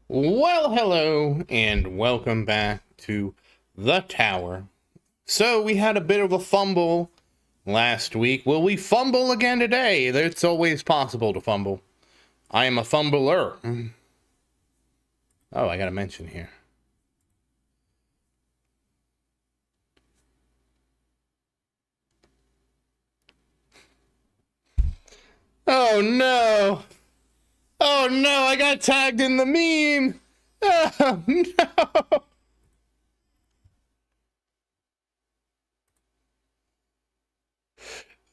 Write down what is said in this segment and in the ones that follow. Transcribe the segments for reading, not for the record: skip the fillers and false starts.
Well, hello, and welcome back to the tower. So, we had a bit of a fumble last week. Will we fumble again today? It's always possible to fumble. I am a fumbler. Oh, I gotta mention here. Oh, no! Oh, no, I got tagged in the meme! Oh, no!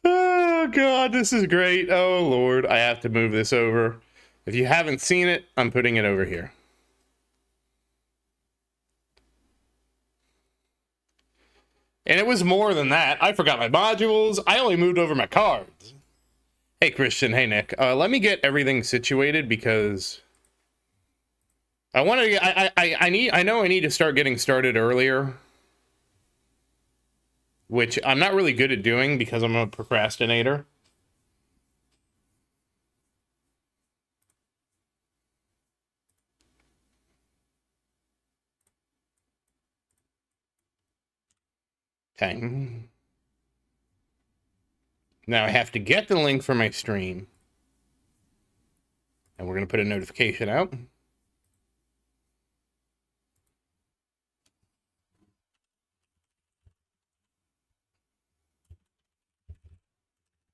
Oh, God, this is great. Oh, Lord, I have to move this over. If you haven't seen it, I'm putting it over here. And it was more than that. I forgot my modules. I only moved over my cards. Hey, Christian. Hey, Nick. Let me get everything situated because I want to. I know I need to start getting started earlier, which I'm not really good at doing because I'm a procrastinator. Okay. Now I have to get the link for my stream, and we're gonna put a notification out.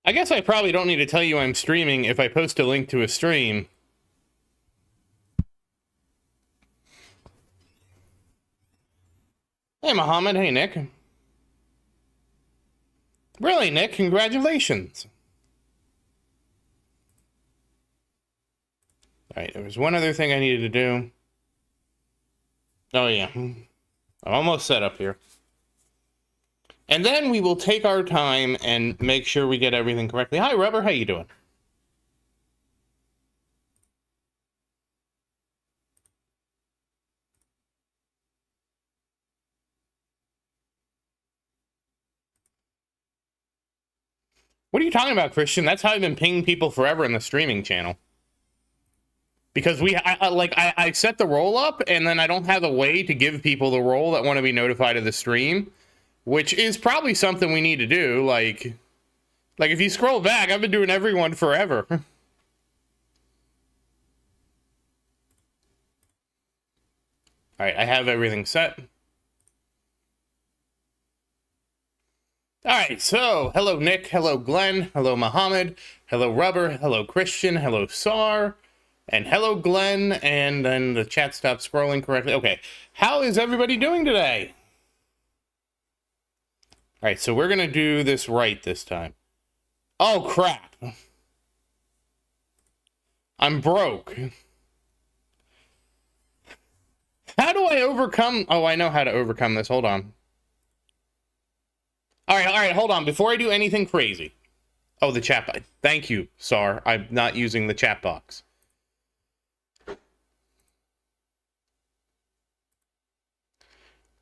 I guess I probably don't need to tell you I'm streaming if I post a link to a stream. Hey, Mohammed. Hey, Nick. Really, Nick? Congratulations. All right, there was one other thing I needed to do. Oh, yeah. I'm almost set up here. And then we will take our time and make sure we get everything correctly. Hi, Rubber. How you doing? What are you talking about, Christian? That's how I've been pinging people forever in the streaming channel. Because I set the role up, and then I don't have a way to give people the role that want to be notified of the stream, which is probably something we need to do. Like if you scroll back, I've been doing everyone forever. All right, I have everything set. All right, so hello, Nick. Hello, Glenn. Hello, Mohammed. Hello, Rubber. Hello, Christian. Hello, Sar. And hello, Glenn. And then the chat stopped scrolling correctly. Okay, how is everybody doing today? All right, so we're going to do this right this time. Oh, crap. I'm broke. How do I overcome? Oh, I know how to overcome this. Hold on. All right, hold on. Before I do anything crazy. Oh, the chat box. Thank you, Sar. I'm not using the chat box.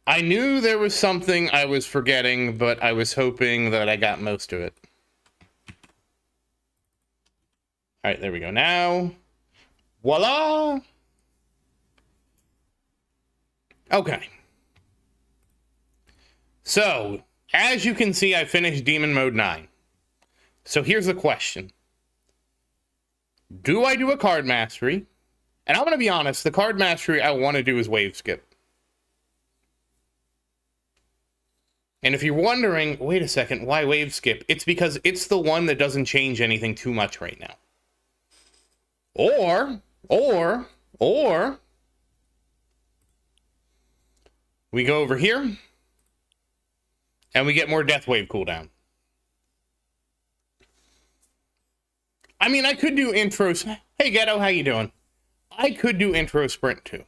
I knew there was something I was forgetting, but I was hoping that I got most of it. All right, there we go. Now, voila. Okay. So, as you can see, I finished Demon Mode 9. So here's the question. Do I do a card mastery? And I'm going to be honest, the card mastery I want to do is wave skip. And if you're wondering, wait a second, why wave skip? It's because it's the one that doesn't change anything too much right now. Or, we go over here, and we get more Death Wave cooldown. I mean, I could do intros. Hey, Ghetto, how you doing? I could do intro sprint, too.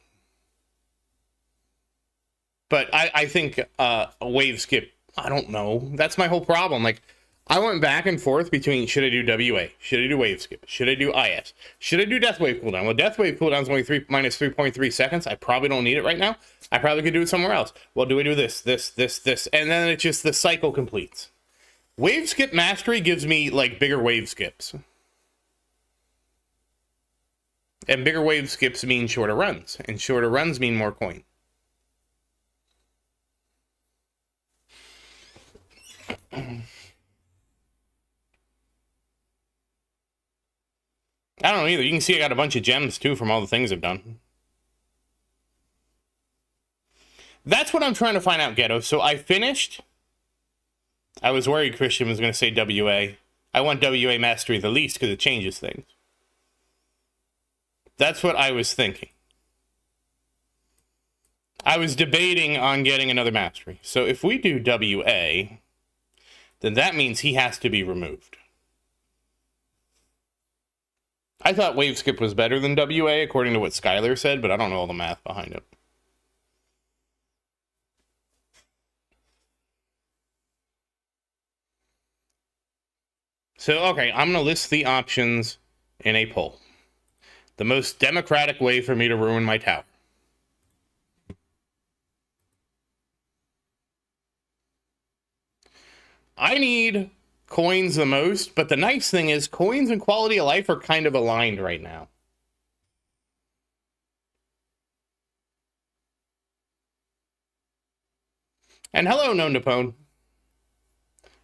But I think a wave skip, I don't know. That's my whole problem. Like, I went back and forth between should I do WA? Should I do wave skip? Should I do IS? Should I do death wave cooldown? Well, death wave cooldown is only minus 3.3 seconds. I probably don't need it right now. I probably could do it somewhere else. Well, do I do this? And then it's just the cycle completes. Wave skip mastery gives me like bigger wave skips. And bigger wave skips mean shorter runs, and shorter runs mean more coin. I don't know either. You can see I got a bunch of gems, too, from all the things I've done. That's what I'm trying to find out, Ghetto. So I finished. I was worried Christian was going to say WA. I want WA Mastery the least because it changes things. That's what I was thinking. I was debating on getting another Mastery. So if we do WA, then that means he has to be removed. I thought Wave Skip was better than WA, according to what Skylar said, but I don't know all the math behind it. So, okay, I'm going to list the options in a poll. The most democratic way for me to ruin my tower. I need coins the most, but the nice thing is coins and quality of life are kind of aligned right now. And hello, No Napone.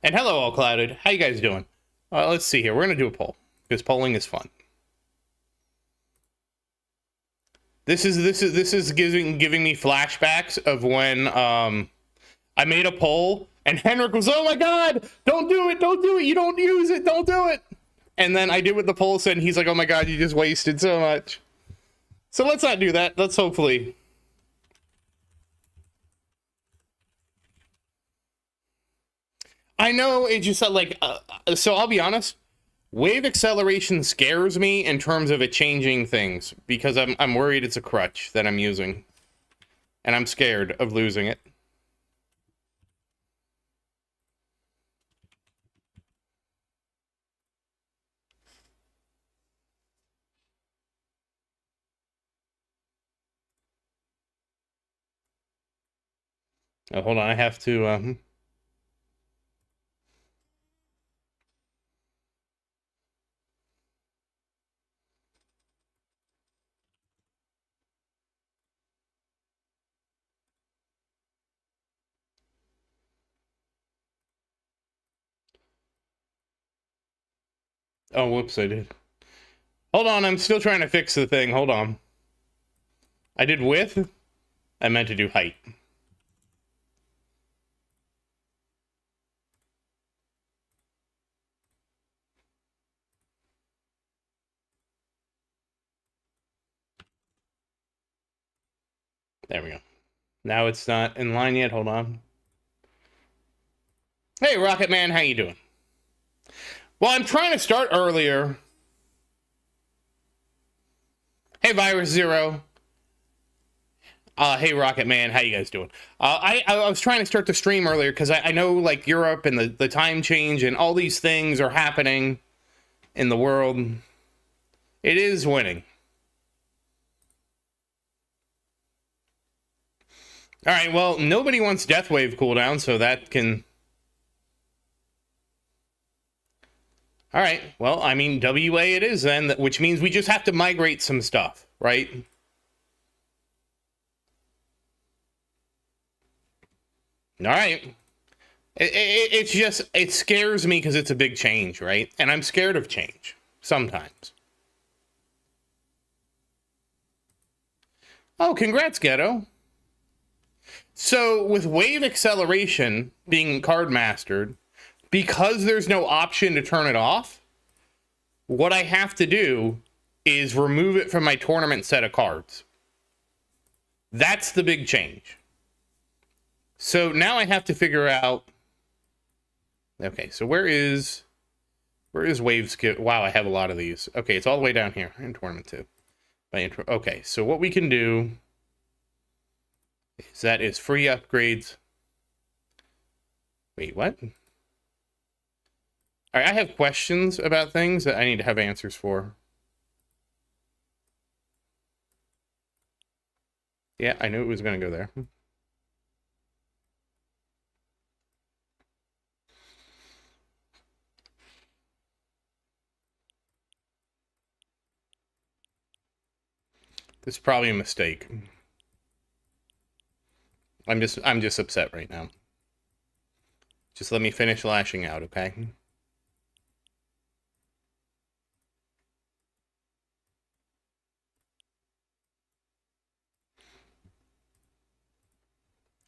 And hello, All Clouded. How you guys doing? Let's see here. We're going to do a poll, because polling is fun. This is giving me flashbacks of when I made a poll, and Henrik was, oh my god, don't do it, you don't use it, don't do it. And then I did what the poll said, and he's like, oh my god, you just wasted so much. So let's not do that. Let's hopefully... I know, it just like, so I'll be honest, wave acceleration scares me in terms of it changing things, because I'm worried it's a crutch that I'm using, and I'm scared of losing it. Oh, hold on, I have to, oh, whoops, I did. Hold on, I'm still trying to fix the thing, hold on. I did width, I meant to do height. There we go. Now it's not in line yet. Hold on. Hey, Rocket Man, how you doing? Well, I'm trying to start earlier. Hey, Virus Zero. Hey, Rocket Man, how you guys doing? I was trying to start the stream earlier because I know, like, Europe and the time change and all these things are happening in the world. It is winning. All right, well, nobody wants Death Wave cooldown, so that can... All right, well, I mean, WA it is then, which means we just have to migrate some stuff, right? All right. It's just, it scares me because it's a big change, right? And I'm scared of change, sometimes. Oh, congrats, Ghetto. So, with wave acceleration being card mastered, because there's no option to turn it off, what I have to do is remove it from my tournament set of cards. That's the big change. So now I have to figure out... Okay, so where is wave skip? Wow, I have a lot of these. Okay, it's all the way down here in tournament 2. Okay, so what we can do is that is free upgrades. Wait, what? All right, I have questions about things that I need to have answers for. Yeah, I knew it was going to go there. This is probably a mistake. I'm just upset right now. Just let me finish lashing out, okay?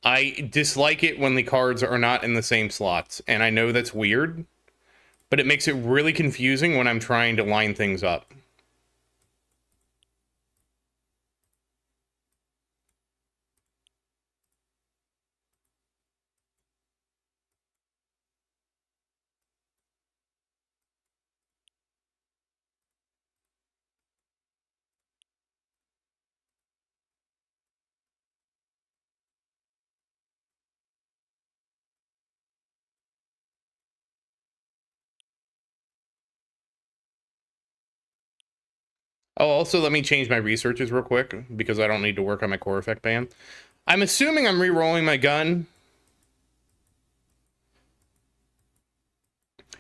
I dislike it when the cards are not in the same slots, and I know that's weird, but it makes it really confusing when I'm trying to line things up. Oh, also, let me change my researches real quick, because I don't need to work on my core effect band. I'm assuming I'm re-rolling my gun.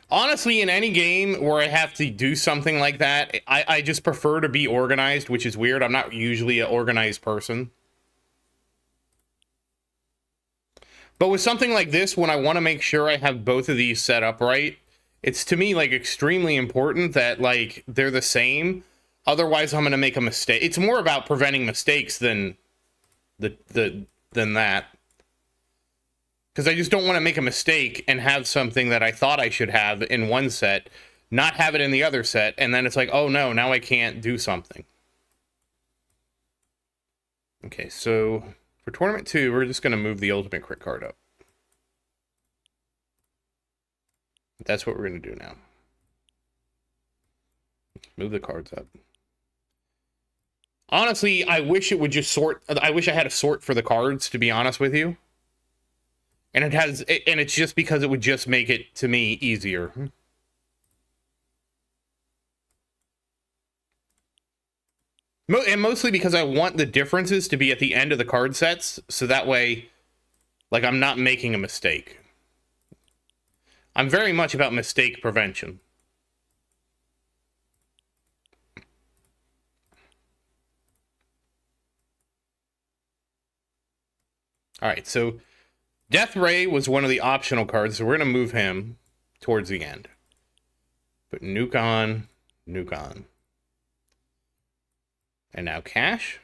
Honestly, in any game where I have to do something like that, I just prefer to be organized, which is weird. I'm not usually an organized person. But with something like this, when I want to make sure I have both of these set up right, it's to me like extremely important that like they're the same. Otherwise, I'm going to make a mistake. It's more about preventing mistakes than than that. Because I just don't want to make a mistake and have something that I thought I should have in one set, not have it in the other set, and then it's like, oh no, now I can't do something. Okay, so for Tournament 2, we're just going to move the Ultimate Crit card up. That's what we're going to do now. Move the cards up. Honestly, I wish it would just sort. I wish I had a sort for the cards, to be honest with you. And it's just because it would just make it, to me, easier. And mostly because I want the differences to be at the end of the card sets, so that way, like, I'm not making a mistake. I'm very much about mistake prevention. Alright, so Death Ray was one of the optional cards, so we're going to move him towards the end. Put Nuke on, Nuke on. And now Cash.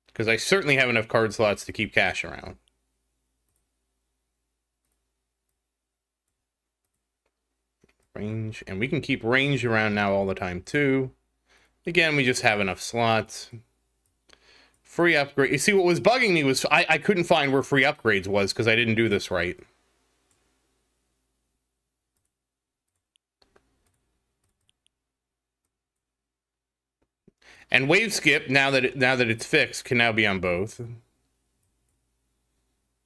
Because I certainly have enough card slots to keep Cash around. Range. And we can keep range around now all the time, too. Again, we just have enough slots. Free upgrade. You see, what was bugging me was I couldn't find where free upgrades was because I didn't do this right. And wave skip, now that it's fixed, can now be on both.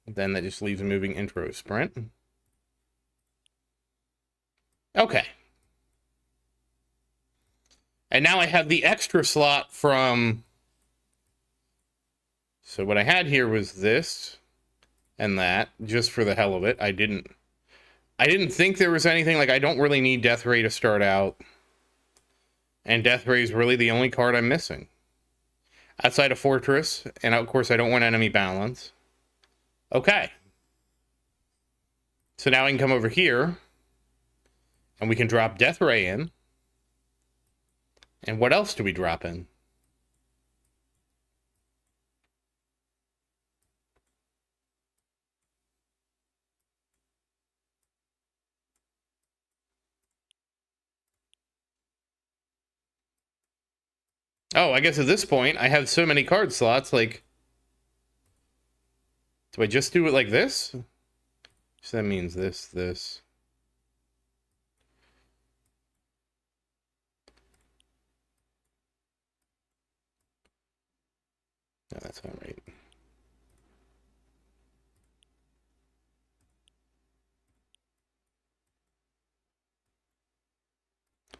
Then that just leaves a moving intro sprint. Okay. And now I have the extra slot from... So what I had here was this and that, just for the hell of it. I didn't think there was anything, like, I don't really need Death Ray to start out. And Death Ray is really the only card I'm missing. Outside of Fortress, and of course I don't want enemy balance. Okay. So now I can come over here, and we can drop Death Ray in. And what else do we drop in? Oh, I guess at this point, I have so many card slots, like... Do I just do it like this? So that means this. No, that's not right.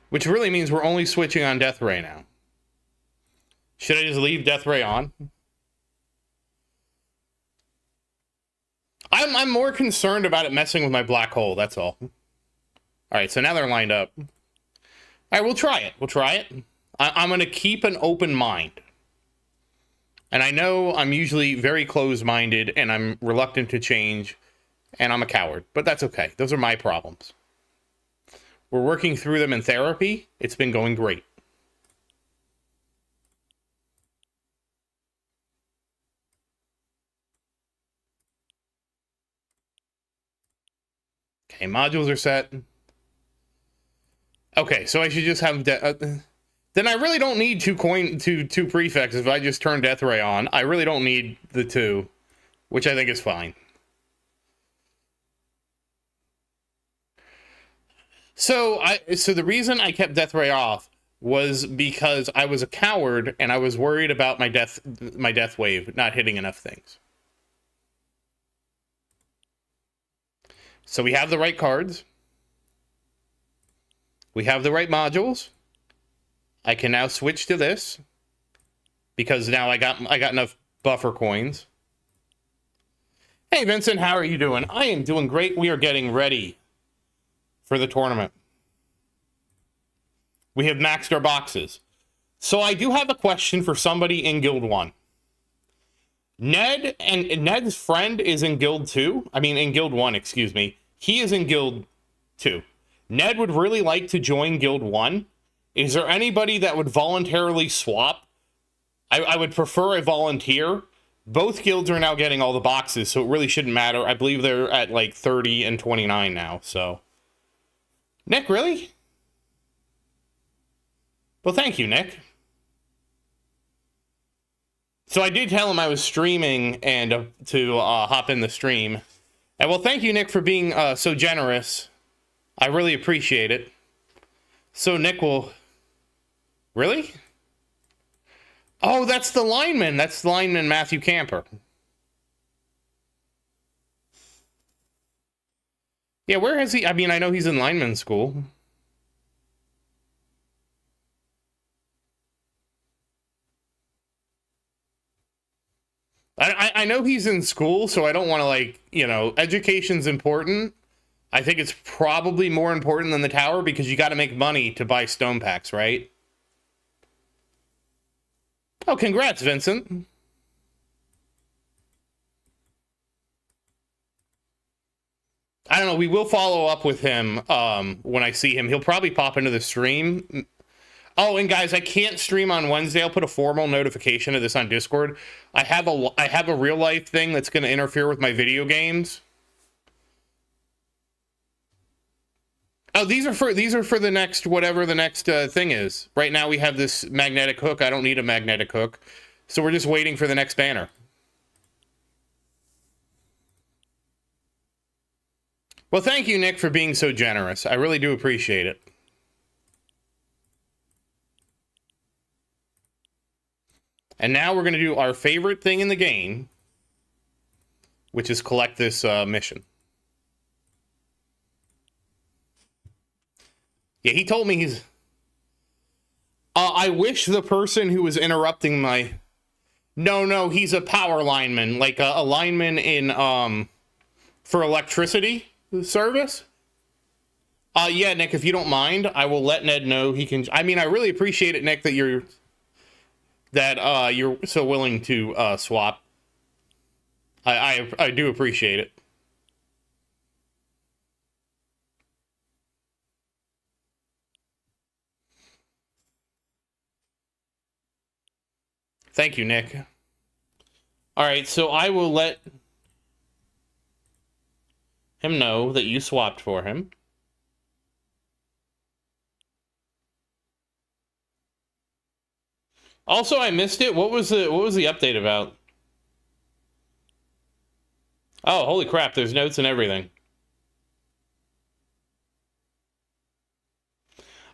Which really means we're only switching on Death Ray now. Should I just leave Death Ray on? I'm more concerned about it messing with my black hole, that's all. Alright, so now they're lined up. Alright, we'll try it. I'm going to keep an open mind. And I know I'm usually very closed-minded, and I'm reluctant to change, and I'm a coward. But that's okay. Those are my problems. We're working through them in therapy. It's been going great. Okay, modules are set. Okay, so I should just have... then I really don't need two prefixes if I just turn Death Ray on. I really don't need the two, which I think is fine. So the reason I kept Death Ray off was because I was a coward and I was worried about my death wave not hitting enough things. So we have the right cards. We have the right modules. I can now switch to this because now I got enough buffer coins. Hey Vincent, how are you doing? I am doing great. We are getting ready for the tournament. We have maxed our boxes. So I do have a question for somebody in Guild 1. Ned and Ned's friend is in Guild 2. I mean, in Guild 1, excuse me. He is in Guild 2. Ned would really like to join Guild 1. Is there anybody that would voluntarily swap? I would prefer a volunteer. Both guilds are now getting all the boxes, so it really shouldn't matter. I believe they're at like 30 and 29 now, so. Nick, really? Well, thank you, Nick. So I did tell him I was streaming and to hop in the stream. And well, thank you, Nick, for being so generous. I really appreciate it. So Nick will... Really? Oh, that's the lineman. That's the lineman Matthew Camper. Yeah, where has he... I mean, I know he's in lineman school. I know he's in school, so I don't want to, like, you know, education's important. I think it's probably more important than the tower because you got to make money to buy stone packs, right? Oh, congrats, Vincent. I don't know. We will follow up with him when I see him. He'll probably pop into the stream. Oh, and guys, I can't stream on Wednesday. I'll put a formal notification of this on Discord. I have a real life thing that's going to interfere with my video games. Oh, these are for the next whatever the next thing is. Right now we have this magnetic hook. I don't need a magnetic hook, so we're just waiting for the next banner. Well, thank you, Nick, for being so generous. I really do appreciate it. And now we're going to do our favorite thing in the game, which is collect this mission. Yeah, he told me he's... I wish the person who was interrupting my... No, he's a power lineman, like a lineman in for electricity service. Yeah, Nick, if you don't mind, I will let Ned know he can... I mean, I really appreciate it, Nick, that you're so willing to swap. I do appreciate it. Thank you, Nick. All right, so I will let him know that you swapped for him. Also, I missed it. What was the update about? Oh, holy crap, there's notes and everything.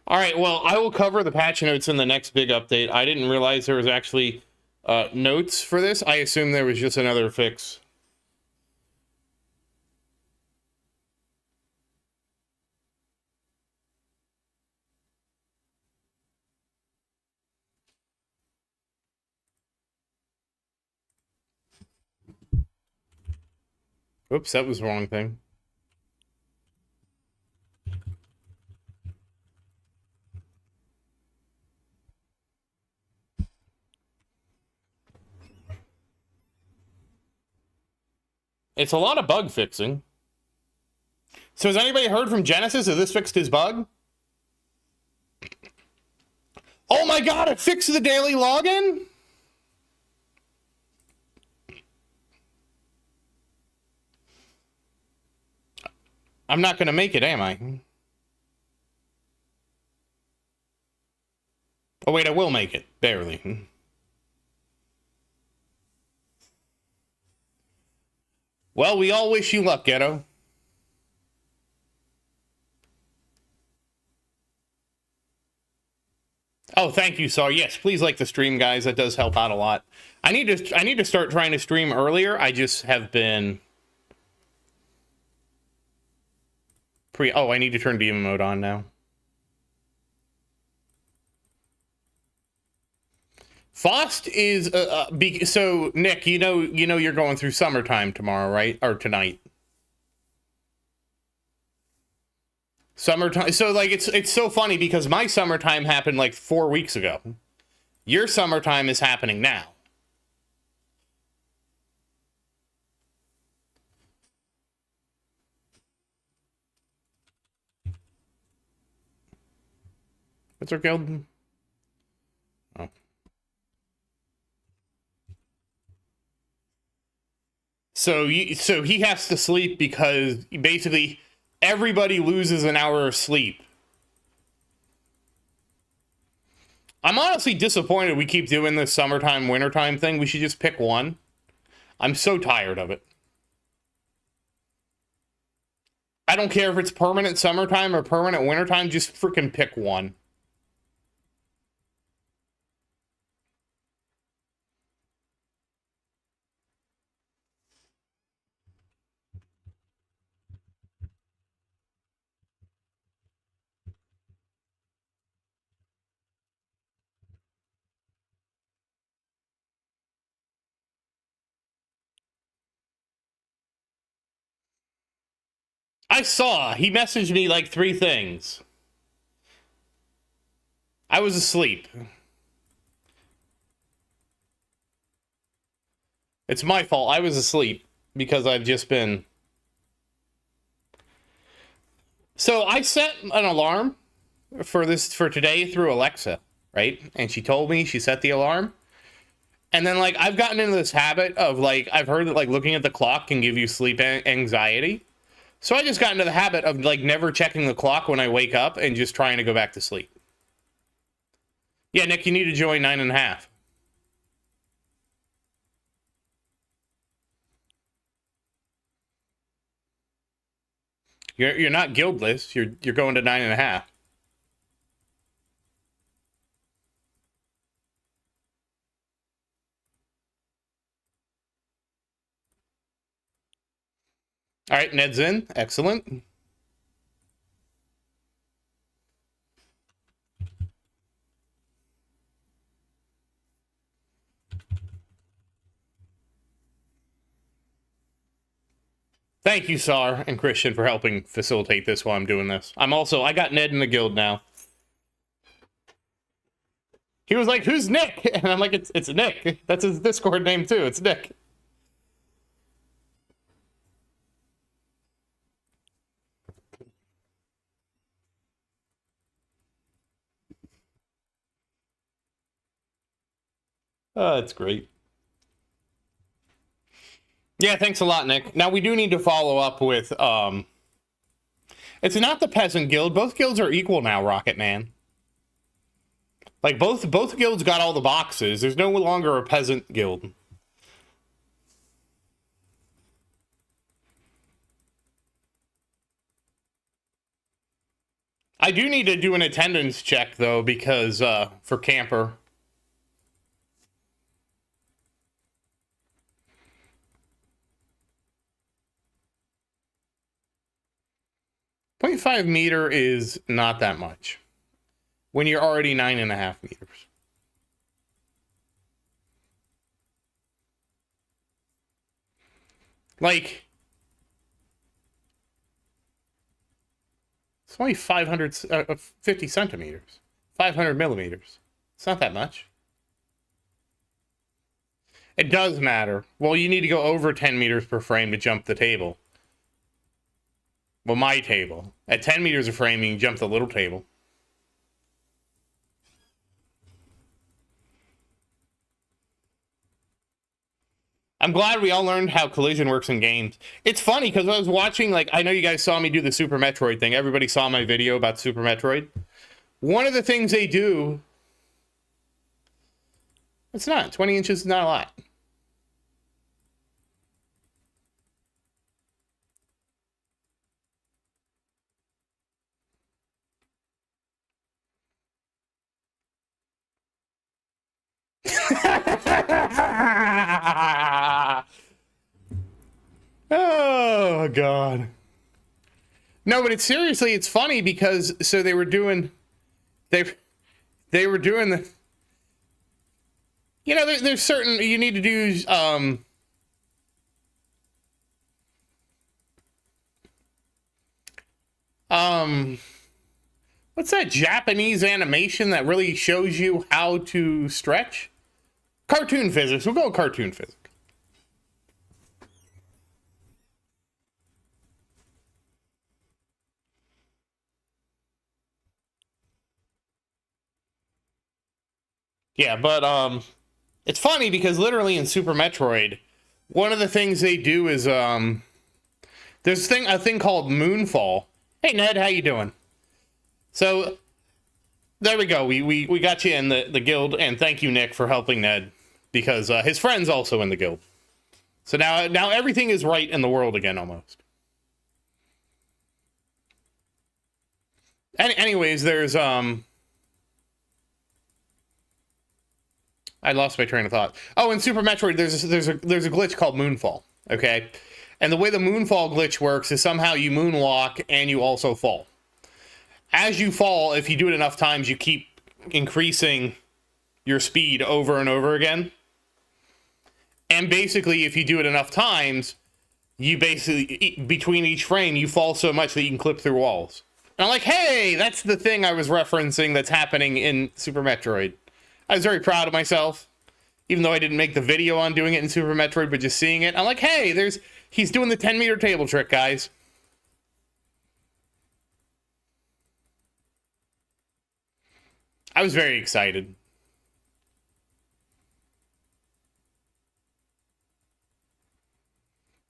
All right, well, I will cover the patch notes in the next big update. I didn't realize there was actually notes for this. I assumed there was just another fix. Oops, that was the wrong thing. It's a lot of bug fixing. So has anybody heard from Genesis? Has this fixed his bug? Oh my god, it fixed the daily login? I'm not going to make it, am I? Oh wait, I will make it. Barely. Well, we all wish you luck, Ghetto. Oh, thank you, Sar. Yes, please like the stream, guys. That does help out a lot. I need to start trying to stream earlier. I just have been Oh, I need to turn demon mode on now. Fost is so Nick, you know you're going through summertime tomorrow, right? Or tonight. Summertime. So like it's so funny because my summertime happened like 4 weeks ago. Your summertime is happening now. What's our guild? Oh. So he has to sleep because basically everybody loses an hour of sleep. I'm honestly disappointed we keep doing this summertime, wintertime thing. We should just pick one. I'm so tired of it. I don't care if it's permanent summertime or permanent wintertime, just freaking pick one. I saw. He messaged me like 3 things. I was asleep. It's my fault. I was asleep because I've just been... So I set an alarm for today through Alexa, right? And she told me she set the alarm. And then like I've gotten into this habit of like I've heard that like looking at the clock can give you sleep anxiety. So I just got into the habit of like never checking the clock when I wake up and just trying to go back to sleep. Yeah, Nick, you need to join 9.5. You're not guildless. You're going to 9.5. All right, Ned's in. Excellent. Thank you, Sar and Christian, for helping facilitate this while I'm doing this. I got Ned in the guild now. He was like, "Who's Nick?" And I'm like, "It's Nick. That's his Discord name too. It's Nick." Oh, that's great. Yeah, thanks a lot, Nick. Now we do need to follow up with it's not the peasant guild. Both guilds are equal now, Rocket Man. Like both guilds got all the boxes. There's no longer a peasant guild. I do need to do an attendance check though because for camper. 0.5 meter is not that much when you're already 9.5 meters. Like, it's only 50 centimeters, 500 millimeters. It's not that much. It does matter. Well, you need to go over 10 meters per frame to jump the table. Well, my table. At 10 meters of frame, you can jump the little table. I'm glad we all learned how collision works in games. It's funny because I was watching, like, I know you guys saw me do the Super Metroid thing. Everybody saw my video about Super Metroid. One of the things they do, it's not, 20 inches is not a lot. Oh, God. No, but it's seriously, it's funny because, so they were doing the, you know, there's certain, you need to do, what's that Japanese animation that really shows you how to stretch? Cartoon physics. We'll go with cartoon physics. Yeah, but it's funny because literally in Super Metroid, one of the things they do is there's a thing called Moonfall. Hey Ned, how you doing? So there we go. We got you in the guild, and thank you Nick for helping Ned because his friend's also in the guild. So now everything is right in the world again almost. Anyways, there's I lost my train of thought. Oh, in Super Metroid, there's a glitch called Moonfall. Okay, and the way the Moonfall glitch works is somehow you moonwalk and you also fall. As you fall, if you do it enough times, you keep increasing your speed over and over again. And basically, if you do it enough times, you basically, between each frame, you fall so much that you can clip through walls. And I'm like, hey, that's the thing I was referencing that's happening in Super Metroid. I was very proud of myself, even though I didn't make the video on doing it in Super Metroid, but just seeing it. I'm like, hey, he's doing the 10-meter table trick, guys. I was very excited.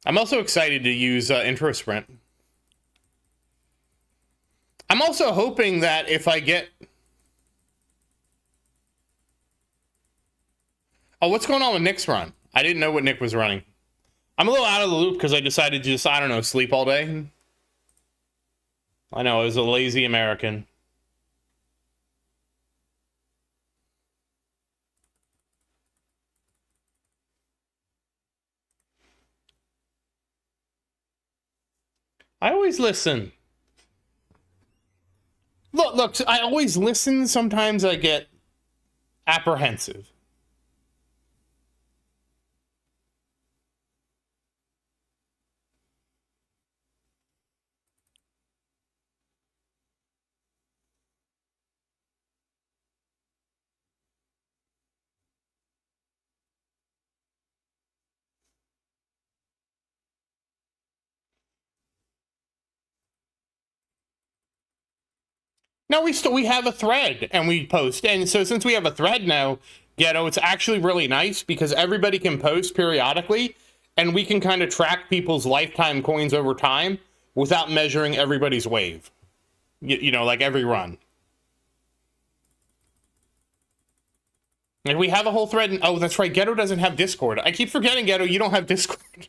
I'm also excited to use intro sprint. I'm also hoping that if I get... Oh, what's going on with Nick's run? I didn't know what Nick was running. I'm a little out of the loop because I decided to just, I don't know, sleep all day. I know, I was a lazy American. I always listen. Look, I always listen. Sometimes I get apprehensive. No, we have a thread and we post. And so since we have a thread now, Ghetto, it's actually really nice because everybody can post periodically and we can kind of track people's lifetime coins over time without measuring everybody's wave. You know, like every run. And we have a whole thread. And, oh, that's right. Ghetto doesn't have Discord. I keep forgetting, Ghetto, you don't have Discord.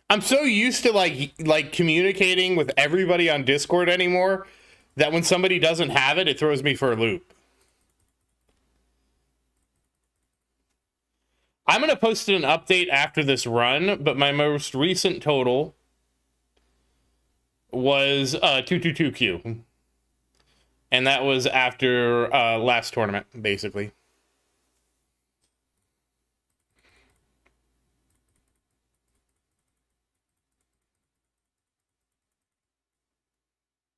I'm so used to like communicating with everybody on Discord anymore that when somebody doesn't have it, it throws me for a loop. I'm going to post an update after this run, but my most recent total was 222Q. And that was after last tournament, basically.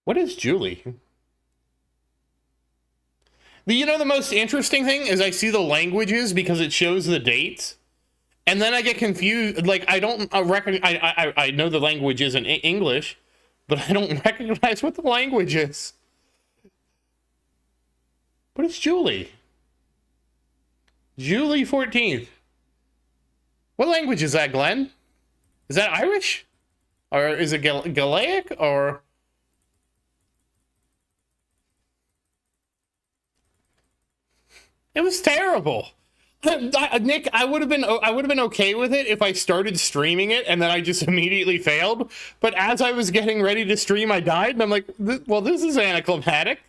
What is Julie? You know, the most interesting thing is I see the languages because it shows the dates. And then I get confused. Like, I don't recognize. I know the language isn't English, but I don't recognize what the language is. What is Julie? Julie 14th. What language is that, Glenn? Is that Irish? Or is it Gaelic? Or... It was terrible. Nick, I would have been okay with it if I started streaming it and then I just immediately failed. But as I was getting ready to stream, I died, and I'm like, well, this is anticlimactic.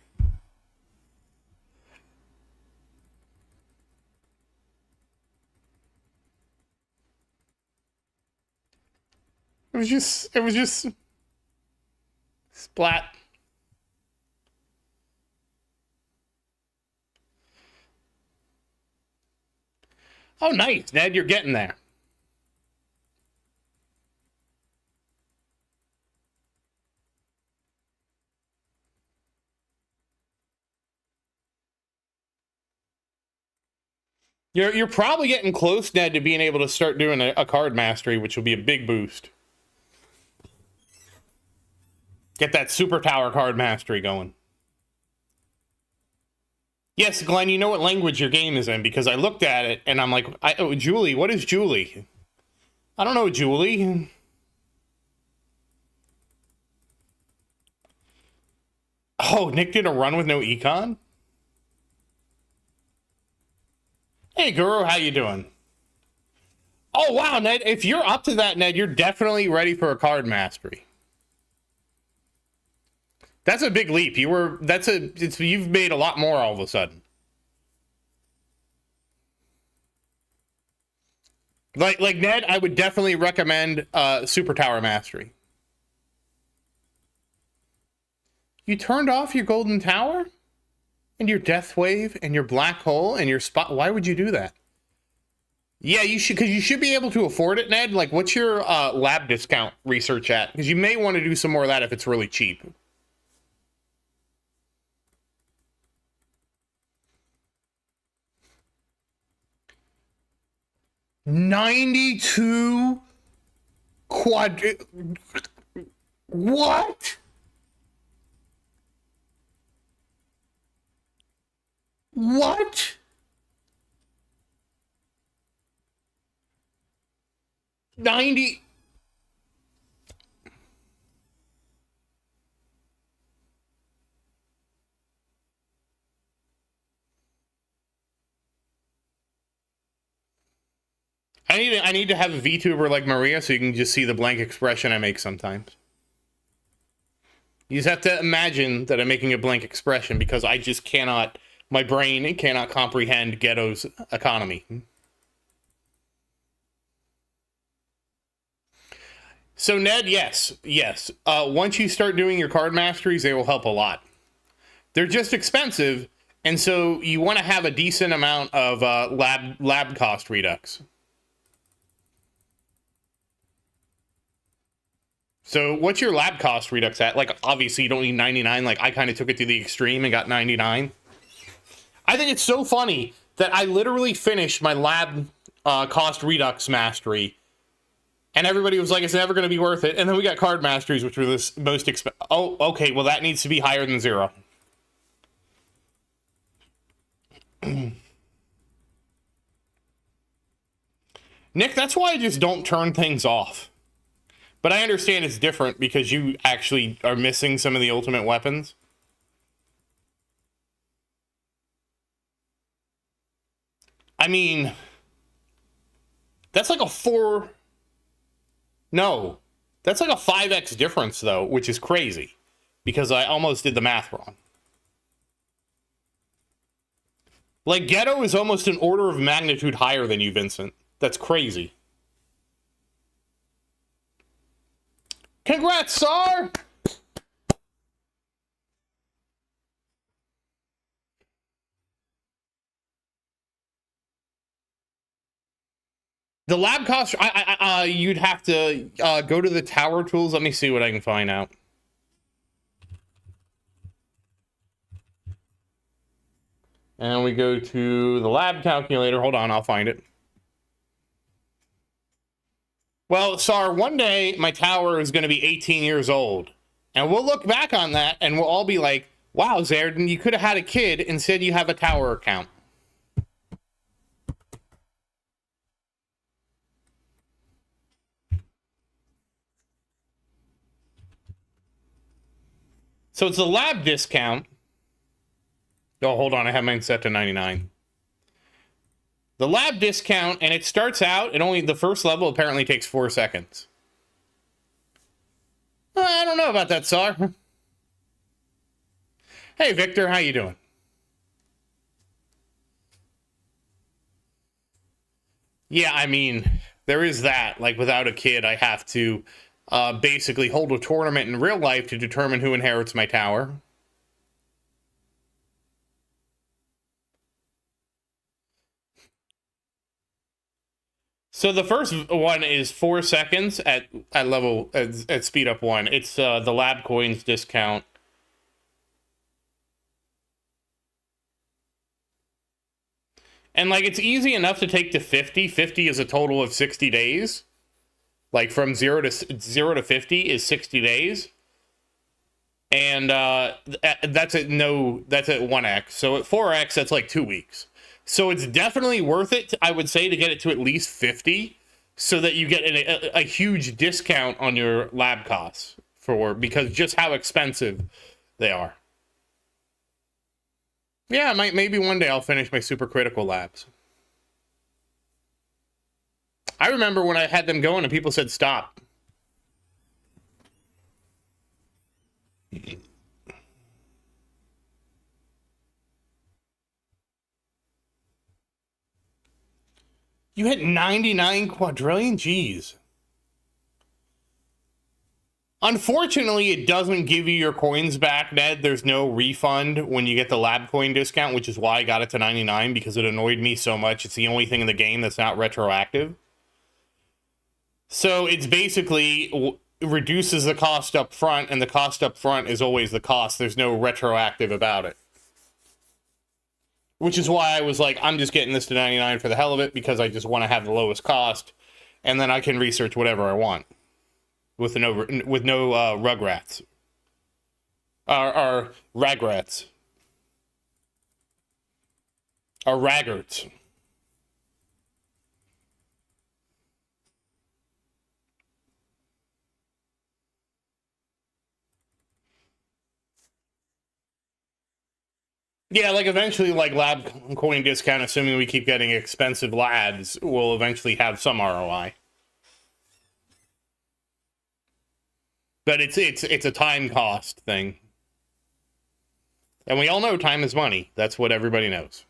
It was just splat. Oh, nice, Ned, you're getting there. You're probably getting close, Ned, to being able to start doing a card mastery, which will be a big boost. Get that super tower card mastery going. Yes, Glenn, you know what language your game is in, because I looked at it and I'm like, oh, Julie, what is Julie? I don't know, Julie. Oh, Nick did a run with no econ? Hey, Guru, how you doing? Oh, wow, Ned, if you're up to that, Ned, you're definitely ready for a card mastery. That's a big leap. You've made a lot more all of a sudden. Like Ned, I would definitely recommend Super Tower Mastery. You turned off your Golden Tower? And your Death Wave and your Black Hole and your Spot. Why would you do that? Yeah, you should, because you should be able to afford it, Ned. Like, what's your lab discount research at? Because you may want to do some more of that if it's really cheap. $92 quad. What? What? $90. I need to have a VTuber like Maria so you can just see the blank expression I make sometimes. You just have to imagine that I'm making a blank expression because I just cannot, my brain cannot comprehend Ghetto's economy. So Ned, yes. Once you start doing your card masteries, they will help a lot. They're just expensive, and so you want to have a decent amount of lab cost redux. So what's your lab cost redux at? Like, obviously you don't need 99. Like, I kind of took it to the extreme and got 99. I think it's so funny that I literally finished my lab cost redux mastery, and everybody was like, it's never going to be worth it. And then we got card masteries, which were the most expensive. Oh, okay, well, that needs to be higher than 0. Nick, that's why I just don't turn things off. But I understand it's different because you actually are missing some of the ultimate weapons. I mean, that's like a 4... No, that's like a 5x difference, though, which is crazy. Because I almost did the math wrong. Like, Ghetto is almost an order of magnitude higher than you, Vincent. That's crazy. Congrats, Sar! The lab cost, you'd have to go to the tower tools. Let me see what I can find out. And we go to the lab calculator. Hold on, I'll find it. Well, Sar, one day my tower is going to be 18 years old. And we'll look back on that and we'll all be like, wow, Zerdin, you could have had a kid. Instead, you have a tower account. So it's a lab discount. Oh, hold on. I have mine set to 99. The lab discount, and it starts out, and only the first level apparently takes 4 seconds. I don't know about that, Sar. Hey, Victor, how you doing? Yeah, I mean, there is that. Like, without a kid, I have to basically hold a tournament in real life to determine who inherits my tower. So the first one is 4 seconds at level at speed up 1. It's the lab coins discount. And like it's easy enough to take to 50. 50 is a total of 60 days. Like from 0 to 50 is 60 days. And that's at 1x. So at 4x that's like 2 weeks. So it's definitely worth it, I would say, to get it to at least 50 so that you get a huge discount on your lab costs because just how expensive they are. Yeah, maybe one day I'll finish my supercritical labs. I remember when I had them going and people said stop. You hit 99 quadrillion? Jeez. Unfortunately, it doesn't give you your coins back, Ned. There's no refund when you get the lab coin discount, which is why I got it to 99 because it annoyed me so much. It's the only thing in the game that's not retroactive. So it's basically reduces the cost up front, and the cost up front is always the cost. There's no retroactive about it. Which is why I was like, I'm just getting this to 99 for the hell of it because I just want to have the lowest cost, and then I can research whatever I want with no rugrats or ragrats or raggarts. Yeah, like eventually, like lab coin discount, assuming we keep getting expensive labs, will eventually have some ROI. But it's a time cost thing. And we all know time is money. That's what everybody knows.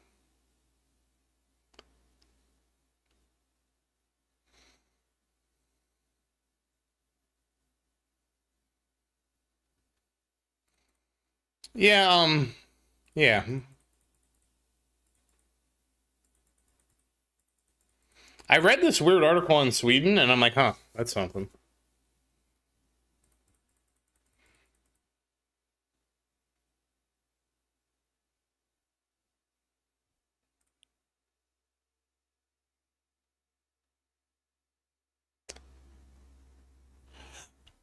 Yeah, yeah. I read this weird article on Sweden, and I'm like, huh, that's something.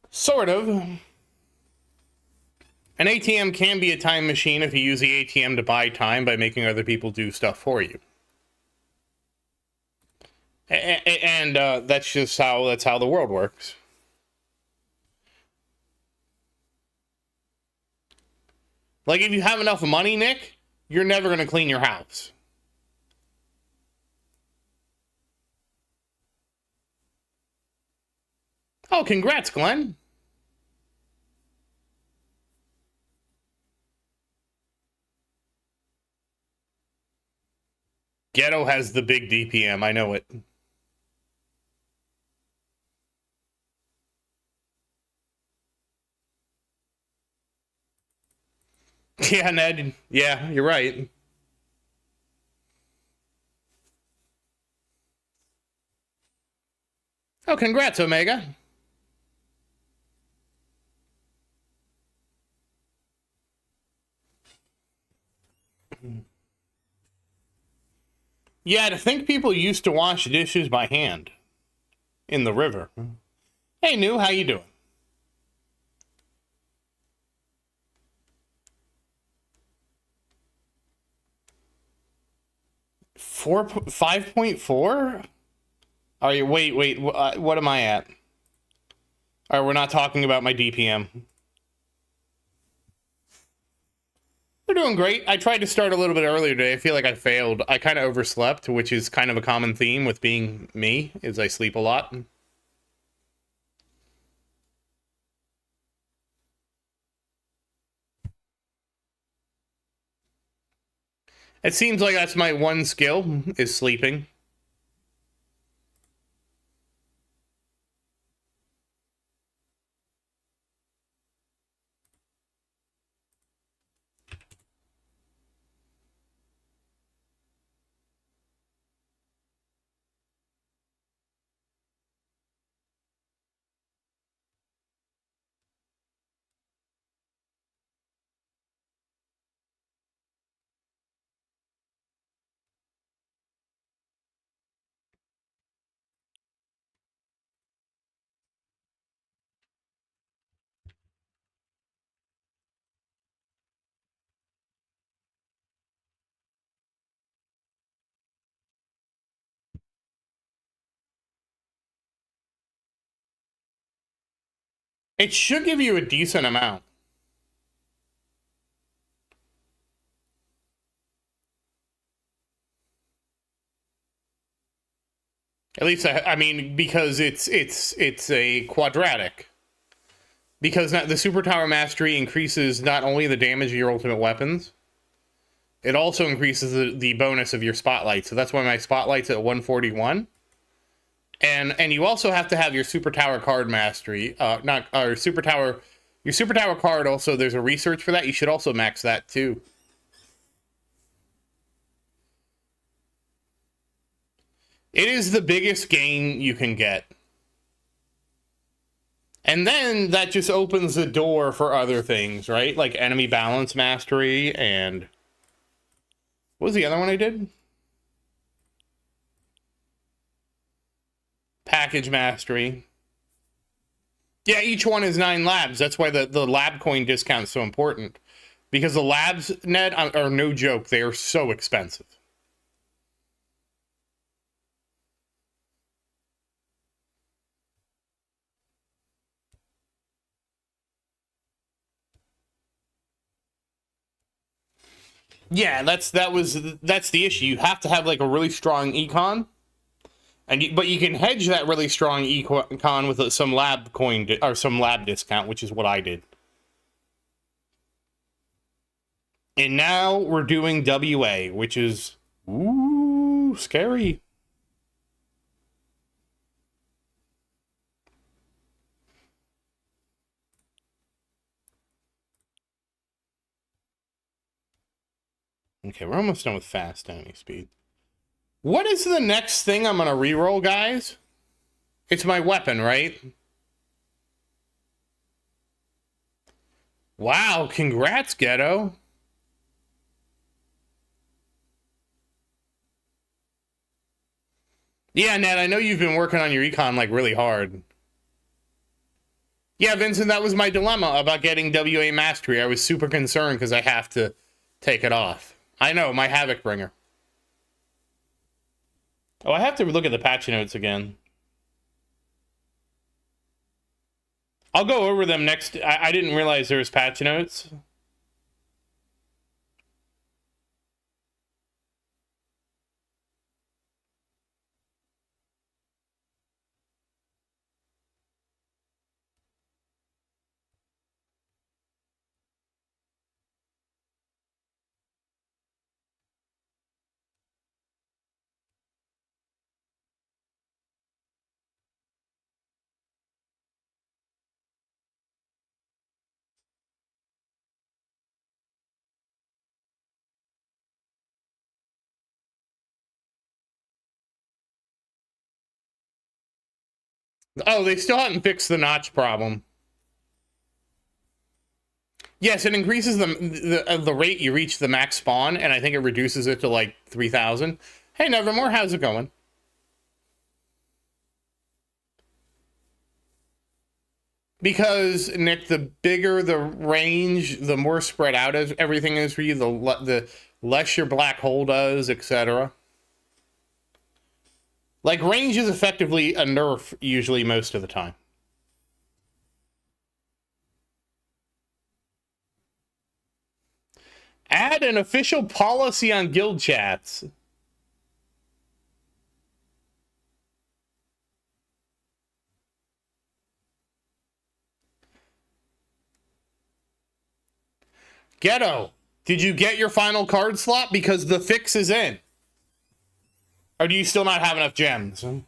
Sort of. An ATM can be a time machine if you use the ATM to buy time by making other people do stuff for you. And that's just how the world works. Like if you have enough money, Nick, you're never going to clean your house. Oh, congrats, Glenn. Ghetto has the big DPM. I know it. Yeah, Ned. Yeah, you're right. Oh, congrats, Omega. Yeah, to think people used to wash dishes by hand in the river. Hey, New, how you doing? 5.4? Are you? Wait. What am I at? All right, we're not talking about my DPM. We're doing great. I tried to start a little bit earlier today. I feel like I failed. I kind of overslept, which is kind of a common theme with being me, is I sleep a lot. It seems like that's my one skill, is sleeping. It should give you a decent amount. At least I mean, because it's a quadratic. Because the super tower mastery increases not only the damage of your ultimate weapons, it also increases the bonus of your spotlight. So that's why my spotlight's at 141. And you also have to have your super tower card mastery, your super tower card. Also, there's a research for that. You should also max that too. It is the biggest gain you can get. And then that just opens the door for other things, right? Like enemy balance mastery and... What was the other one I did? Package mastery. Yeah, each one is 9 labs. That's why the lab coin discount is so important. Because the labs, Ned, are no joke. They are so expensive. Yeah, that's the issue. You have to have like a really strong econ, but you can hedge that really strong econ with some lab coin or some lab discount, which is what I did. And now we're doing WA, which is scary. Okay, we're almost done with fast enemy speed. What is the next thing I'm gonna reroll, guys? It's my weapon, right? Wow, congrats, Ghetto. Yeah, Ned, I know you've been working on your econ like really hard. Yeah, Vincent, that was my dilemma about getting WA Mastery. I was super concerned because I have to take it off. I know, my Havoc Bringer. Oh, I have to look at the patch notes again. I'll go over them next. I didn't realize there was patch notes. Oh, they still haven't fixed the notch problem. Yes, it increases the rate you reach the max spawn, and I think it reduces it to like 3,000. Hey, Nevermore, how's it going? Because, Nick, the bigger the range, the more spread out as everything is for you, the less your black hole does, etc. Like, range is effectively a nerf, usually, most of the time. Add an official policy on guild chats. Ghetto, did you get your final card slot? Because the fix is in. Or do you still not have enough gems? Don't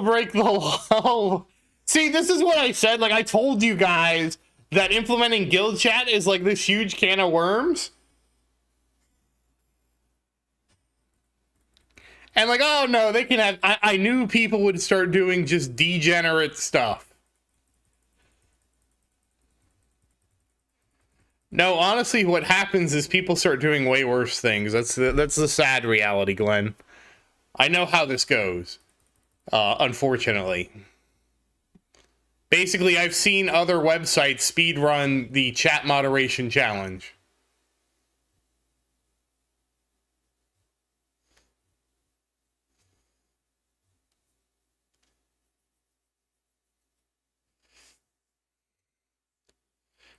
break the law. See, this is what I said. Like, I told you guys that implementing guild chat is like this huge can of worms. And like, oh no, they can have. I knew people would start doing just degenerate stuff. No, honestly, what happens is people start doing way worse things. That's the sad reality, Glenn. I know how this goes. Unfortunately. Basically, I've seen other websites speedrun the chat moderation challenge.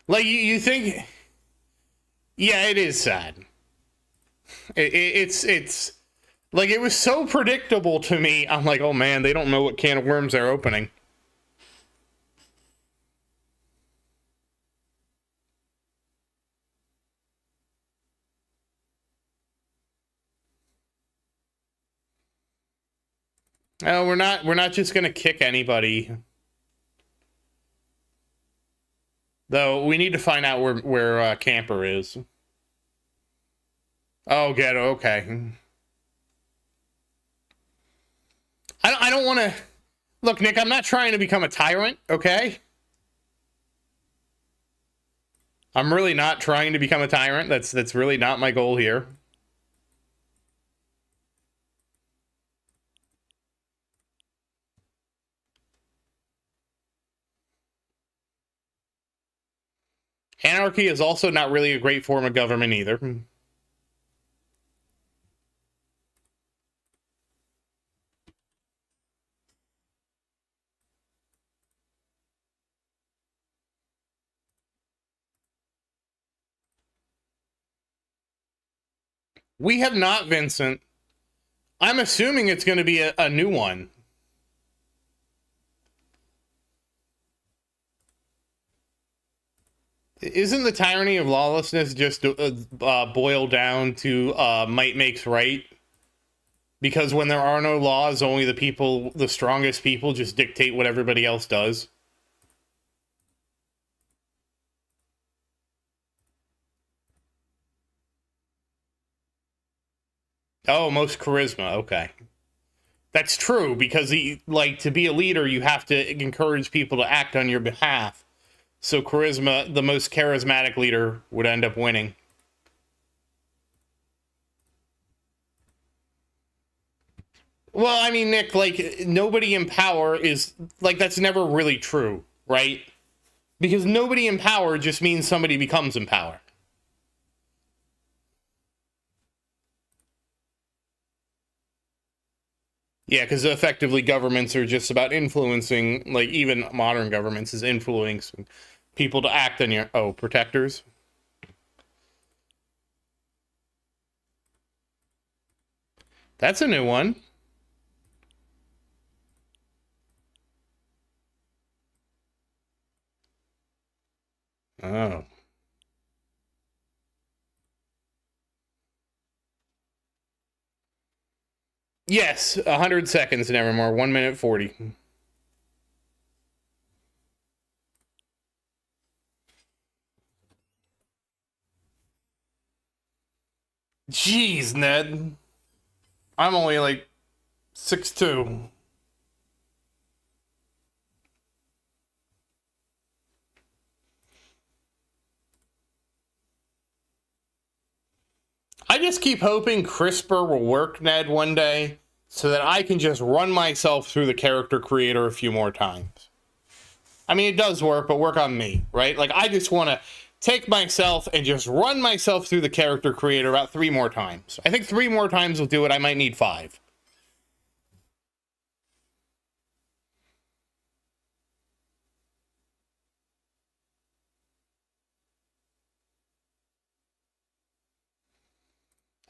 Like, you think... Yeah, it is sad. It's... Like, it was so predictable to me. I'm like, oh man, they don't know what can of worms they're opening. Oh, we're not just gonna kick anybody. Though we need to find out where Camper is. Oh, Ghetto. Okay. I don't want to. Look, Nick. I'm not trying to become a tyrant. Okay. I'm really not trying to become a tyrant. That's really not my goal here. Anarchy is also not really a great form of government either. We have not, Vincent. I'm assuming it's going to be a new one. Isn't the tyranny of lawlessness just boiled down to might makes right? Because when there are no laws, only the strongest people just dictate what everybody else does. Oh, most charisma. Okay. That's true, because to be a leader, you have to encourage people to act on your behalf. So charisma, the most charismatic leader, would end up winning. Well, I mean, Nick, like, nobody in power is, like, that's never really true, right? Because nobody in power just means somebody becomes in power. Yeah, because effectively governments are just about influencing, like, even modern governments is influencing people to act on your... Oh, protectors? That's a new one. Oh. Yes, 100 seconds, Nevermore. 1 minute 40. Jeez, Ned. I'm only like 6'2". I just keep hoping CRISPR will work, Ned, one day, so that I can just run myself through the character creator a few more times. I mean, it does work, but work on me, right? Like, I just want to take myself and just run myself through the character creator about 3 more times. I think 3 more times will do it. I might need 5.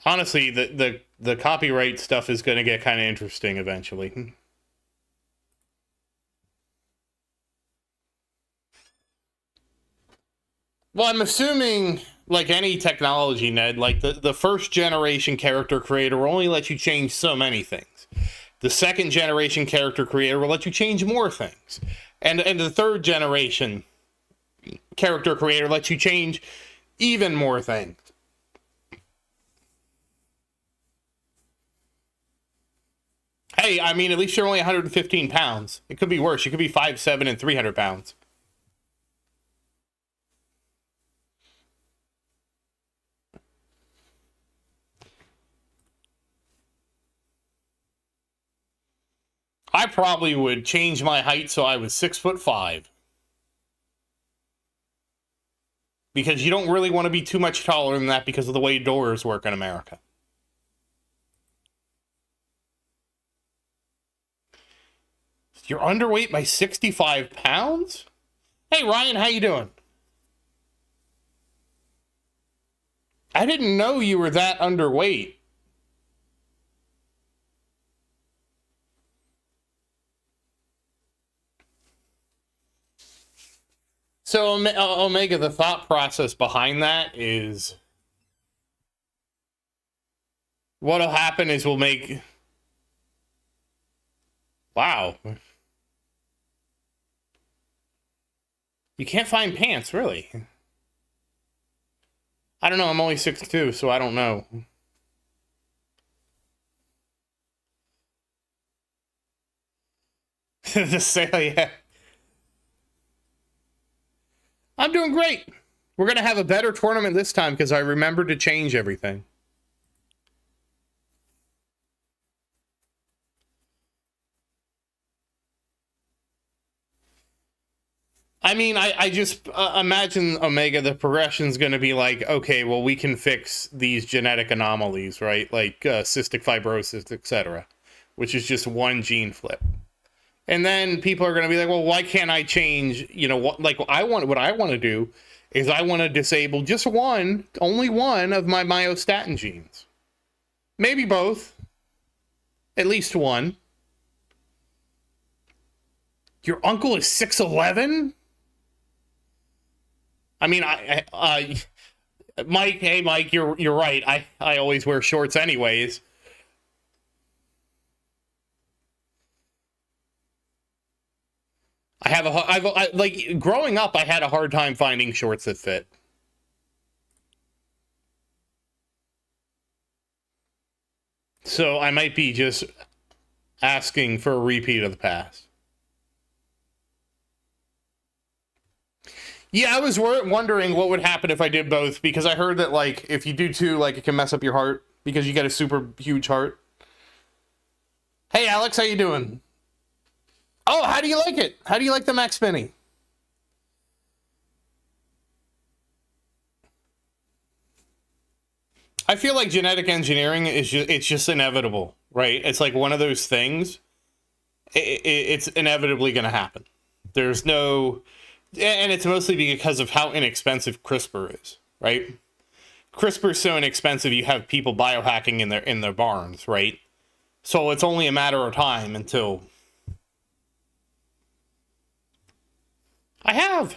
Honestly, the copyright stuff is going to get kind of interesting eventually. Well, I'm assuming, like any technology, Ned, like the first generation character creator will only let you change so many things. The second generation character creator will let you change more things. And the third generation character creator lets you change even more things. Hey, I mean, at least you're only 115 pounds. It could be worse. You could be 5'7" and 300 pounds. I probably would change my height so I was 6'5". Because you don't really want to be too much taller than that because of the way doors work in America. You're underweight by 65 pounds? Hey, Ryan, how you doing? I didn't know you were that underweight. So, Omega, the thought process behind that is what'll happen is we'll make... Wow. You can't find pants, really. I don't know, I'm only 6'2", so I don't know. The sale, yeah. I'm doing great. We're going to have a better tournament this time because I remembered to change everything. I mean, I just imagine, Omega, the progression's going to be like, okay, well, we can fix these genetic anomalies, right? Like cystic fibrosis, etc., which is just one gene flip. And then people are going to be like, well, why can't I change? You know, what I want to do is I want to disable just only one of my myostatin genes. Maybe both. At least one. Your uncle is 6'11"? I mean, Mike, hey, Mike, you're right. I always wear shorts anyways. Like, growing up, I had a hard time finding shorts that fit. So I might be just asking for a repeat of the past. Yeah, I was wondering what would happen if I did both, because I heard that, like, if you do two, like, it can mess up your heart because you got a super huge heart. Hey, Alex, how you doing? Oh, how do you like it? How do you like the Max Mini? I feel like genetic engineering is it's just inevitable, right? It's like one of those things. It's inevitably going to happen. There's no... And it's mostly because of how inexpensive CRISPR is, right? CRISPR is so inexpensive, you have people biohacking in their barns, right? So it's only a matter of time until... I have.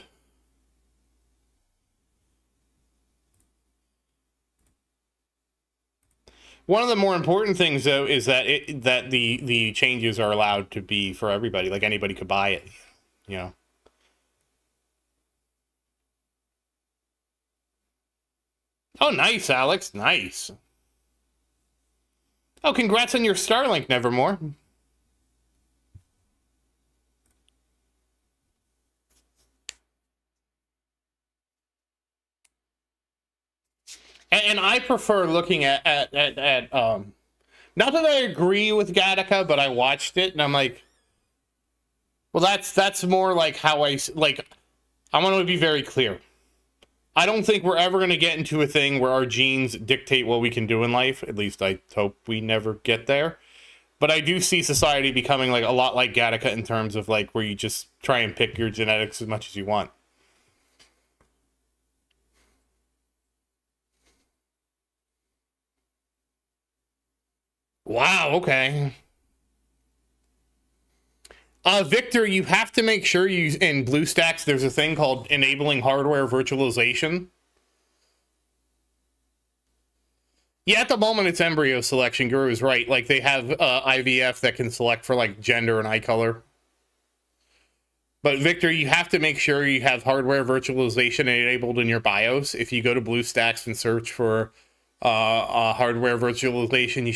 One of the more important things, though, is that the changes are allowed to be for everybody. Like, anybody could buy it, you know? Oh, nice, Alex. Nice. Oh, congrats on your Starlink, Nevermore. And I prefer looking at not that I agree with Gattaca, but I watched it and I'm like, well, that's more like how I want to be very clear. I don't think we're ever going to get into a thing where our genes dictate what we can do in life. At least I hope we never get there. But I do see society becoming like a lot like Gattaca in terms of like where you just try and pick your genetics as much as you want. Wow, okay. Victor, you have to make sure you, in BlueStacks, there's a thing called enabling hardware virtualization. Yeah, at the moment it's embryo selection. Guru's right. Like they have IVF that can select for like gender and eye color. But Victor, you have to make sure you have hardware virtualization enabled in your BIOS. If you go to BlueStacks and search for hardware virtualization,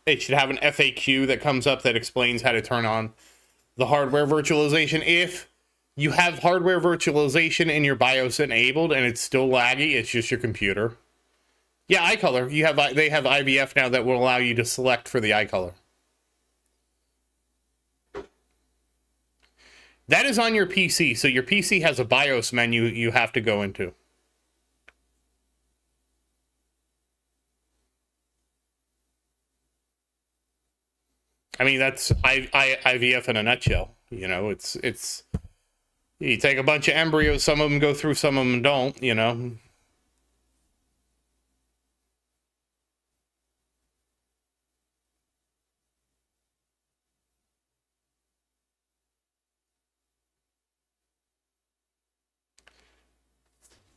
it should have an FAQ that comes up that explains how to turn on the hardware virtualization. If you have hardware virtualization in your BIOS enabled and it's still laggy, it's just your computer. Yeah, eye color. They have IVF now that will allow you to select for the eye color. That is on your PC, so your PC has a BIOS menu you have to go into. I mean, that's IVF in a nutshell. You know, it's you take a bunch of embryos, some of them go through, some of them don't, you know.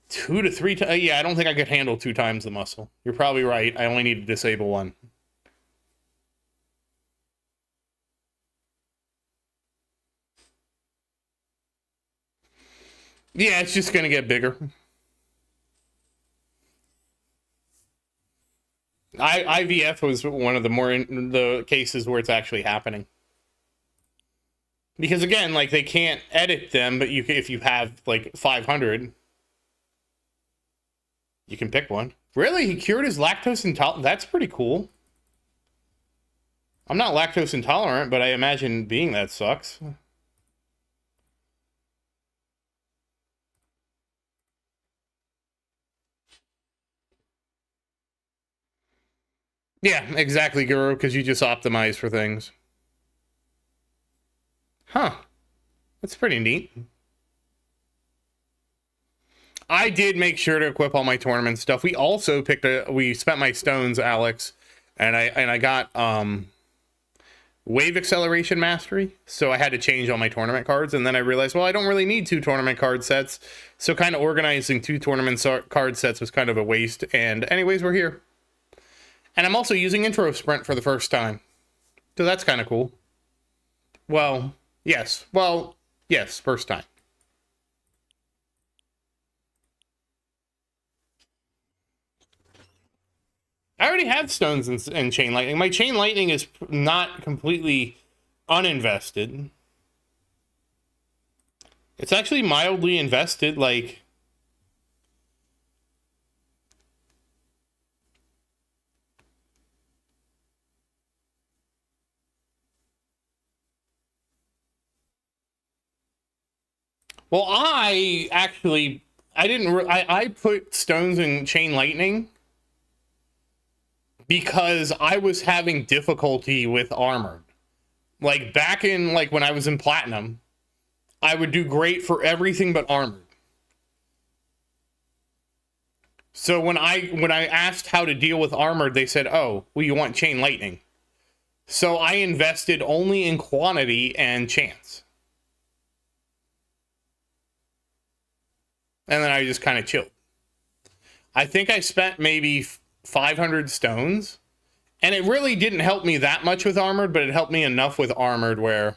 Two to three times. Yeah, I don't think I could handle 2 times the muscle. You're probably right. I only need to disable 1. Yeah, it's just gonna get bigger. IVF was one of the cases where it's actually happening. Because again, like they can't edit them, but if you have like 500, you can pick one. Really, he cured his lactose intolerance. That's pretty cool. I'm not lactose intolerant, but I imagine being that sucks. Yeah, exactly, Guru, because you just optimize for things. Huh. That's pretty neat. I did make sure to equip all my tournament stuff. We also we spent my stones, Alex, and I got wave acceleration mastery, so I had to change all my tournament cards, and then I realized, well, I don't really need 2 tournament card sets, so kind of organizing 2 tournament card sets was kind of a waste, and anyways, we're here. And I'm also using intro sprint for the first time, so that's kind of cool. Well, yes, first time. I already have stones and chain lightning. My chain lightning is not completely uninvested. It's actually mildly invested, like... Well, I put stones and chain lightning because I was having difficulty with armored. Like back in when I was in platinum, I would do great for everything but armored. So when I asked how to deal with armored, they said, "Oh, well, you want chain lightning." So I invested only in quantity and chance. And then I just kind of chilled. I think I spent maybe 500 stones, and it really didn't help me that much with armored, but it helped me enough with armored where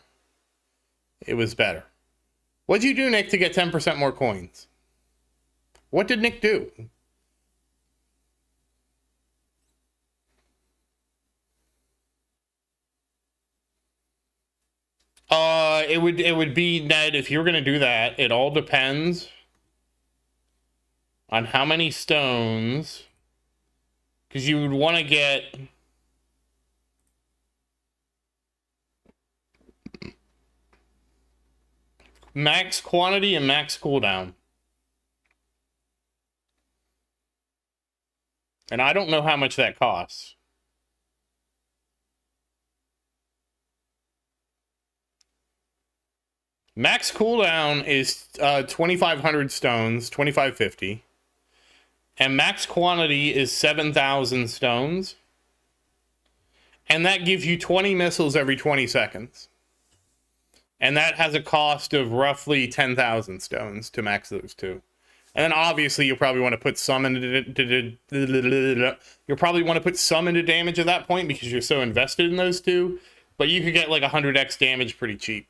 it was better. What'd you do, Nick, to get 10% more coins? What did Nick do? It would be, Ned, if you're gonna do that, it all depends on how many stones, because you would want to get max quantity and max cooldown. And I don't know how much that costs. Max cooldown is 2,500 stones, 2,550. And max quantity is 7,000 stones. And that gives you 20 missiles every 20 seconds. And that has a cost of roughly 10,000 stones to max those two. And then obviously you'll probably want to put some into damage at that point because you're so invested in those two. But you could get like 100x damage pretty cheap.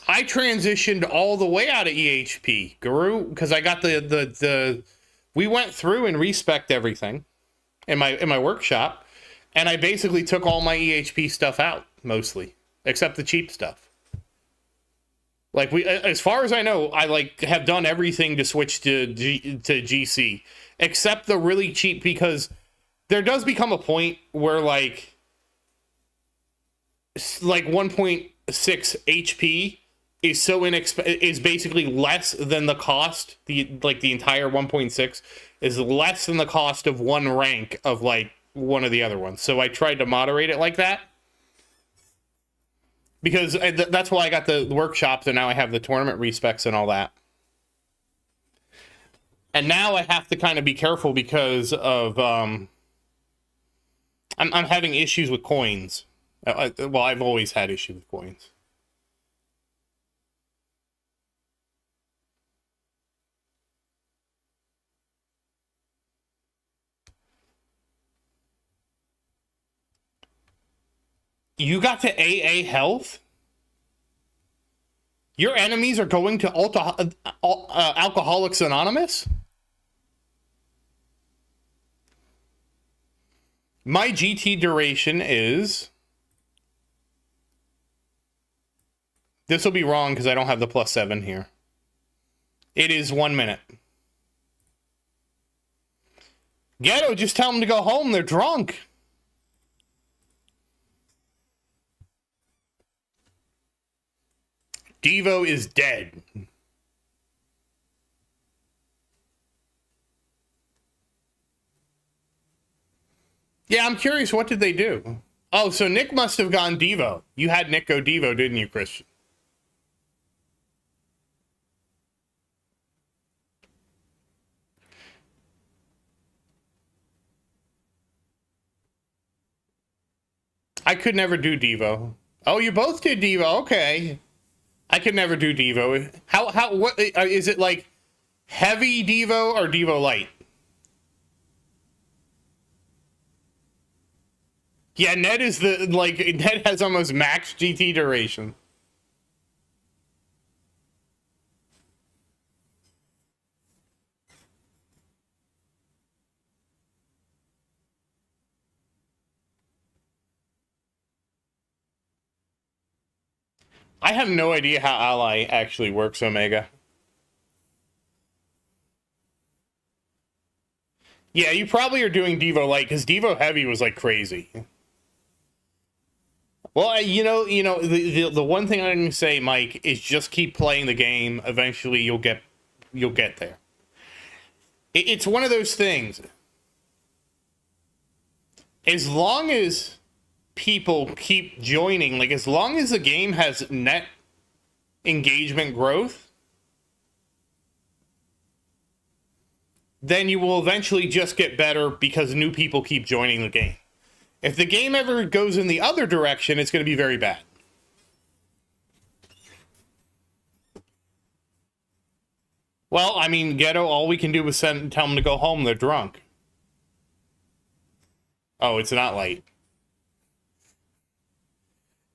I transitioned all the way out of EHP, Guru, because I got we went through and respec'd everything in my workshop, and I basically took all my EHP stuff out, mostly, except the cheap stuff. Like, as far as I know, I like have done everything to switch to GC, except the really cheap, because there does become a point where like 1.6 HP is so is basically less than the cost. The entire 1.6 is less than the cost of one rank of like one of the other ones. So I tried to moderate it like that. Because that's why I got the workshops, and now I have the tournament respecs and all that. And now I have to kind of be careful because of I'm having issues with coins. Well, I've always had issues with coins. You got to AA health? Your enemies are going to Alcoholics Anonymous? My GT duration is... This will be wrong because I don't have the +7 here. It is 1 minute. Ghetto, just tell them to go home. They're drunk. Devo is dead. Yeah, I'm curious, what did they do? Oh, so Nick must have gone Devo. You had Nick go Devo, didn't you, Christian? I could never do Devo. Oh, you both did Devo. Okay. I could never do Devo. What is it, like heavy Devo or Devo light? Yeah, Ned is Ned has almost max GT duration. I have no idea how Ally actually works, Omega. Yeah, you probably are doing Devo light because Devo heavy was like crazy. Well, the one thing I'm going to say, Mike, is just keep playing the game. Eventually, you'll get there. It's one of those things. As long as people keep joining, like as long as the game has net engagement growth, then you will eventually just get better because new people keep joining the game. If the game ever goes in the other direction, it's going to be very bad. Well, I mean, Ghetto, all we can do is tell them to go home. They're drunk. Oh, it's not light.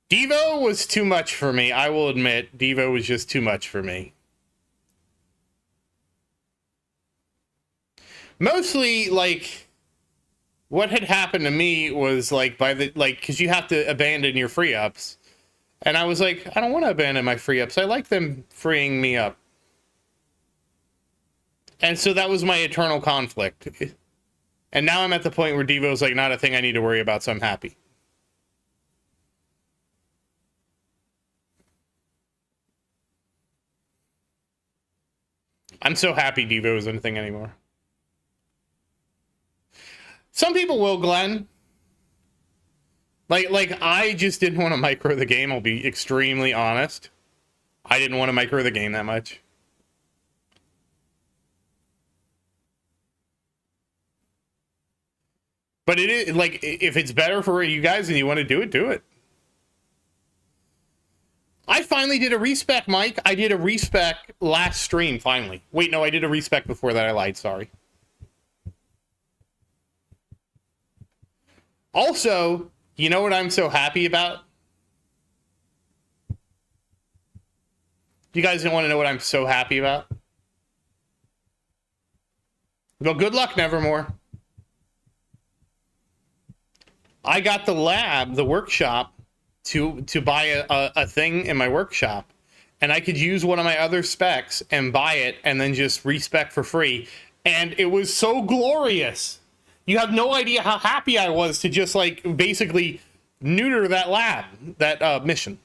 Devo was too much for me. I will admit, Devo was just too much for me. Mostly, like, what had happened to me was like because you have to abandon your free ups, and I was like, I don't want to abandon my free ups. I like them freeing me up, and so that was my eternal conflict. And now I'm at the point where Devo's like not a thing I need to worry about, so I'm happy. I'm so happy Devo isn't a thing anymore. Some people will, Glenn. Like I just didn't want to micro the game, I'll be extremely honest. I didn't want to micro the game that much. But it is, like, if it's better for you guys and you want to do it, do it. I finally did a respec, Mike. I did a respec last stream, finally. Wait, no, I did a respec before that. I lied, sorry. Also, you know what I'm so happy about? You guys don't want to know what I'm so happy about? Well, good luck, Nevermore. I got the lab, the workshop, to buy a thing in my workshop, and I could use one of my other specs and buy it and then just respec for free. And it was so glorious. You have no idea how happy I was to just like basically neuter that lab, that mission.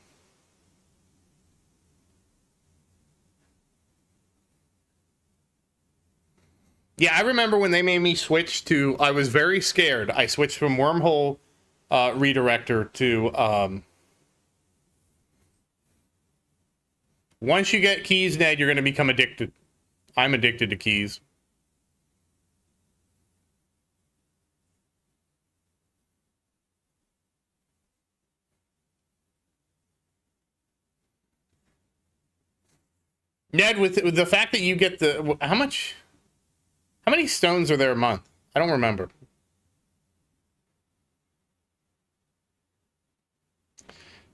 Yeah, I remember when they made me switch to, I was very scared. I switched from wormhole redirector to, once you get keys, Ned, you're going to become addicted. I'm addicted to keys. Ned, with the fact that you get the, how many stones are there a month? I don't remember.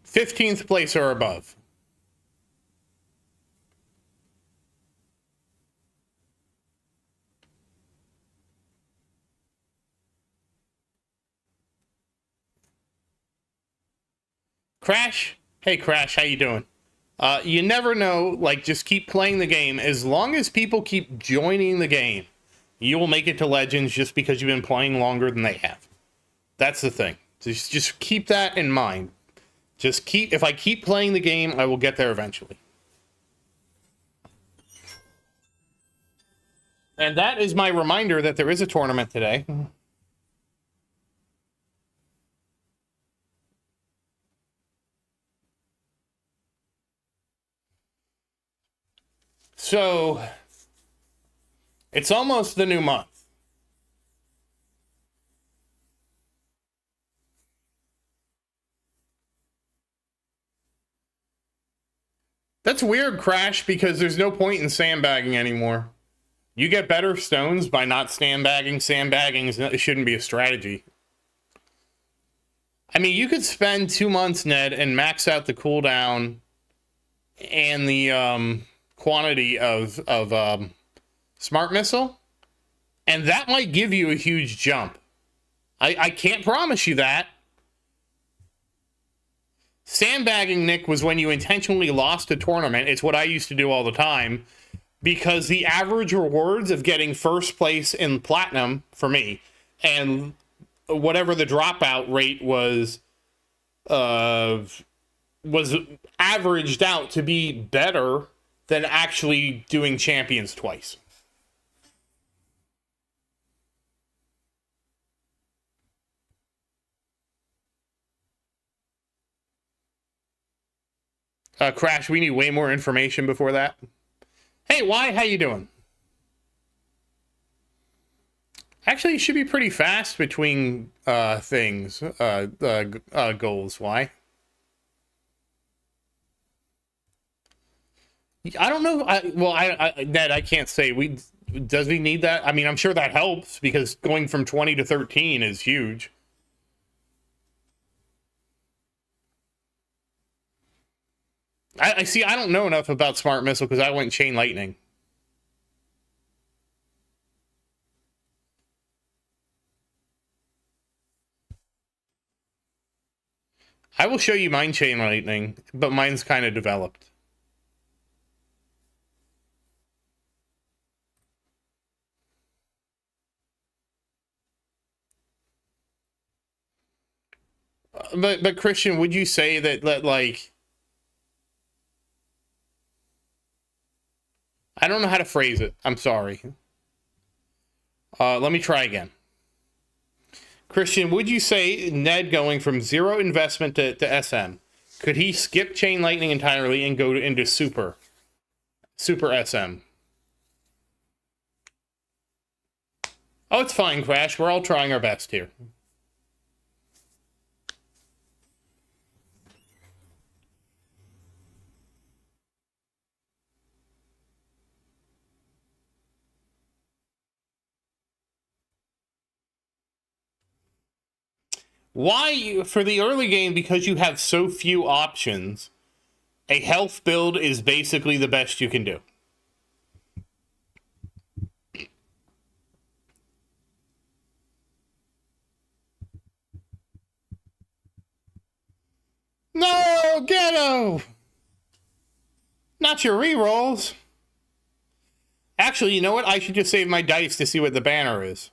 15th place or above. Crash? Hey, Crash, how you doing? You never know, like, just keep playing the game. As long as people keep joining the game, you will make it to Legends just because you've been playing longer than they have. That's the thing. Just keep that in mind. If I keep playing the game, I will get there eventually. And that is my reminder that there is a tournament today. So, it's almost the new month. That's weird, Crash, because there's no point in sandbagging anymore. You get better stones by not sandbagging. Sandbagging shouldn't be a strategy. I mean, you could spend 2 months, Ned, and max out the cooldown and the quantity of smart missile, and that might give you a huge jump. I can't promise you that. Sandbagging, Nick, was when you intentionally lost a tournament. It's what I used to do all the time, because the average rewards of getting first place in platinum for me, and whatever the dropout rate was averaged out to be better than actually doing champions twice. Crash, we need way more information before that. Hey, why? How you doing? Actually, it should be pretty fast between things, goals. Why? I don't know. Ned, I can't say. Does he need that? I mean, I'm sure that helps, because going from 20 to 13 is huge. I see. I don't know enough about Smart Missile because I went Chain Lightning. I will show you mine chain lightning, but mine's kind of developed. But Christian, would you say that like, I don't know how to phrase it. I'm sorry. Let me try again. Christian, would you say Ned going from 0 investment to SM, could he skip chain lightning entirely and go into super SM? Oh, it's fine, Crash. We're all trying our best here. Why, for the early game, because you have so few options, a health build is basically the best you can do. No, Ghetto! Not your rerolls. Actually, you know what? I should just save my dice to see what the banner is.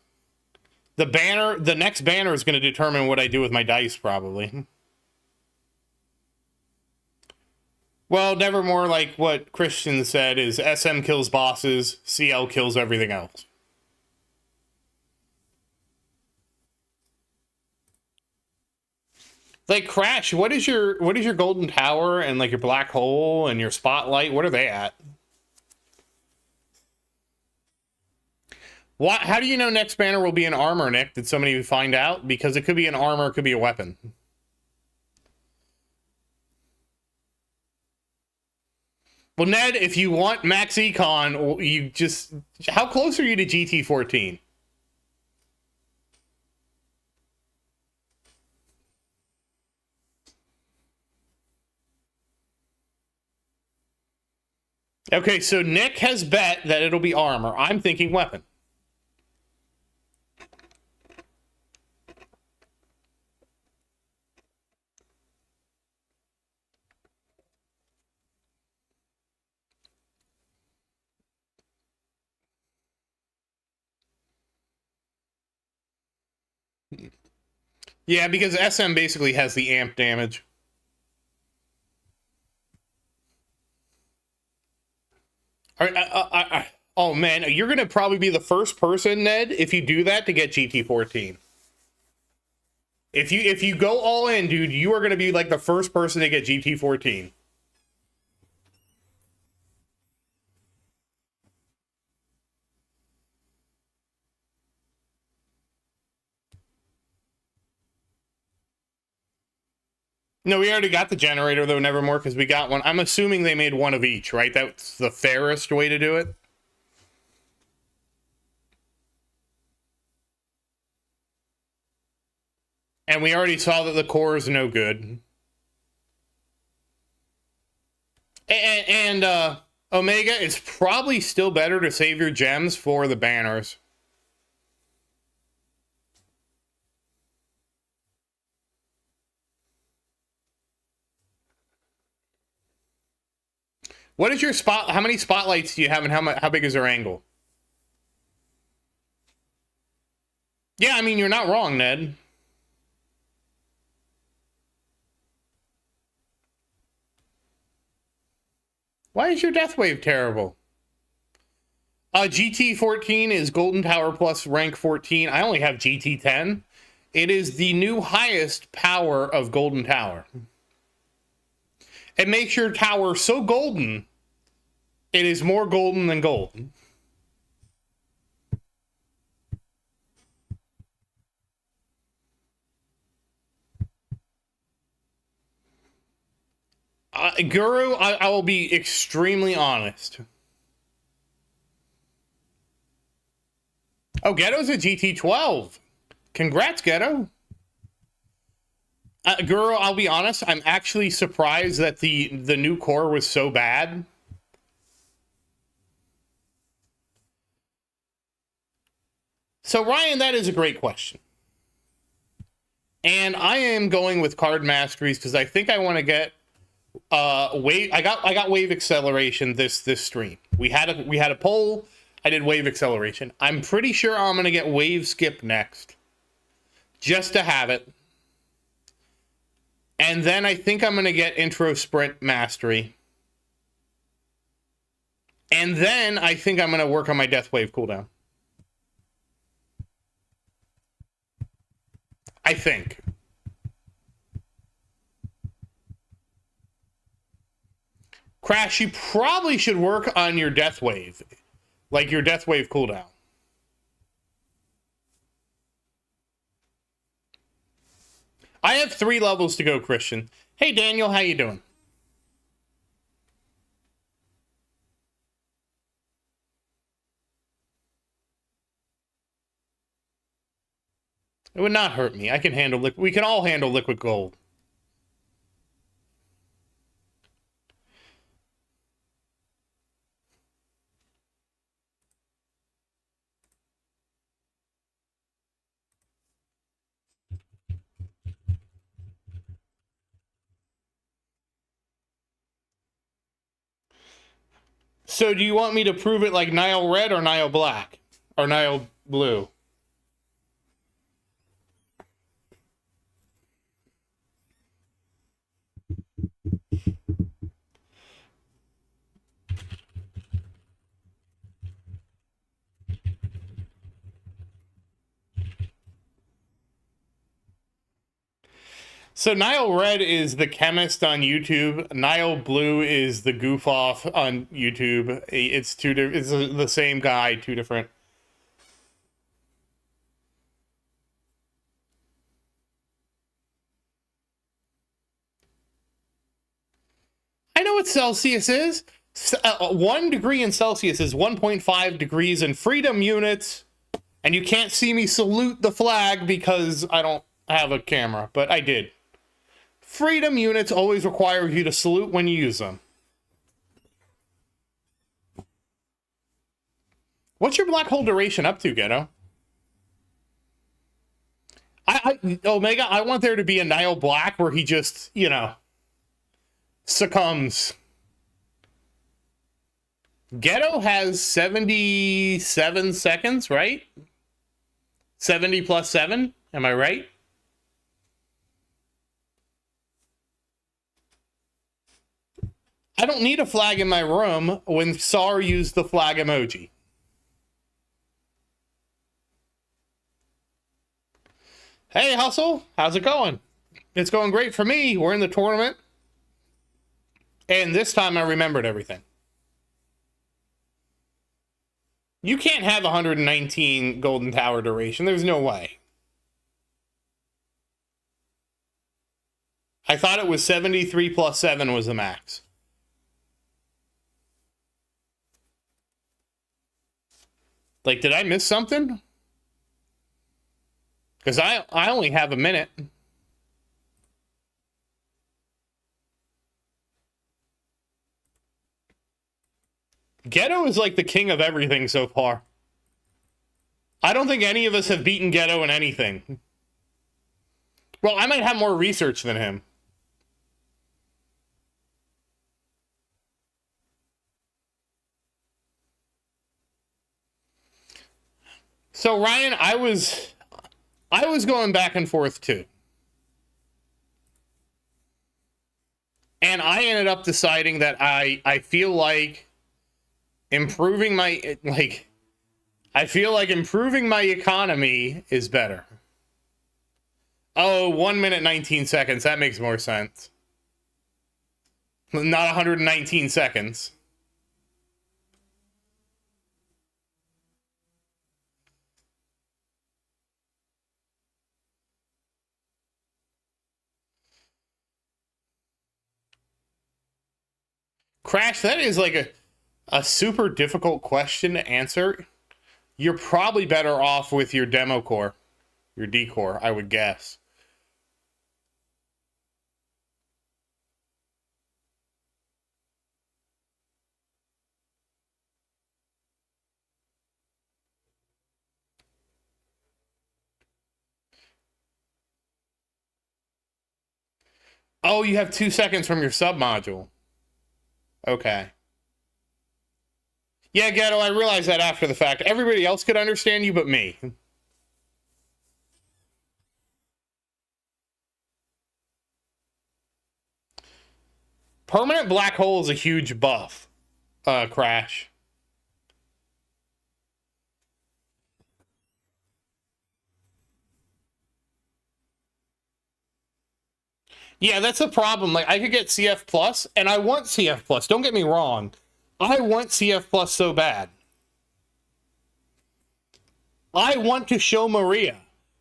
The next banner is going to determine what I do with my dice, probably. Well, nevermore, like what Christian said, is SM kills bosses, CL kills everything else. Like, Crash, what is your golden tower and like your black hole and your spotlight? What are they at? What? How do you know next banner will be an armor, Nick? Did somebody find out? Because it could be an armor, it could be a weapon. Well, Ned, if you want max econ, you just... How close are you to GT14? Okay, so Nick has bet that it'll be armor. I'm thinking weapon. Yeah, because SM basically has the amp damage. Oh man, you're gonna probably be the first person, Ned, if you do that, to get GT14. If you go all in, dude, you are gonna be like the first person to get GT14. No, we already got the generator, though, Nevermore, because we got one. I'm assuming they made one of each, right? That's the fairest way to do it. And we already saw that the core is no good. And Omega, it's probably still better to save your gems for the banners. What is your spot? How many spotlights do you have, and how big is their angle? Yeah, I mean, you're not wrong, Ned. Why is your death wave terrible? GT14 is Golden Tower plus rank 14. I only have GT10. It is the new highest power of Golden Tower. It makes your tower so golden, it is more golden than gold. Guru, I will be extremely honest. Oh, Ghetto's a GT12. Congrats, Ghetto. Guru, I'll be honest, I'm actually surprised that the new core was so bad. So, Ryan, that is a great question. And I am going with card masteries because I think I want to get wave. I got wave acceleration this stream. We had a poll. I did wave acceleration. I'm pretty sure I'm gonna get wave skip next, just to have it. And then I think I'm gonna get intro sprint mastery. And then I think I'm gonna work on my death wave cooldown. I think. Crash, you probably should work on your death wave. Like your death wave cooldown. I have 3 levels to go, Christian. Hey, Daniel, how you doing? It would not hurt me. I can handle liquid. We can all handle liquid gold. So do you want me to prove it like Nile Red or Nile Black? Or Nile Blue? So Nile Red is the chemist on YouTube. Nile Blue is the goof off on YouTube. It's the same guy, 2 different. I know what Celsius is. 1 degree in Celsius is 1.5 degrees in freedom units. And you can't see me salute the flag because I don't have a camera, but I did. Freedom units always require you to salute when you use them. What's your black hole duration up to, Ghetto? Omega, I want there to be a Nile Black where he just, succumbs. Ghetto has 77 seconds, right? 70 plus 7, am I right? I don't need a flag in my room when SAR used the flag emoji. Hey, Hustle, how's it going? It's going great for me. We're in the tournament. And this time I remembered everything. You can't have 119 Golden Tower duration. There's no way. I thought it was 73 plus 7 was the max. Like, did I miss something? Because I only have a minute. Ghetto is like the king of everything so far. I don't think any of us have beaten Ghetto in anything. Well, I might have more research than him. So Ryan, I was going back and forth too. And I ended up deciding that I feel like improving my economy is better. Oh, 1 minute 19 seconds. That makes more sense. Not 119 seconds. Crash, that is like a super difficult question to answer. You're probably better off with your demo core, your D core, I would guess. Oh, you have 2 seconds from your sub module. Okay. Yeah, Ghetto, I realized that after the fact. Everybody else could understand you but me. Permanent black hole is a huge buff, Crash. Yeah, that's a problem. Like, I could get CF plus, and I want CF plus. Don't get me wrong. I want CF plus so bad. I want to show Maria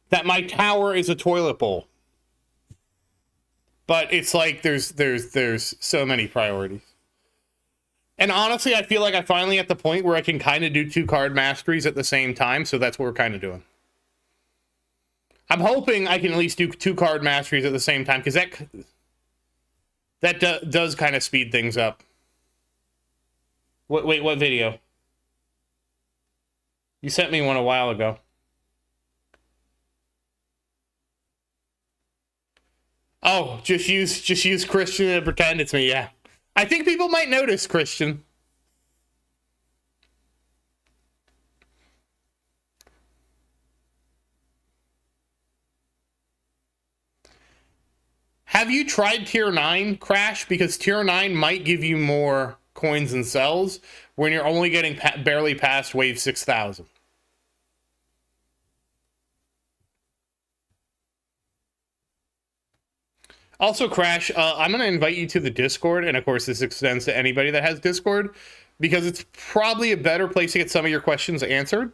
that my tower is a toilet bowl. But it's like there's so many priorities. And honestly, I feel like I'm finally at the point where I can kind of do 2 card masteries at the same time, so that's what we're kind of doing. I'm hoping I can at least do 2 card masteries at the same time, because that does kind of speed things up. Wait, what video? You sent me one a while ago. Oh, just use Christian and pretend it's me. Yeah, I think people might notice Christian. Have you tried tier 9, Crash? Because tier 9 might give you more coins and cells when you're only getting barely past wave 6,000. Also, Crash, I'm going to invite you to the Discord, and of course this extends to anybody that has Discord, because it's probably a better place to get some of your questions answered.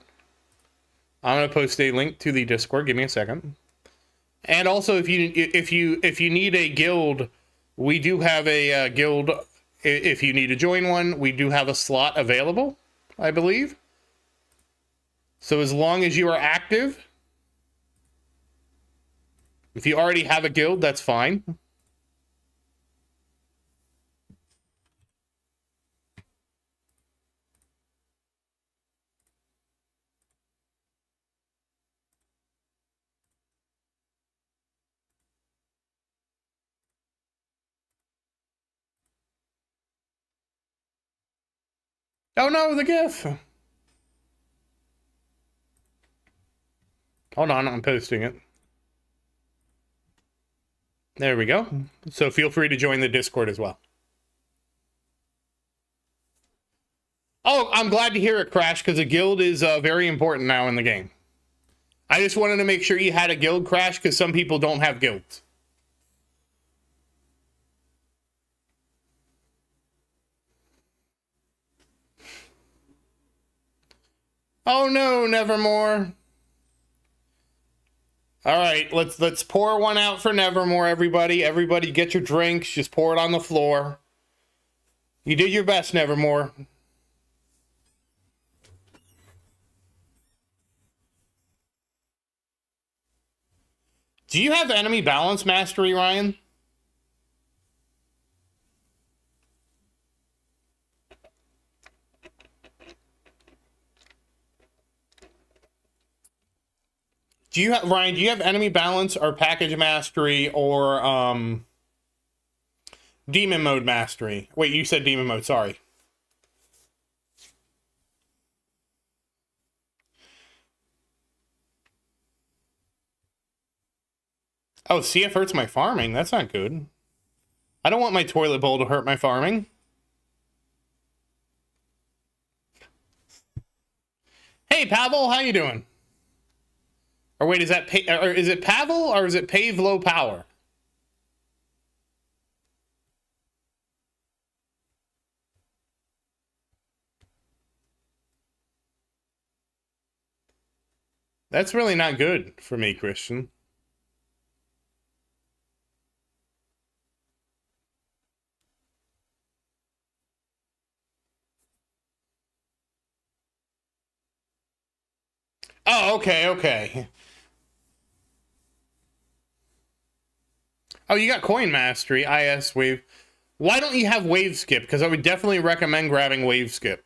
I'm going to post a link to the Discord. Give me a second. And also, if you need a guild, we do have a guild. If you need to join one, we do have a slot available, I believe. So as long as you are active, if you already have a guild, that's fine. Oh no, the GIF. Hold on, I'm posting it. There we go. So feel free to join the Discord as well. Oh, I'm glad to hear it, Crash, because a guild is very important now in the game. I just wanted to make sure you had a guild, Crash, because some people don't have guilds. Oh no, Nevermore. All right, let's pour one out for Nevermore, everybody. Everybody get your drinks. Just pour it on the floor. You did your best, Nevermore. Do you have enemy balance mastery, Ryan? Do you have, Ryan, do you have enemy balance or package mastery or demon mode mastery? Wait, you said demon mode, sorry. Oh, CF hurts my farming. That's not good. I don't want my toilet bowl to hurt my farming. Hey, Pavel, how you doing? Or wait, is that or is it Pavel or is it Pave Low Power? That's really not good for me, Christian. Oh, okay. Oh, you got coin mastery, IS wave. Why don't you have wave skip? Because I would definitely recommend grabbing wave skip.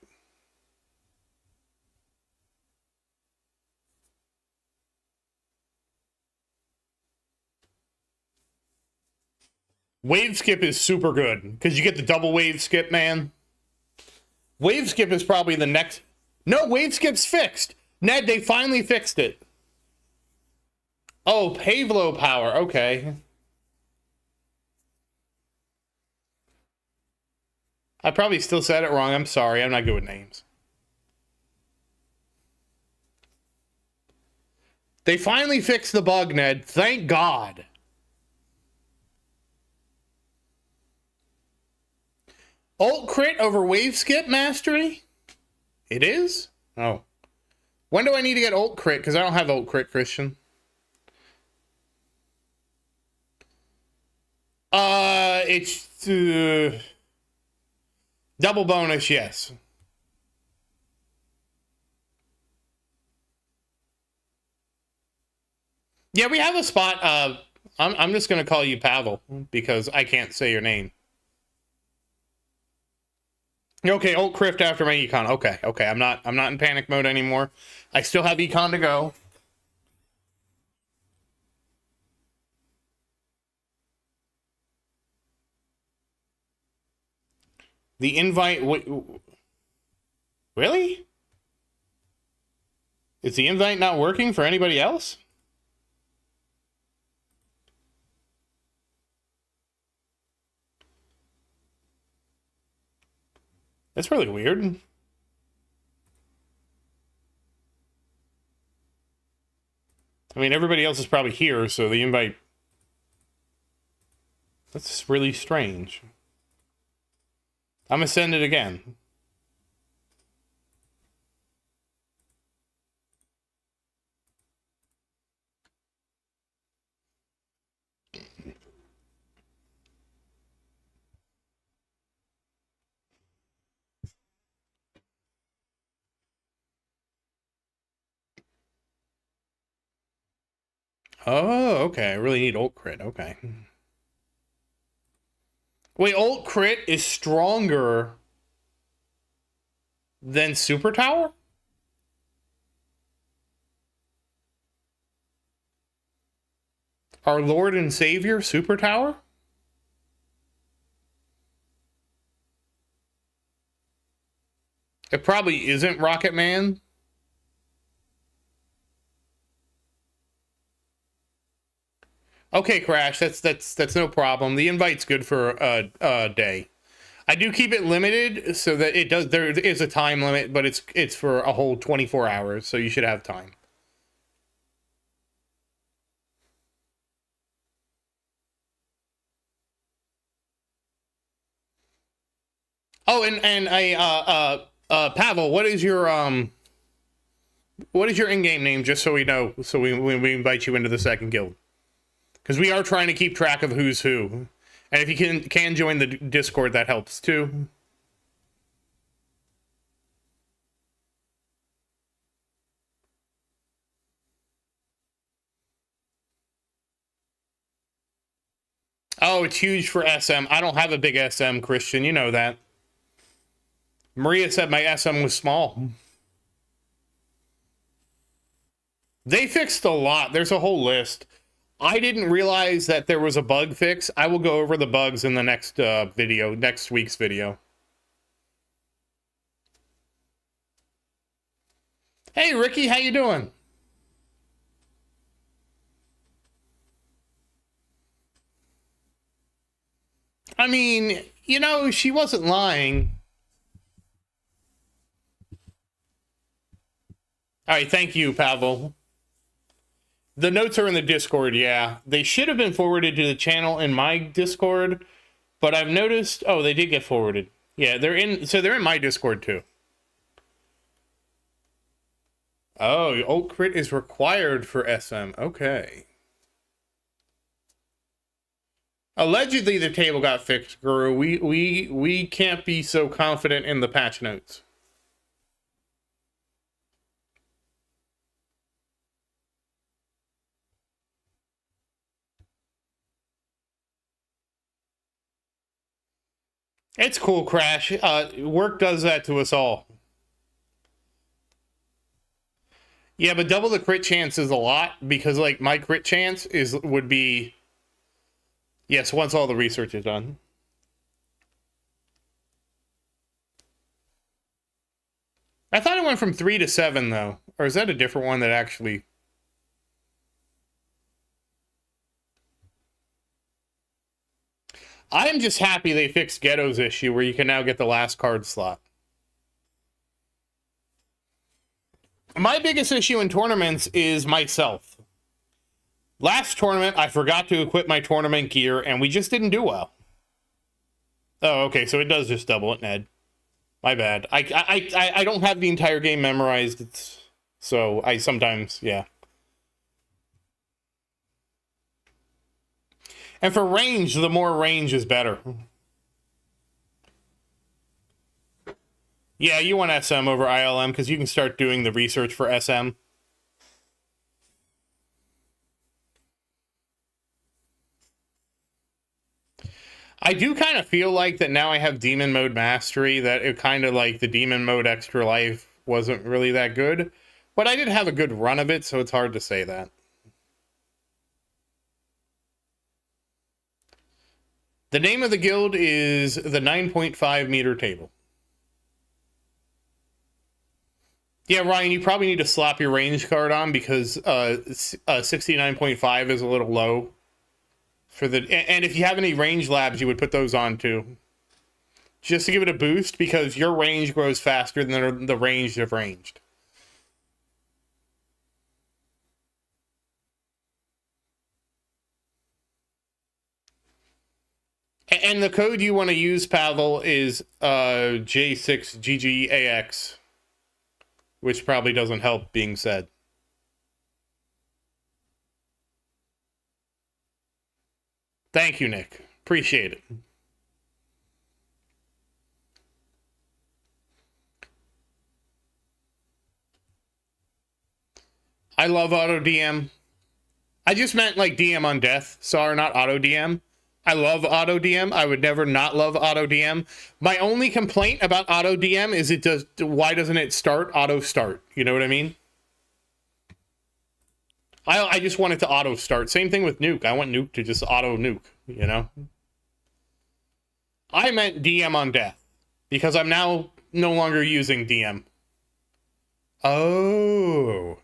Wave skip is super good because you get the double wave skip, man. Wave skip is probably the next. No, wave skip's fixed. Ned, they finally fixed it. Oh, Pavlo power. Okay. I probably still said it wrong. I'm sorry. I'm not good with names. They finally fixed the bug, Ned. Thank God. Ult crit over wave skip mastery? It is? Oh. When do I need to get ult crit? Because I don't have ult crit, Christian. It's double bonus, yes. Yeah, we have a spot. I'm just gonna call you Pavel because I can't say your name. Okay, ult crit after my econ. Okay. I'm not in panic mode anymore. I still have econ to go. The invite. Really? Is the invite not working for anybody else? That's really weird. I mean, everybody else is probably here, so the invite... That's really strange. I'm gonna send it again. Oh, okay. I really need ult crit. Okay. Wait, ult crit is stronger than super tower? Our Lord and Savior, super tower? It probably isn't Rocket Man. Okay, Crash, that's no problem. The invite's good for a day. I do keep it limited so that it does. There is a time limit, but it's for a whole 24 hours, so you should have time. Oh, and Pavel, what is your in-game name? Just so we know, so we invite you into the second guild, because we are trying to keep track of who's who, and if you can join the Discord, that helps too. Oh, it's huge for SM. I don't have a big SM, Christian. You know that. Maria said my SM was small. They fixed a lot. There's a whole list. I didn't realize that there was a bug fix. I will go over the bugs in the next video, next week's video. Hey, Ricky, how you doing? I mean, you know, she wasn't lying. All right, thank you, Pavel. The notes are in the Discord, yeah. They should have been forwarded to the channel in my Discord, but I've noticed... Oh, they did get forwarded. Yeah, they're in my Discord, too. Oh, ult crit is required for SM. Okay. Allegedly, the table got fixed, Guru. We can't be so confident in the patch notes. It's cool, Crash. Work does that to us all. Yeah, but double the crit chance is a lot, because like my crit chance would be Yes, once all the research is done. I thought it went from 3 to 7, though. Or is that a different one that actually... I'm just happy they fixed Ghetto's issue where you can now get the last card slot. My biggest issue in tournaments is myself. Last tournament, I forgot to equip my tournament gear, and we just didn't do well. Oh, okay, so it does just double it, Ned. My bad. I don't have the entire game memorized, so I sometimes, yeah. And for range, the more range is better. Yeah, you want SM over ILM because you can start doing the research for SM. I do kind of feel like that now I have Demon Mode Mastery, that it kind of like the Demon Mode Extra Life wasn't really that good. But I did have a good run of it, so it's hard to say that. The name of the guild is the 9.5 meter table. Yeah, Ryan, you probably need to slap your range card on because 69.5 is a little low. And if you have any range labs, you would put those on too. Just to give it a boost because your range grows faster than the range of ranged. And the code you want to use, Pavel, is J6GGAX, which probably doesn't help being said. Thank you, Nick. Appreciate it. I love auto DM. I just meant like DM on death. Sorry, not auto DM. I love auto DM. I would never not love auto DM. My only complaint about auto DM is why doesn't it start auto start? You know what I mean? I just want it to auto start. Same thing with nuke. I want nuke to just auto nuke, you know? I meant DM on death because I'm now no longer using DM. Oh.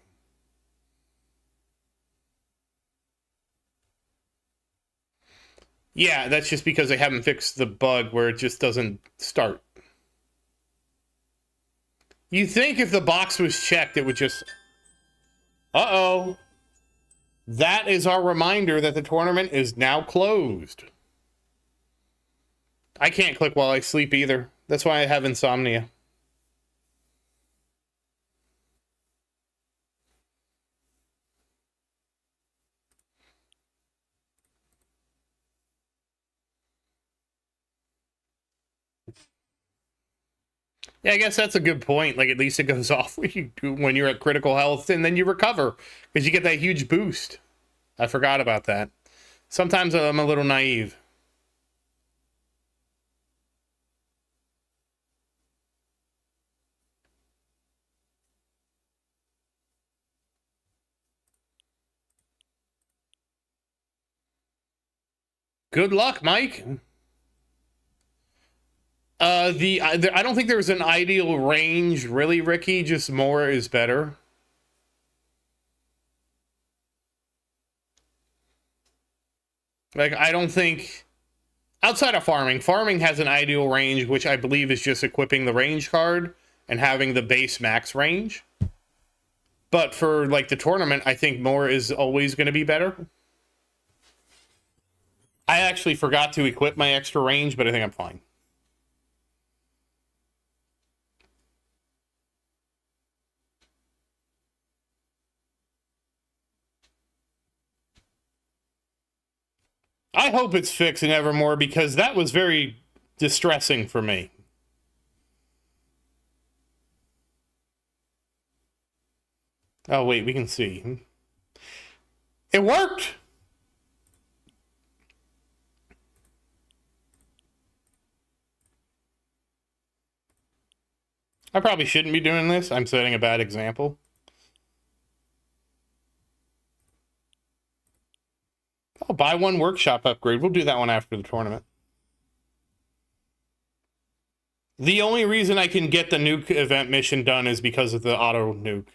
Yeah, that's just because they haven't fixed the bug where it just doesn't start. You think if the box was checked, it would just... Uh-oh. That is our reminder that the tournament is now closed. I can't click while I sleep either. That's why I have insomnia. Yeah, I guess that's a good point. Like, at least it goes off when you're at critical health, and then you recover because you get that huge boost. I forgot about that. Sometimes I'm a little naive. Good luck, Mike. I don't think there's an ideal range, really, Ricky. Just more is better. Like, I don't think... Outside of farming has an ideal range, which I believe is just equipping the range card and having the base max range. But for, like, the tournament, I think more is always going to be better. I actually forgot to equip my extra range, but I think I'm fine. I hope it's fixed in Evermore because that was very distressing for me. Oh, wait, we can see. It worked! I probably shouldn't be doing this. I'm setting a bad example. I'll buy one workshop upgrade. We'll do that one after the tournament. The only reason I can get the nuke event mission done is because of the auto nuke.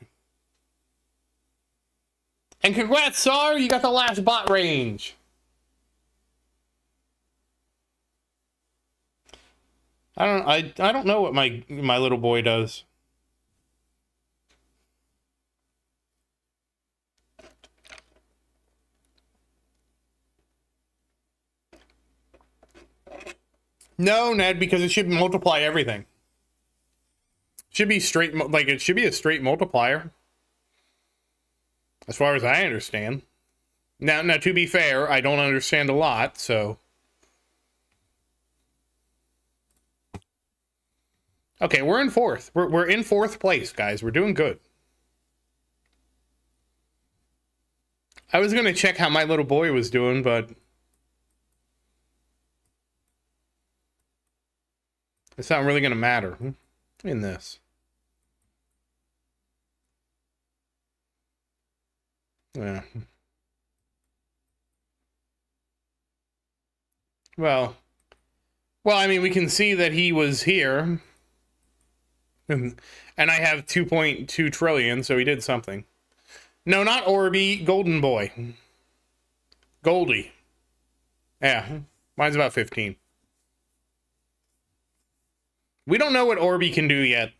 And congrats, Sar! You got the last bot range. I don't know what my little boy does. No, Ned, because it should multiply everything. Should be straight, like it should be a straight multiplier. As far as I understand. Now, to be fair, I don't understand a lot, so. Okay, we're in fourth. We're in fourth place, guys. We're doing good. I was gonna check how my little boy was doing, but it's not really gonna matter in this. Yeah. Well, I mean, we can see that he was here. And I have 2.2 trillion, so he did something. No, not Orby, Golden Boy. Goldie. Yeah, mine's about 15. We don't know what Orby can do yet.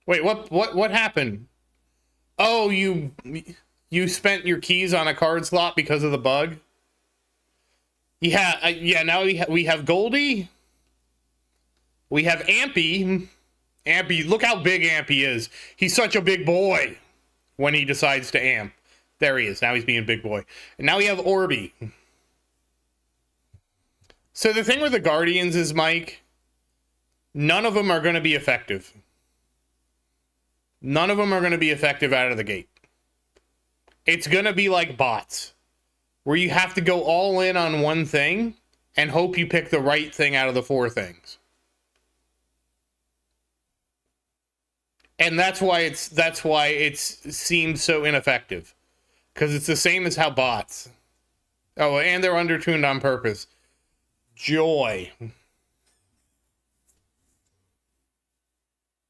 Wait, what happened? Oh, you spent your keys on a card slot because of the bug? Yeah, yeah, now we have Goldie. We have Ampy. Ampy, look how big Ampy is. He's such a big boy when he decides to amp. There he is. Now he's being a big boy. And now we have Orby. So the thing with the Guardians is, Mike, none of them are going to be effective. None of them are going to be effective out of the gate. It's going to be like bots, where you have to go all in on one thing and hope you pick the right thing out of the four things. And that's why it seems so ineffective. Because it's the same as how bots. Oh, and they're undertuned on purpose. Joy.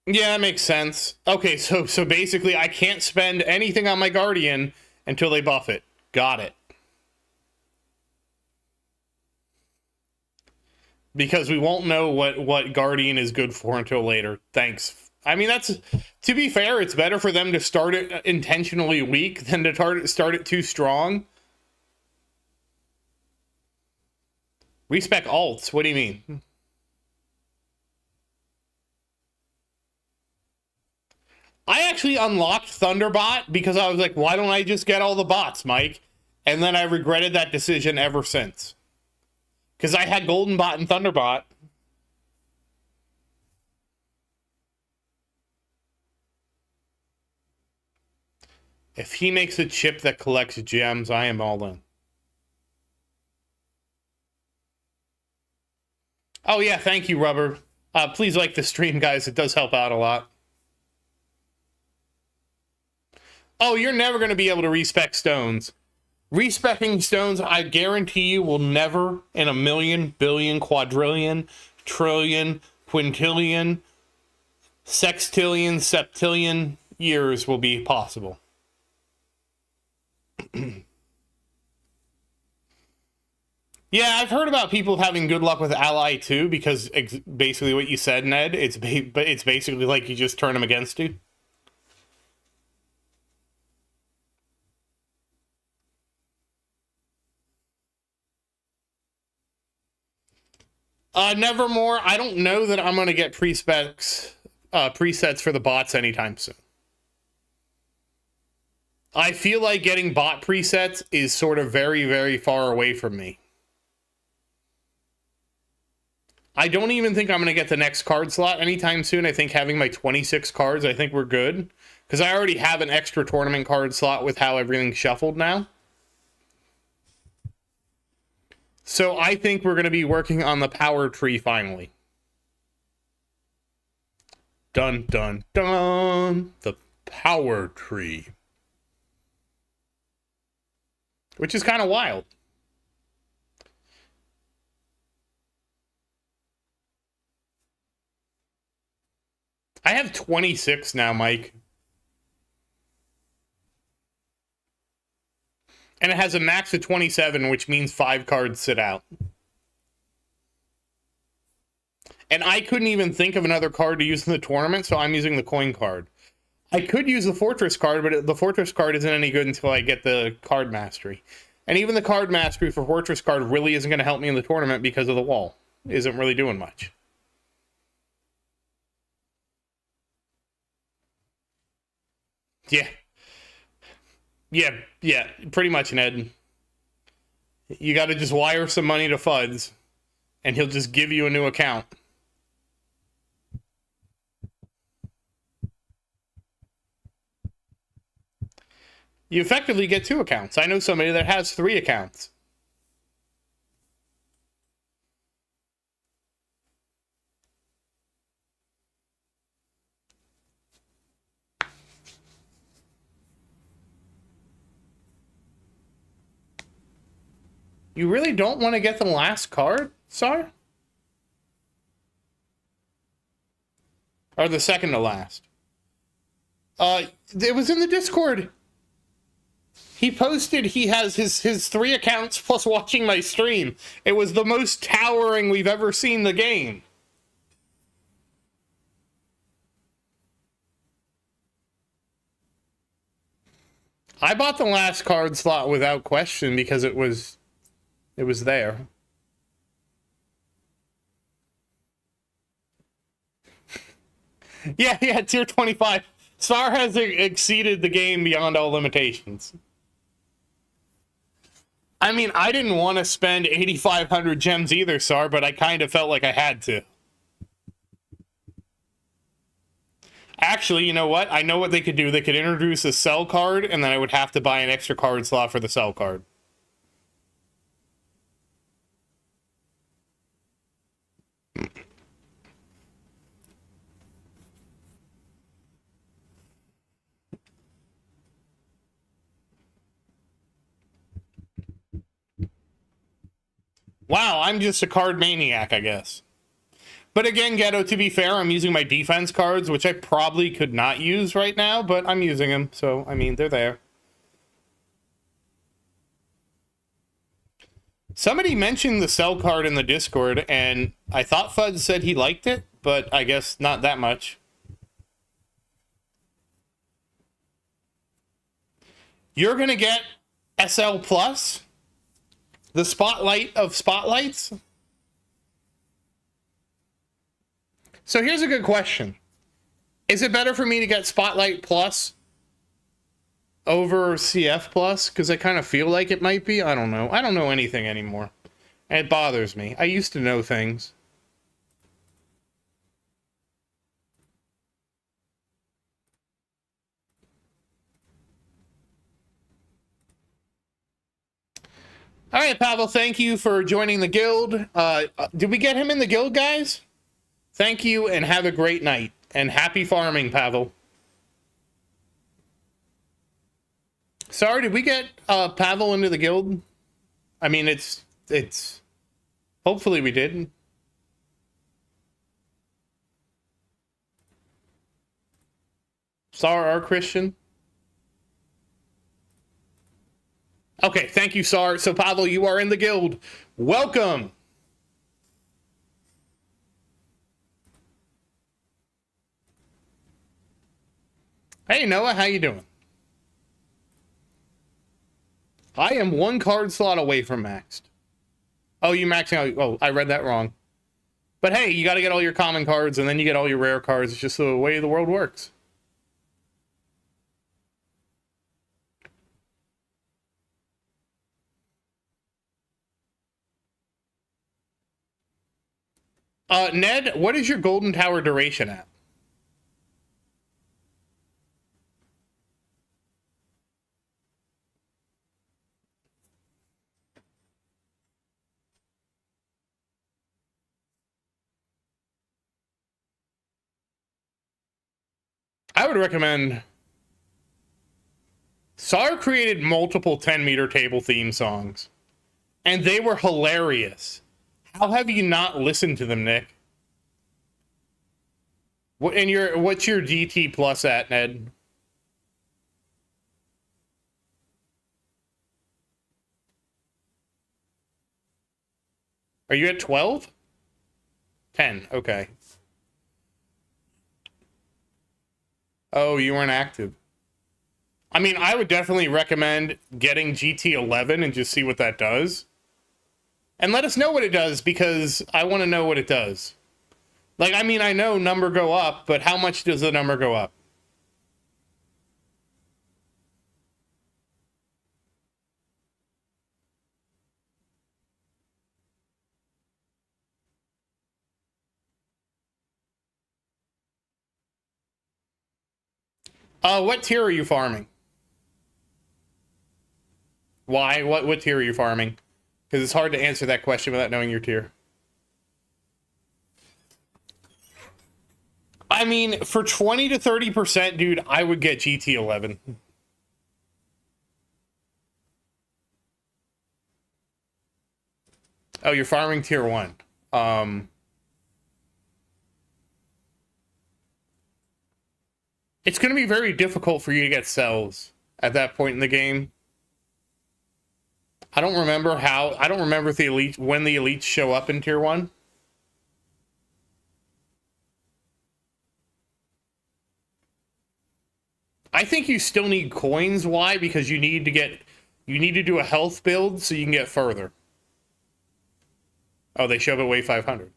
Yeah, that makes sense. Okay, so basically I can't spend anything on my Guardian until they buff it. Got it. Because we won't know what Guardian is good for until later. Thanks. I mean, that's, to be fair, it's better for them to start it intentionally weak than to start it too strong. Respec alts, what do you mean? I actually unlocked Thunderbot because I was like, why don't I just get all the bots, Mike? And then I regretted that decision ever since. Because I had Golden Bot and Thunderbot. If he makes a chip that collects gems, I am all in. Oh yeah, thank you, Rubber. Please like the stream, guys. It does help out a lot. Oh, you're never going to be able to respec stones. Respecing stones, I guarantee you, will never in a million, billion, quadrillion, trillion, quintillion, sextillion, septillion years will be possible. Yeah, I've heard about people having good luck with Ally too, because basically what you said, Ned, it's basically like you just turn them against you. Nevermore, I don't know that I'm going to get presets for the bots anytime soon. I feel like getting bot presets is sort of very, very far away from me. I don't even think I'm going to get the next card slot anytime soon. I think having my 26 cards, I think we're good. Because I already have an extra tournament card slot with how everything's shuffled now. So I think we're going to be working on the power tree finally. Dun, dun, dun. The power tree. Which is kind of wild. I have 26 now, Mike. And it has a max of 27, which means 5 cards sit out. And I couldn't even think of another card to use in the tournament, so I'm using the coin card. I could use the Fortress card, but the Fortress card isn't any good until I get the card mastery. And even the card mastery for Fortress card really isn't going to help me in the tournament because of the wall. Isn't really doing much. Yeah. Yeah, pretty much, Ned. You got to just wire some money to Fuds, and he'll just give you a new account. You effectively get 2 accounts. I know somebody that has 3 accounts. You really don't want to get the last card, Sar? Or the second to last? It was in the Discord. He posted he has his 3 accounts plus watching my stream. It was the most towering we've ever seen the game. I bought the last card slot without question because it was there. Yeah, tier 25. Sar has exceeded the game beyond all limitations. I mean, I didn't want to spend 8,500 gems either, Sar, but I kind of felt like I had to. Actually, you know what? I know what they could do. They could introduce a sell card, and then I would have to buy an extra card slot for the sell card. Wow, I'm just a card maniac, I guess. But again, Ghetto, to be fair, I'm using my defense cards, which I probably could not use right now, but I'm using them, so, I mean, they're there. Somebody mentioned the sell card in the Discord, and I thought Fudd said he liked it, but I guess not that much. You're going to get SL Plus? The spotlight of spotlights? So here's a good question. Is it better for me to get Spotlight Plus over CF Plus? Because I kind of feel like it might be. I don't know. I don't know anything anymore. It bothers me. I used to know things. All right, Pavel, thank you for joining the guild. Did we get him in the guild, guys? Thank you, and have a great night. And happy farming, Pavel. Sorry, did we get Pavel into the guild? I mean, it's... Hopefully we did. Sar our Christian. Okay, thank you, Sar. So, Pavel, you are in the guild. Welcome. Hey, Noah, how you doing? I am 1 card slot away from maxed. Oh, you maxing out. Oh, I read that wrong. But hey, you got to get all your common cards, and then you get all your rare cards. It's just the way the world works. Ned, what is your Golden Tower duration at? I would recommend... SAR created multiple 10-meter table theme songs, and they were hilarious. How have you not listened to them, Nick? What's your DT plus at, Ned? Are you at 12? 10, okay. Oh, you weren't active. I mean, I would definitely recommend getting GT11 and just see what that does. And let us know what it does, because I want to know what it does. Like, I mean, I know number go up, but how much does the number go up? What tier are you farming? Why? What tier are you farming? Because it's hard to answer that question without knowing your tier. I mean, for 20 to 30%, dude, I would get GT11. Oh, you're farming tier 1. It's going to be very difficult for you to get cells at that point in the game. I don't remember if the elite, when the elites show up in tier 1. I think you still need coins. Why? Because you need to do a health build so you can get further. Oh, they show up at wave 500.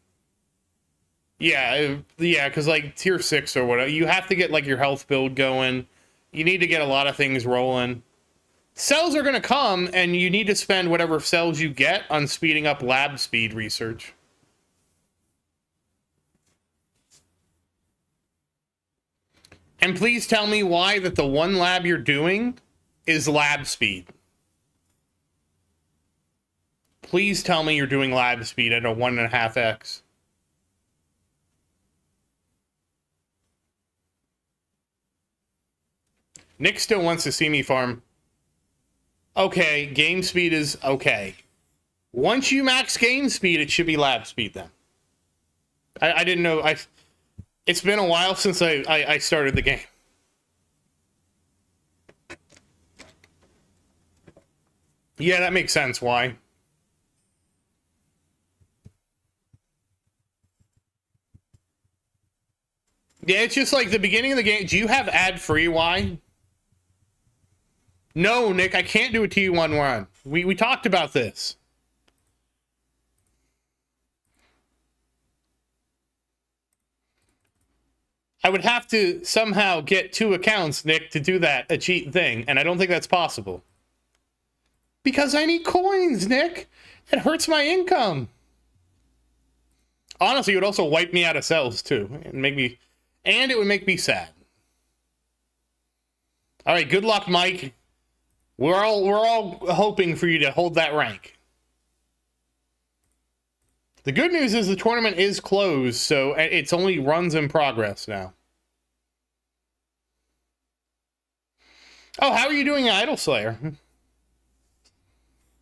Yeah, because like tier 6 or whatever, you have to get like your health build going. You need to get a lot of things rolling. Cells are going to come, and you need to spend whatever cells you get on speeding up lab speed research. And please tell me why that the one lab you're doing is lab speed. Please tell me you're doing lab speed at a 1.5x. Nick still wants to see me farm. Okay, game speed is okay. Once you max game speed, it should be lab speed then. I didn't know. It's been a while since I started the game. Yeah, that makes sense. Why? Yeah, it's just like the beginning of the game. Do you have ad-free? Why? No, Nick, I can't do a T1 run. We talked about this. I would have to somehow get 2 accounts, Nick, to do that, a cheat thing, and I don't think that's possible. Because I need coins, Nick. It hurts my income. Honestly, it would also wipe me out of cells, too, and it would make me sad. All right, good luck, Mike. We're all hoping for you to hold that rank. The good news is the tournament is closed, so it's only runs in progress now. Oh, how are you doing Idol Slayer?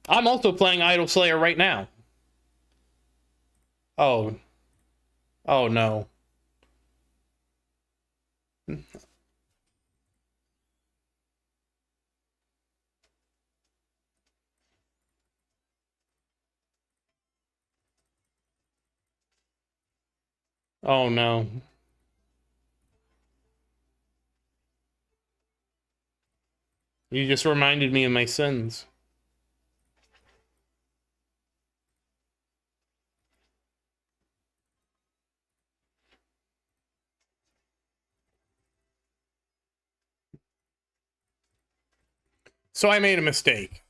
I'm also playing Idol Slayer right now. Oh. Oh, no. Oh, no. You just reminded me of my sins. So I made a mistake.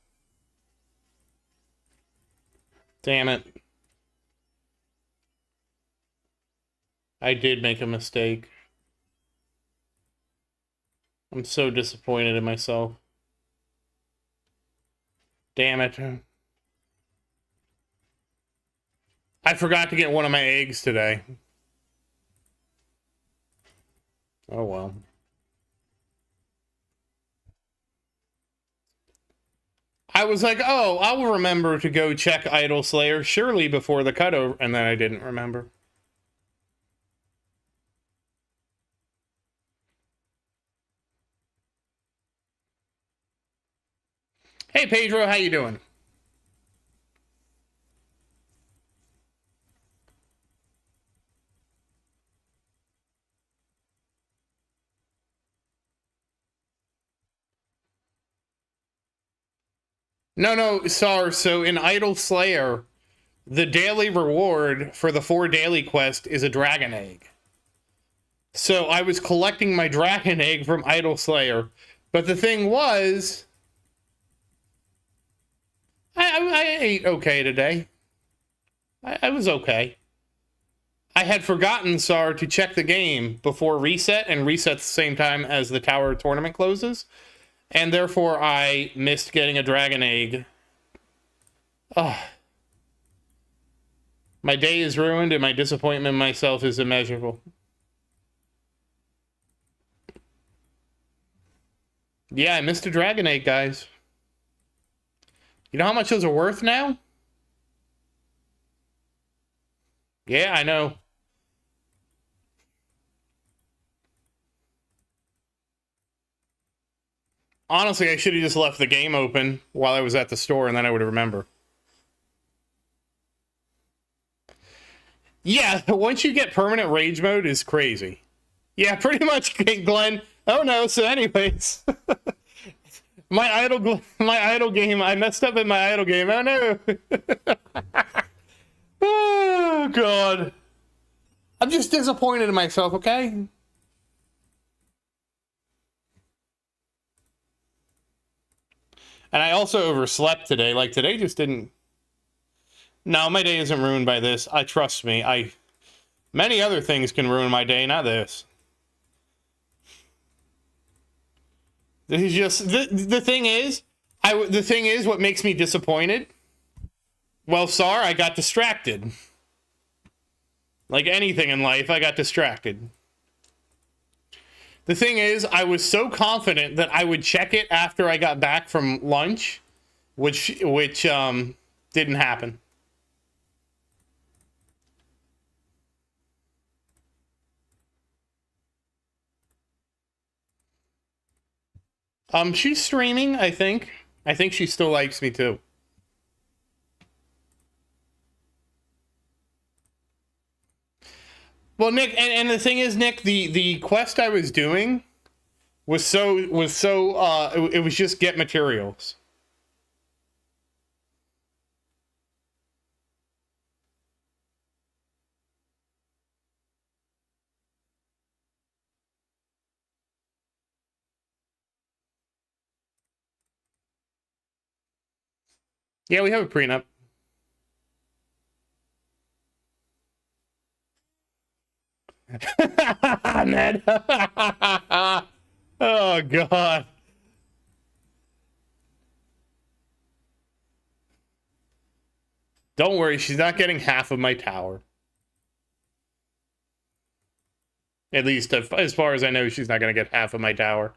Damn it. I did make a mistake. I'm so disappointed in myself. Damn it. I forgot to get one of my eggs today. Oh well. I was like, oh, I'll remember to go check Idol Slayer surely before the cutover, and then I didn't remember. Hey, Pedro, how you doing? No, Sar, so in Idol Slayer, the daily reward for the 4 daily quest is a dragon egg. So I was collecting my dragon egg from Idol Slayer. But the thing was, I ate okay today. I was okay. I had forgotten, Sar, to check the game before reset, and reset the same time as the tower tournament closes. And therefore, I missed getting a dragon egg. Oh. My day is ruined, and my disappointment in myself is immeasurable. Yeah, I missed a dragon egg, guys. You know how much those are worth now? Yeah, I know. Honestly, I should have just left the game open while I was at the store, and then I would remember. Yeah, once you get permanent rage mode, is crazy. Yeah, pretty much, Glenn. Oh no. So, anyways, my idle game. I messed up in my idle game. Oh no. Oh god. I'm just disappointed in myself. Okay. And I also overslept today. Like today just didn't. No, my day isn't ruined by this. I trust me. Many other things can ruin my day, not this. This is just the thing is, the thing is what makes me disappointed. Well, Sar, I got distracted. Like anything in life, I got distracted. The thing is, I was so confident that I would check it after I got back from lunch, which didn't happen. She's streaming, I think. I think she still likes me too. Well, Nick, and the thing is, Nick, the quest I was doing was so it was just get materials. Yeah, we have a prenup. Ned. Oh god. Don't worry, she's not getting half of my tower. At least as far as I know, she's not going to get half of my tower.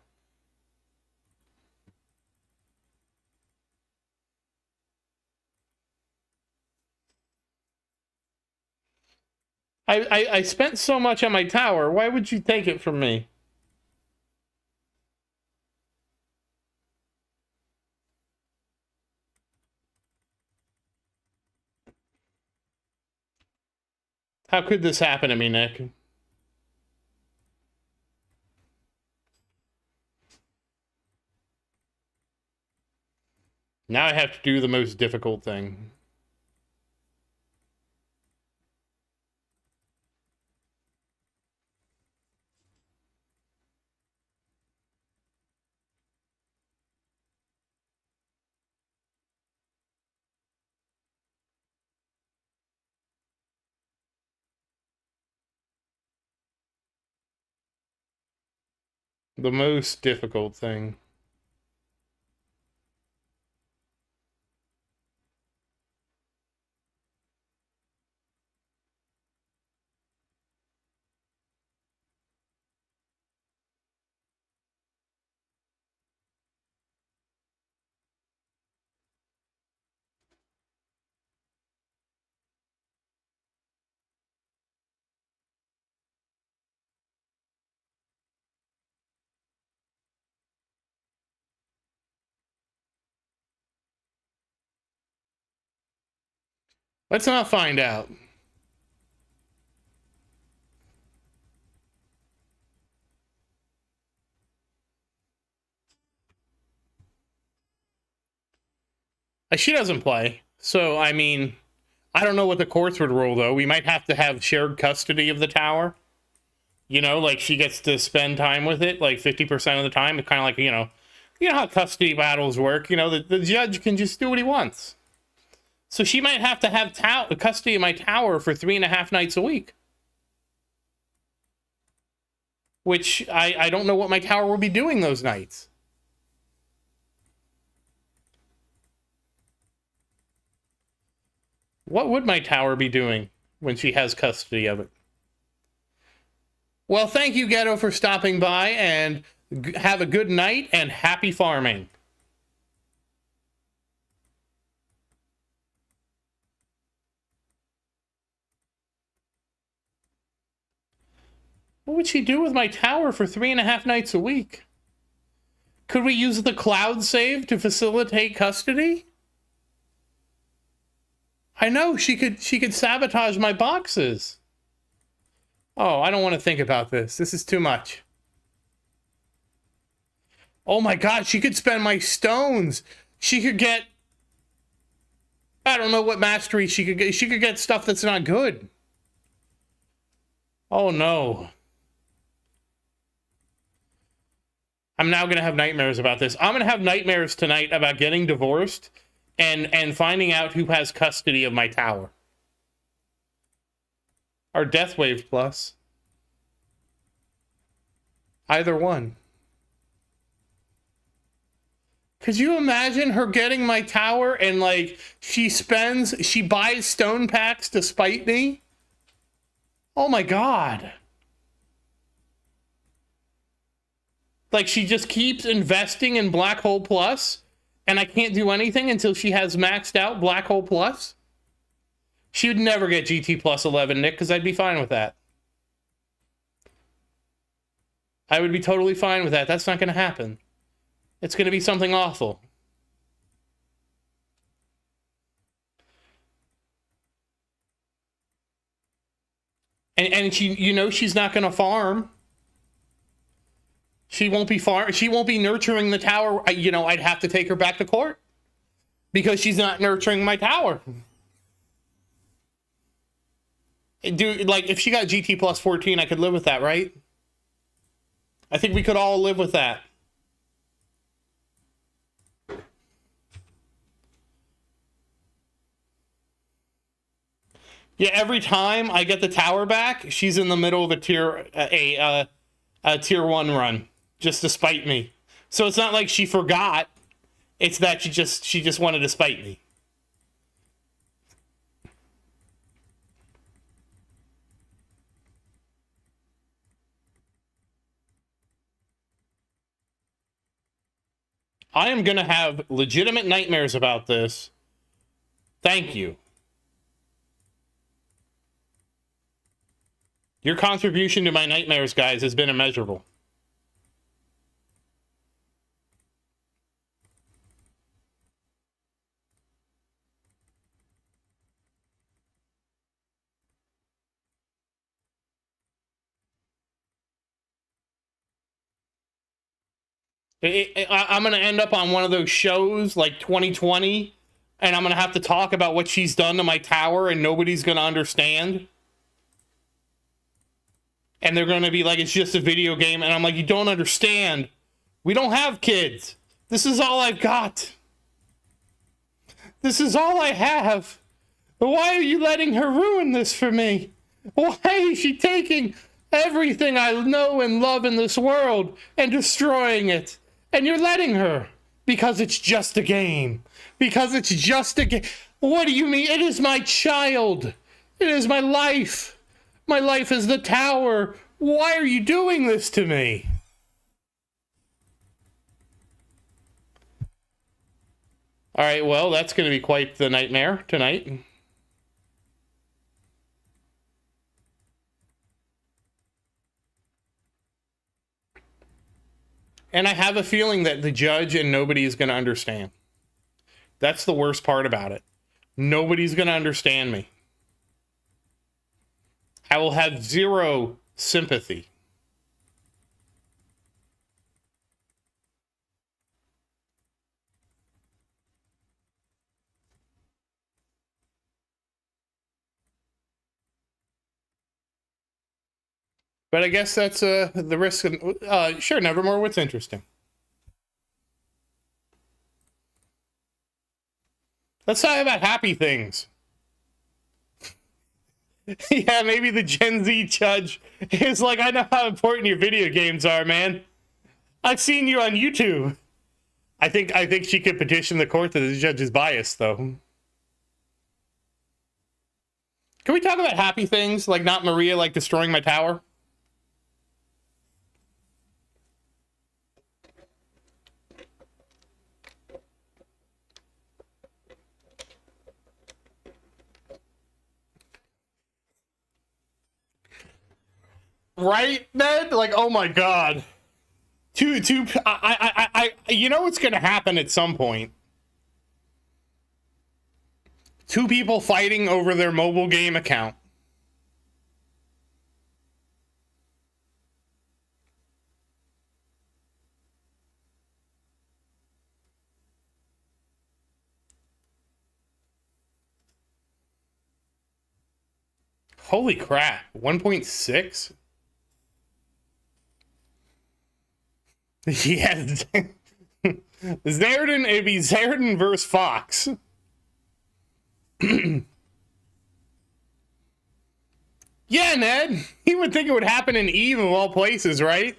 I spent so much on my tower. Why would you take it from me? How could this happen to me, Nick? Now I have to do the most difficult thing. The most difficult thing. Let's not find out. She doesn't play. So, I mean, I don't know what the courts would rule, though. We might have to have shared custody of the tower. You know, like she gets to spend time with it, like 50% of the time. It's kind of like, you know how custody battles work. You know, the judge can just do what he wants. So she might have to have custody of my tower for 3.5 nights a week. Which I don't know what my tower will be doing those nights. What would my tower be doing when she has custody of it? Well, thank you, Ghetto, for stopping by, and have a good night and happy farming. What would she do with my tower for 3.5 nights a week? Could we use the cloud save to facilitate custody? I know, she could sabotage my boxes. Oh, I don't want to think about this. This is too much. Oh my God, she could spend my stones. She could get... I don't know what mastery she could get. She could get stuff that's not good. Oh no. I'm now going to have nightmares about this. I'm going to have nightmares tonight about getting divorced and finding out who has custody of my tower. Or Deathwave Plus. Either one. Could you imagine her getting my tower and, like, she buys stone packs to spite me? Oh my God. Like, she just keeps investing in Black Hole Plus, and I can't do anything until she has maxed out Black Hole Plus? She would never get GT Plus 11, Nick, because I'd be fine with that. I would be totally fine with that. That's not going to happen. It's going to be something awful. And she, she's not going to farm. She won't be nurturing the tower. I'd have to take her back to court because she's not nurturing my tower. Dude, like, if she got GT plus 14, I could live with that, right? I think we could all live with that. Yeah, every time I get the tower back, she's in the middle of a tier 1 run, just to spite me. So it's not like she forgot. It's that she just wanted to spite me. I am going to have legitimate nightmares about this. Thank you. Your contribution to my nightmares, guys, has been immeasurable. I'm going to end up on one of those shows like 2020, and I'm going to have to talk about what she's done to my tower, and nobody's going to understand. And they're going to be like, it's just a video game. And I'm like, you don't understand. We don't have kids. This is all I've got. This is all I have. Why are you letting her ruin this for me? Why is she taking everything I know and love in this world and destroying it? And you're letting her because it's just a game. Because it's just a game. What do you mean? It is my child. It is my life. My life is the tower. Why are you doing this to me? All right, well, that's going to be quite the nightmare tonight. And I have a feeling that the judge and nobody is going to understand. That's the worst part about it. Nobody's going to understand me. I will have zero sympathy. But I guess that's the risk. Sure, Nevermore, what's interesting? Let's talk about happy things. Yeah, maybe the Gen Z judge is like, I know how important your video games are, man. I've seen you on YouTube. I think she could petition the court that the judge is biased, though. Can we talk about happy things, like not Maria, like destroying my tower? Right, Ned? Like, oh my god. You know what's gonna happen at some point? Two people fighting over their mobile game account. Holy crap. 1.6? Yes. Zerdin, it'd be Zerdin versus Fox. Yeah, Ned. You would think it would happen in Eve of all places, right?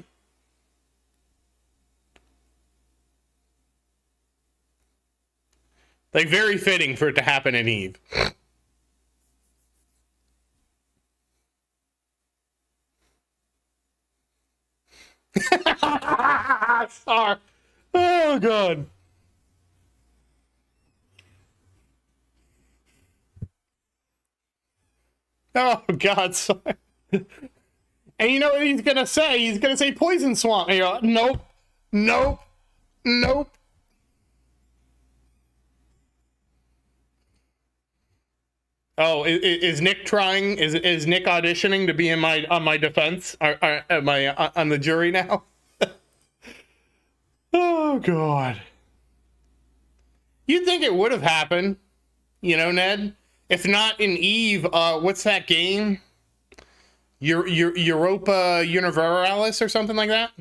Like, very fitting for it to happen in Eve. Sorry. Oh, God. Oh, God, sorry. And you know what he's going to say? He's going to say Poison Swamp. And you're like, nope, nope, nope. Oh, is Nick trying? Is Nick auditioning to be in on my defense? Am I on the jury now? Oh, God. You'd think it would have happened, you know, Ned? If not in Eve, what's that game? Europa Universalis or something like that?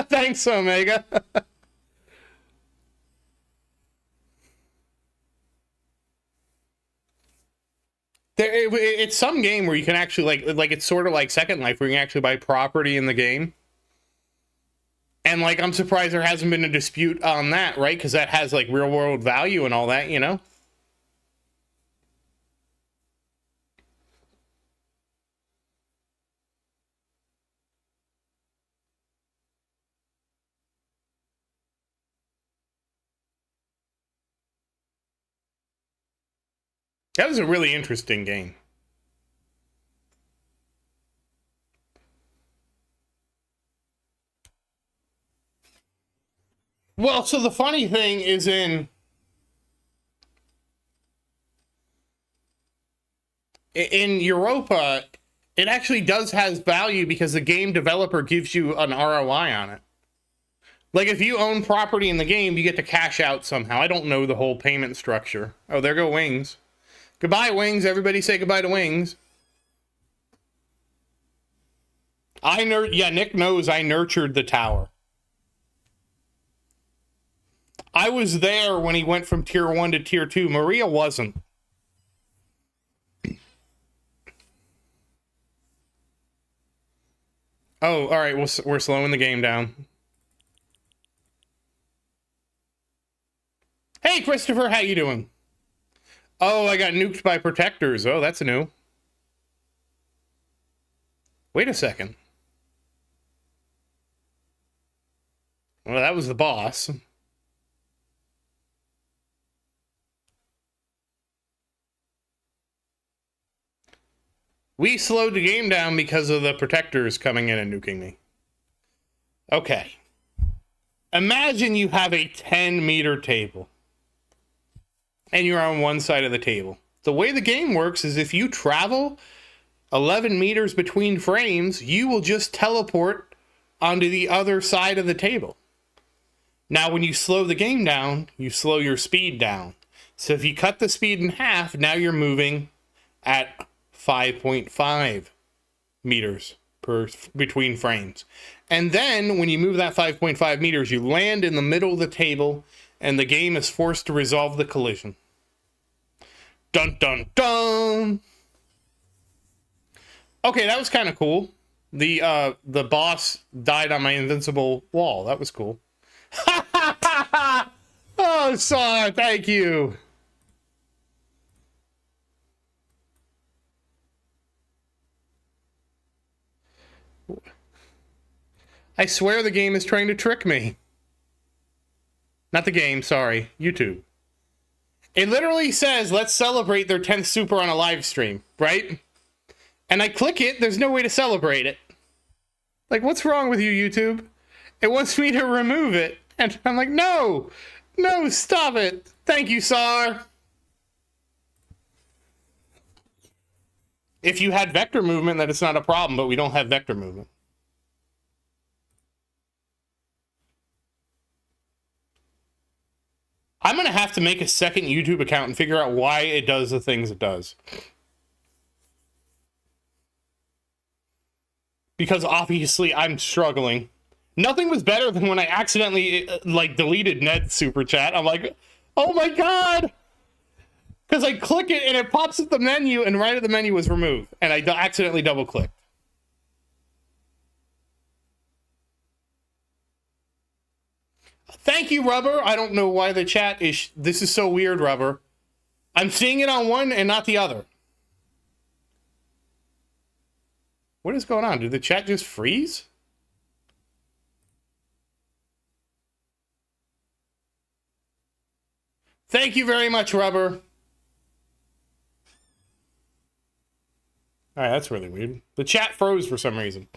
Thanks, Omega. It's some game where you can actually like it's sort of like Second Life where you can actually buy property in the game. And like I'm surprised there hasn't been a dispute on that, right? Because that has like real world value and all that, you know? That was a really interesting game. Well, so the funny thing is in Europa, it actually does has value because the game developer gives you an ROI on it. Like if you own property in the game, you get to cash out somehow. I don't know the whole payment structure. Oh, there go Wings. Goodbye, Wings. Everybody say goodbye to Wings. Yeah, Nick knows I nurtured the tower. I was there when he went from tier 1 to tier 2. Maria wasn't. Oh, all right. We're slowing the game down. Hey, Christopher, how you doing? Oh, I got nuked by protectors. Oh, that's new. Wait a second. Well, that was the boss. We slowed the game down because of the protectors coming in and nuking me. Okay. Imagine you have a 10-meter table. and you're on one side of the table. The way the game works is if you travel 11 meters between frames, you will just teleport onto the other side of the table. Now, when you slow the game down, you slow your speed down. So if you cut the speed in half, now you're moving at 5.5 meters between frames. And then when you move that 5.5 meters, you land in the middle of the table and the game is forced to resolve the collision. Dun, dun, dun. Okay, that was kind of cool. The boss died on my invincible wall. That was cool. Oh, Saw, thank you. I swear the game is trying to trick me. Not the game, sorry. YouTube. It literally says, let's celebrate their 10th super on a live stream, right? And I click it, there's no way to celebrate it. Like, what's wrong with you, YouTube? It wants me to remove it. And I'm like, no, stop it. Thank you, Sar. If you had vector movement, then it's not a problem, but we don't have vector movement. I'm going to have to make a second YouTube account and figure out why it does the things it does. Because obviously I'm struggling. Nothing was better than when I accidentally deleted Ned's super chat. I'm like, oh my god! Because I click it and it pops up the menu and right at the menu was removed. And I accidentally double clicked. Thank you, Rubber. I don't know why the chat is... This is so weird, Rubber. I'm seeing it on one and not the other. What is going on? Did the chat just freeze? Thank you very much, Rubber. Alright, that's really weird. The chat froze for some reason.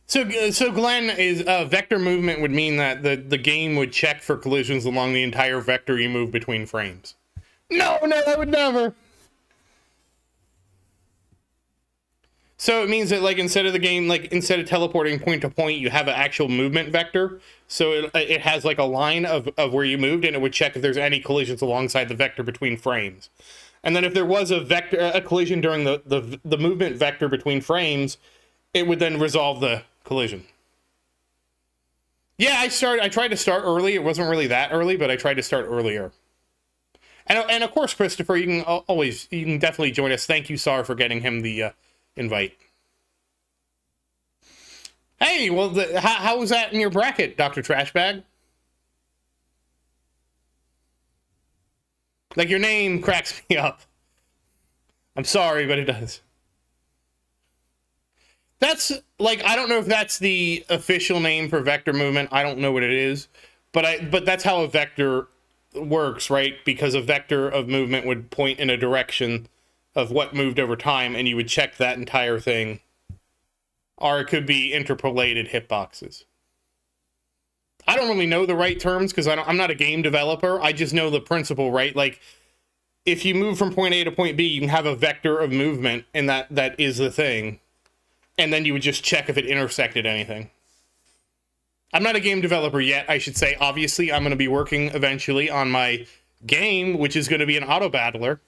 So Glenn, is vector movement would mean that the game would check for collisions along the entire vector you move between frames. No, I would never. So it means that, like, instead of the game, like, instead of teleporting point to point, you have an actual movement vector. So it has, like, a line of where you moved, and it would check if there's any collisions alongside the vector between frames. And then if there was a collision during the movement vector between frames, it would then resolve the collision. Yeah, I tried to start early. It wasn't really that early, but I tried to start earlier. And of course, Christopher, you can definitely join us. Thank you, Sar, for getting him the invite. Hey, well, how was that in your bracket, Dr. Trashbag? Like, your name cracks me up. I'm sorry, but it does. That's, like, I don't know if that's the official name for vector movement. I don't know what it is. But that's how a vector works, right? Because a vector of movement would point in a direction of what moved over time, and you would check that entire thing. Or it could be interpolated hitboxes. I don't really know the right terms because I'm not a game developer. I just know the principle, right? Like, if you move from point A to point B, you can have a vector of movement, and that is the thing. And then you would just check if it intersected anything. I'm not a game developer yet, I should say. Obviously, I'm going to be working eventually on my game, which is going to be an auto battler.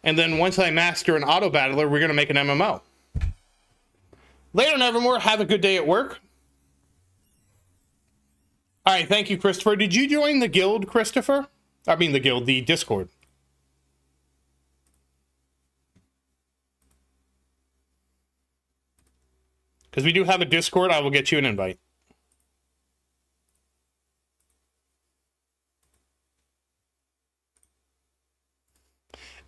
And then once I master an auto battler, we're going to make an MMO. Later, Nevermore. Have a good day at work. All right, thank you, Christopher. Did you join the guild, Christopher? I mean the guild, the Discord. Because we do have a Discord. I will get you an invite.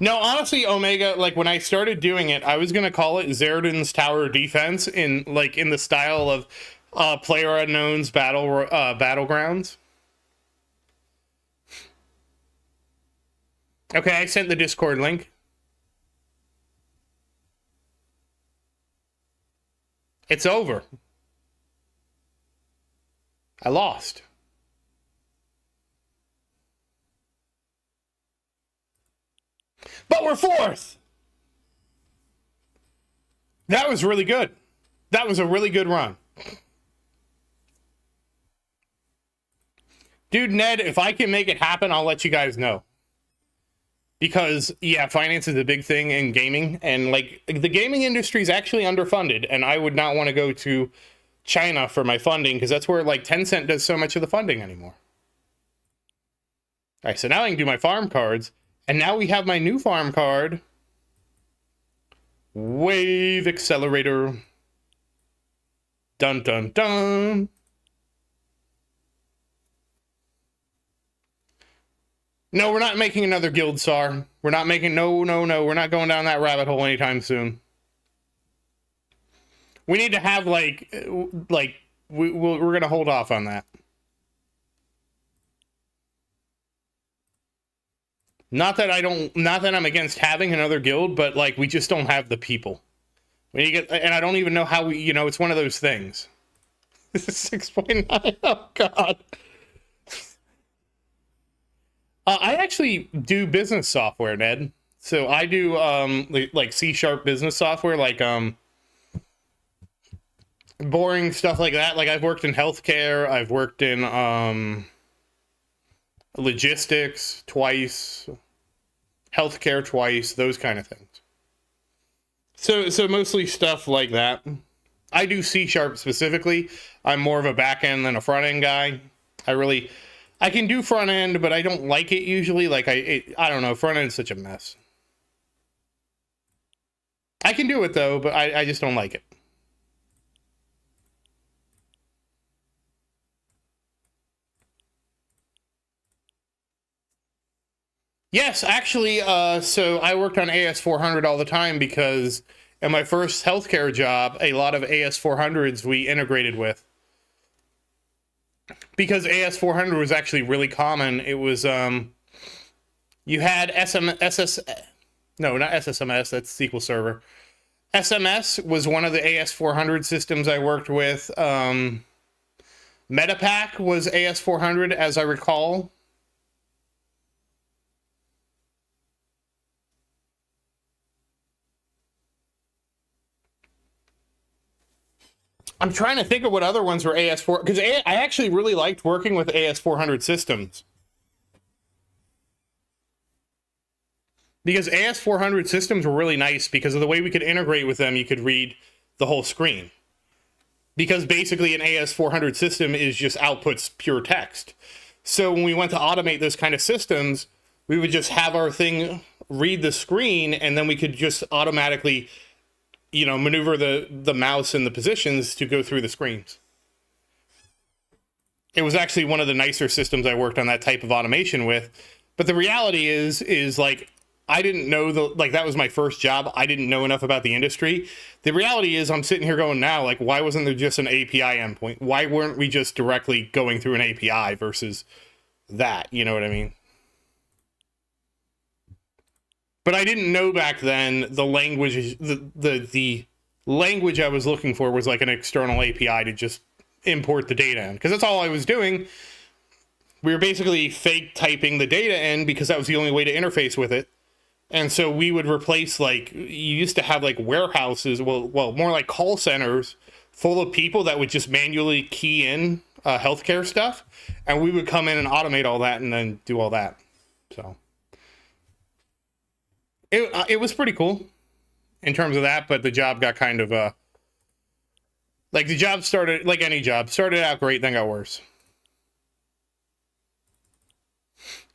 No, honestly, Omega, like, when I started doing it, I was going to call it Zeridan's Tower Defense in the style of PlayerUnknown's Battlegrounds. Okay, I sent the Discord link. It's over. I lost. But we're fourth. That was really good. That was a really good run. Dude, Ned, if I can make it happen, I'll let you guys know. Because, yeah, finance is a big thing in gaming. And, like, the gaming industry is actually underfunded. And I would not want to go to China for my funding because that's where, like, Tencent does so much of the funding anymore. All right, so now I can do my farm cards. And now we have my new farm card. Wave Accelerator. Dun, dun, dun. No, we're not making another guild, Sar. We're not making... No. We're not going down that rabbit hole anytime soon. We need to have, like we're going to hold off on that. Not that I'm against having another guild, but, like, we just don't have the people. And I don't even know how we, it's one of those things. This is 6.9. Oh, God. I actually do business software, Ned. So I do like C# business software, like boring stuff like that. Like I've worked in healthcare, I've worked in logistics twice, healthcare twice, those kind of things. So mostly stuff like that. I do C# specifically. I'm more of a back end than a front end guy. I can do front end, but I don't like it usually. Like I don't know. Front end is such a mess. I can do it though, but I just don't like it. Yes, actually, so I worked on AS400 all the time because in my first healthcare job, a lot of AS400s we integrated with. Because AS400 was actually really common. It was, you had no, not SSMS, that's SQL Server. SMS was one of the AS400 systems I worked with. Metapack was AS400, as I recall. I'm trying to think of what other ones were AS4, because I actually really liked working with AS400 systems. Because AS400 systems were really nice because of the way we could integrate with them, you could read the whole screen. Because basically an AS400 system is just outputs pure text. So when we went to automate those kind of systems, we would just have our thing read the screen, and then we could just automatically maneuver the mouse and the positions to go through the screens. It was actually one of the nicer systems I worked on that type of automation with. But the reality is like, I didn't know that was my first job. I didn't know enough about the industry. The reality is I'm sitting here going now, like, why wasn't there just an API endpoint? Why weren't we just directly going through an API versus that? You know what I mean? But I didn't know back then the language, the language I was looking for was like an external API to just import the data in. Because that's all I was doing. We were basically fake typing the data in because that was the only way to interface with it. And so we would replace, like, you used to have like warehouses, well, more like call centers full of people that would just manually key in healthcare stuff. And we would come in and automate all that and then do all that. So it was pretty cool in terms of that, but the job got kind of like the job started, like any job, started out great, then got worse.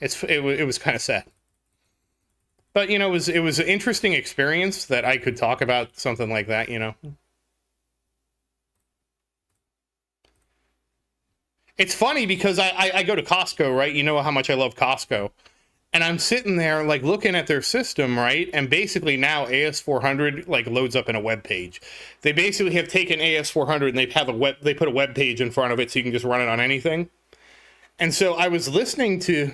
It was kind of sad, but it was an interesting experience that I could talk about something like that. It's funny because I go to Costco, right? You know how much I love Costco. And I'm sitting there, like, looking at their system, right? And basically now AS400, like, loads up in a web page. They basically have taken AS400 and they put a web page in front of it so you can just run it on anything. And so I was listening to...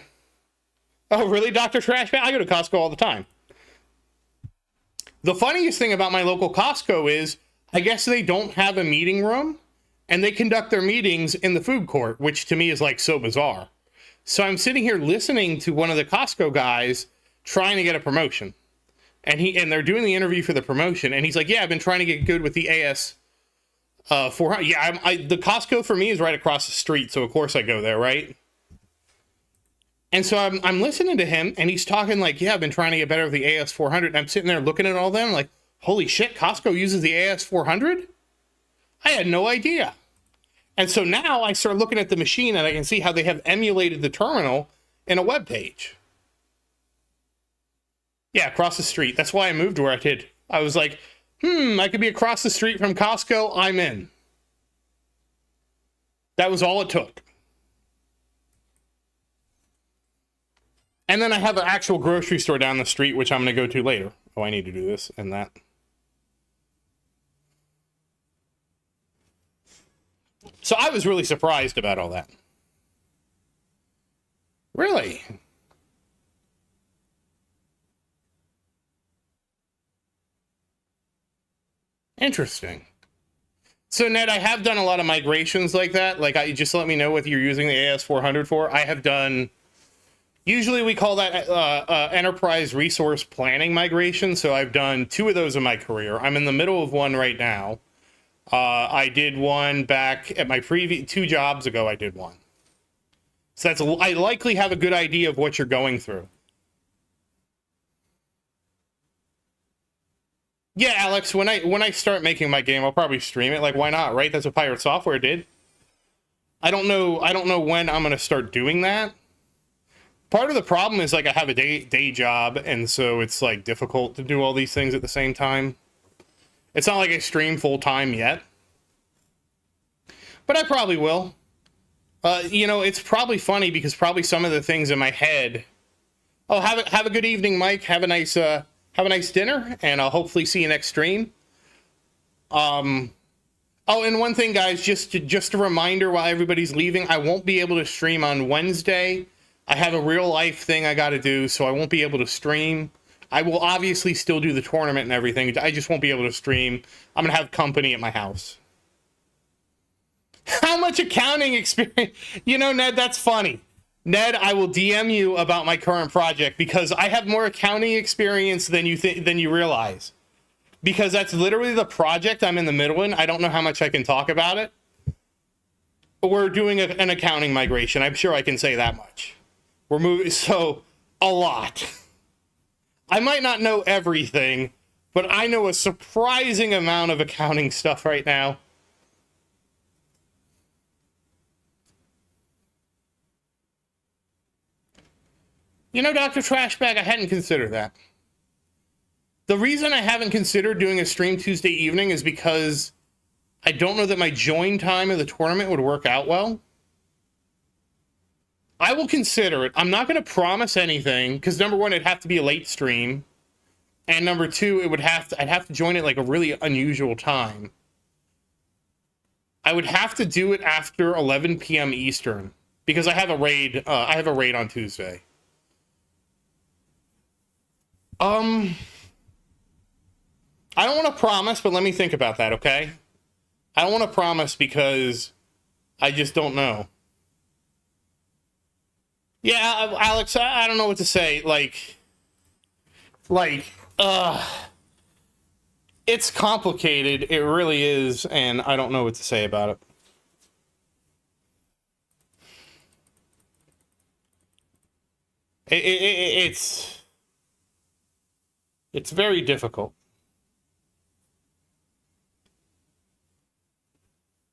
Oh, really, Dr. Trashman? I go to Costco all the time. The funniest thing about my local Costco is, I guess they don't have a meeting room, and they conduct their meetings in the food court, which to me is, like, so bizarre. So I'm sitting here listening to one of the Costco guys trying to get a promotion. and they're doing the interview for the promotion, and he's like, yeah, I've been trying to get good with the AS 400. Yeah, the Costco for me is right across the street, so of course I go there, right? And so I'm listening to him, and he's talking like, yeah, I've been trying to get better with the AS 400. And I'm sitting there looking at all them like, holy shit, Costco uses the AS 400? I had no idea. And so now I start looking at the machine, and I can see how they have emulated the terminal in a web page. Yeah, across the street. That's why I moved where I did. I was like, I could be across the street from Costco. I'm in. That was all it took. And then I have an actual grocery store down the street, which I'm going to go to later. Oh, I need to do this and that. So I was really surprised about all that. Really? Interesting. So, Ned, I have done a lot of migrations like that. Like, just let me know what you're using the AS400 for. I have done... Usually we call that enterprise resource planning migration. So I've done 2 of those in my career. I'm in the middle of one right now. I did one back at my previous 2 jobs ago. I did one. So I likely have a good idea of what you're going through. Yeah, Alex, when I start making my game, I'll probably stream it. Like, why not, right? That's what Pirate Software did. I don't know when I'm going to start doing that. Part of the problem is, like, I have a day job, and so it's, like, difficult to do all these things at the same time. It's not like I stream full-time yet. But I probably will. You know, it's probably funny because probably some of the things in my head... Oh, have a good evening, Mike. Have a nice dinner, and I'll hopefully see you next stream. Oh, and one thing, guys, just a reminder while everybody's leaving, I won't be able to stream on Wednesday. I have a real life thing I got to do, so I won't be able to stream. I will obviously still do the tournament and everything. I just won't be able to stream. I'm going to have company at my house. How much accounting experience? You know, Ned, that's funny. Ned, I will DM you about my current project because I have more accounting experience than you realize. Because that's literally the project I'm in the middle in. I don't know how much I can talk about it. We're doing an accounting migration. I'm sure I can say that much. We're moving, so, a lot. I might not know everything, but I know a surprising amount of accounting stuff right now. You know, Dr. Trashbag, I hadn't considered that. The reason I haven't considered doing a stream Tuesday evening is because I don't know that my join time of the tournament would work out well. I will consider it. I'm not going to promise anything because number one, it'd have to be a late stream, and number two, I'd have to join it like a really unusual time. I would have to do it after 11 p.m. Eastern because I have a raid. I have a raid on Tuesday. I don't want to promise, but let me think about that, okay? I don't want to promise because I just don't know. Yeah, Alex, I don't know what to say. It's complicated. It really is, and I don't know what to say about it. It's very difficult.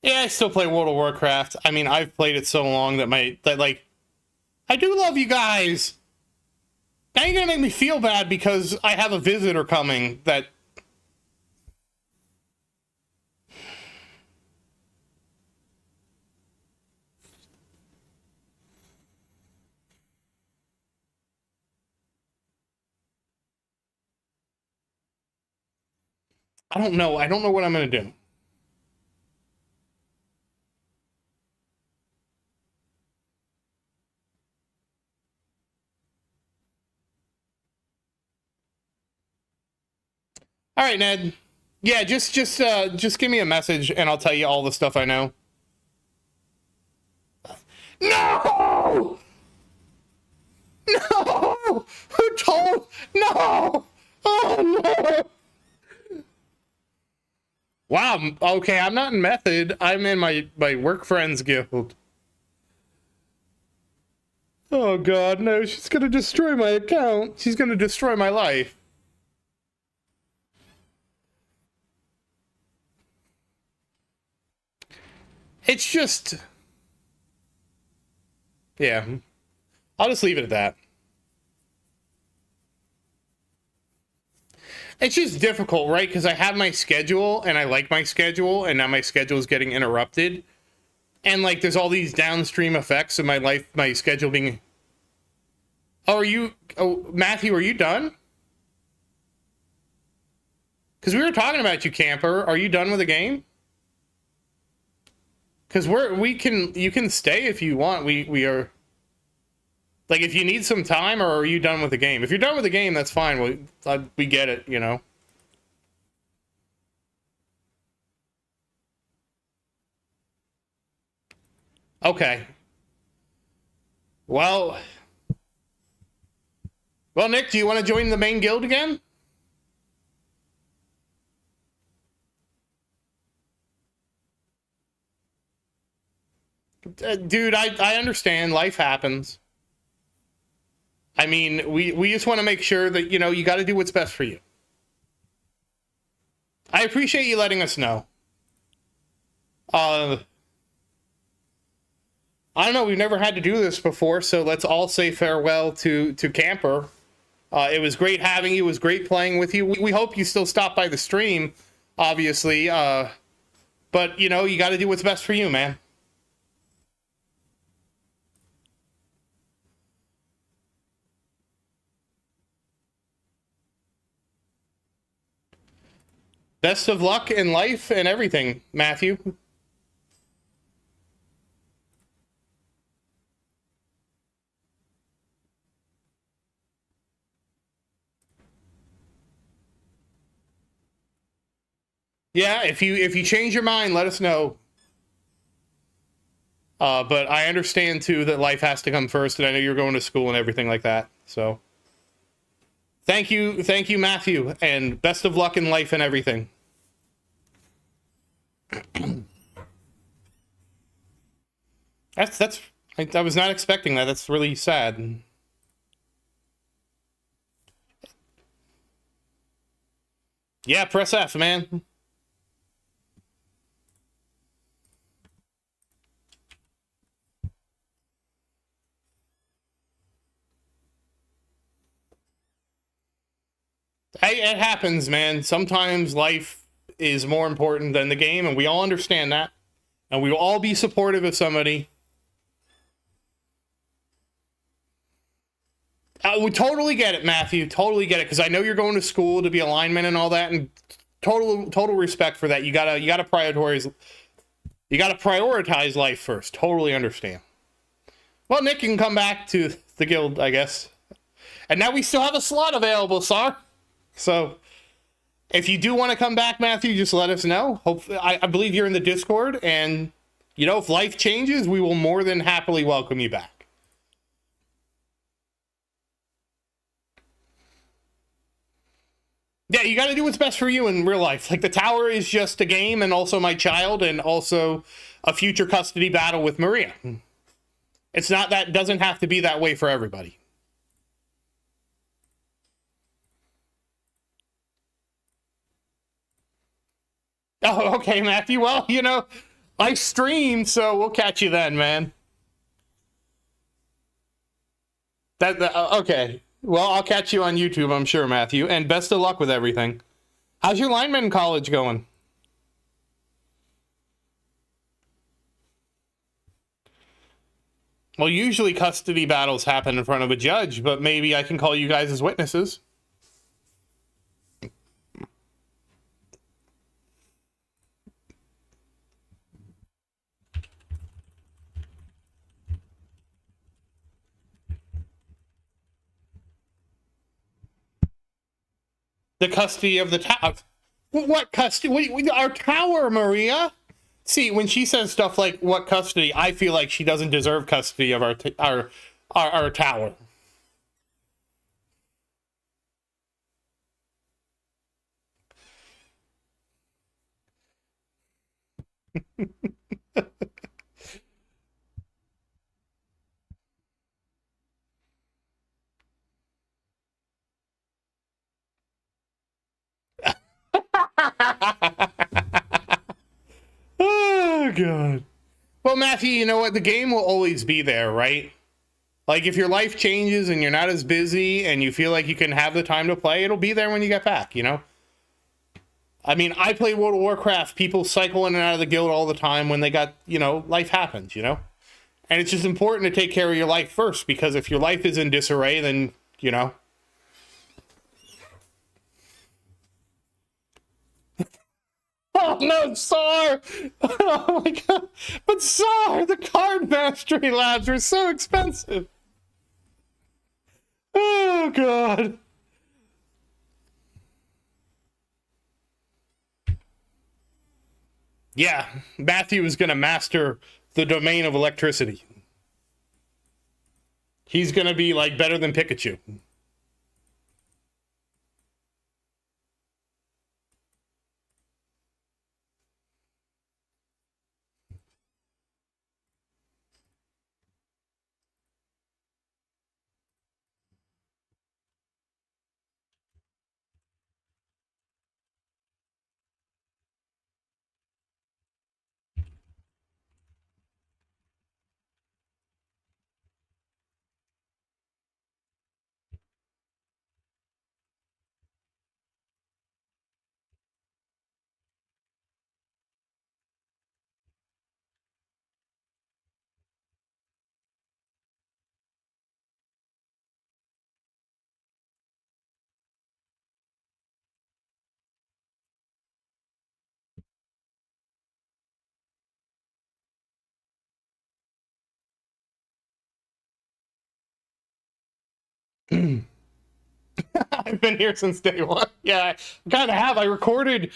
Yeah, I still play World of Warcraft. I mean, I've played it so long that I do love you guys. Now you're gonna make me feel bad because I have a visitor coming that... I don't know. I don't know what I'm gonna do. All right, Ned. Yeah, just give me a message and I'll tell you all the stuff I know. No! No! Who told? No! Oh Okay, I'm not in method. I'm in my work friends guild. Oh god, no, she's gonna destroy my account. She's gonna destroy my life. It's just... Yeah. I'll just leave it at that. It's just difficult, right? Because I have my schedule, and I like my schedule, and now my schedule is getting interrupted. And, like, there's all these downstream effects of my life, my schedule being... Oh, are you... Oh, Matthew, are you done? Because we were talking about you, camper. Are you done with the game? Because you can stay if you want. We are... Like, if you need some time, or are you done with the game? If you're done with the game, that's fine. We get it, you know? Okay. Well... Well, Nick, do you want to join the main guild again? Dude, I understand. Life happens. I mean, we just want to make sure that, you know, you got to do what's best for you. I appreciate you letting us know. I don't know. We've never had to do this before, so let's all say farewell to Camper. It was great having you. It was great playing with you. We hope you still stop by the stream, obviously. But, you know, you got to do what's best for you, man. Best of luck in life and everything, Matthew. Yeah, if you change your mind, let us know. But I understand too that life has to come first, and I know you're going to school and everything like that. So thank you, Matthew, and best of luck in life and everything. I was not expecting that. That's really sad. Yeah, press F, man. Hey, it happens, man. Sometimes life is more important than the game, and we all understand that. And we will all be supportive of somebody. We totally get it, Matthew. Totally get it, because I know you're going to school to be a lineman and all that, and total respect for that. You gotta prioritize. You gotta prioritize life first. Totally understand. Well, Nick, you can come back to the guild, I guess. And now we still have a slot available, sir. So, if you do want to come back, Matthew, just let us know. Hopefully, I believe you're in the Discord, and, you know, if life changes, we will more than happily welcome you back. Yeah, you got to do what's best for you in real life. Like, the tower is just a game, and also my child, and also a future custody battle with Maria. It's not that, doesn't have to be that way for everybody. Oh, okay, Matthew. Well, you know, I streamed, so we'll catch you then, man. Okay. Well, I'll catch you on YouTube, I'm sure, Matthew. And best of luck with everything. How's your lineman college going? Well, usually custody battles happen in front of a judge, but maybe I can call you guys as witnesses. The custody of the tower. What custody? Our tower, Maria. See, when she says stuff like "what custody," I feel like she doesn't deserve custody of our tower. Oh god. Well, Matthew, you know what? The game will always be there, right? Like if your life changes and you're not as busy and you feel like you can have the time to play, it'll be there when you get back, you know? I mean, I play World of Warcraft. People cycle in and out of the guild all the time when they got, you know, life happens, you know? And it's just important to take care of your life first, because if your life is in disarray, then, you know. Oh no, Tsar! Oh my god. But Tsar, the card mastery labs are so expensive. Oh god. Yeah, Matthew is going to master the domain of electricity. He's going to be like better than Pikachu. I've been here since day one. Yeah, I kind of have. I recorded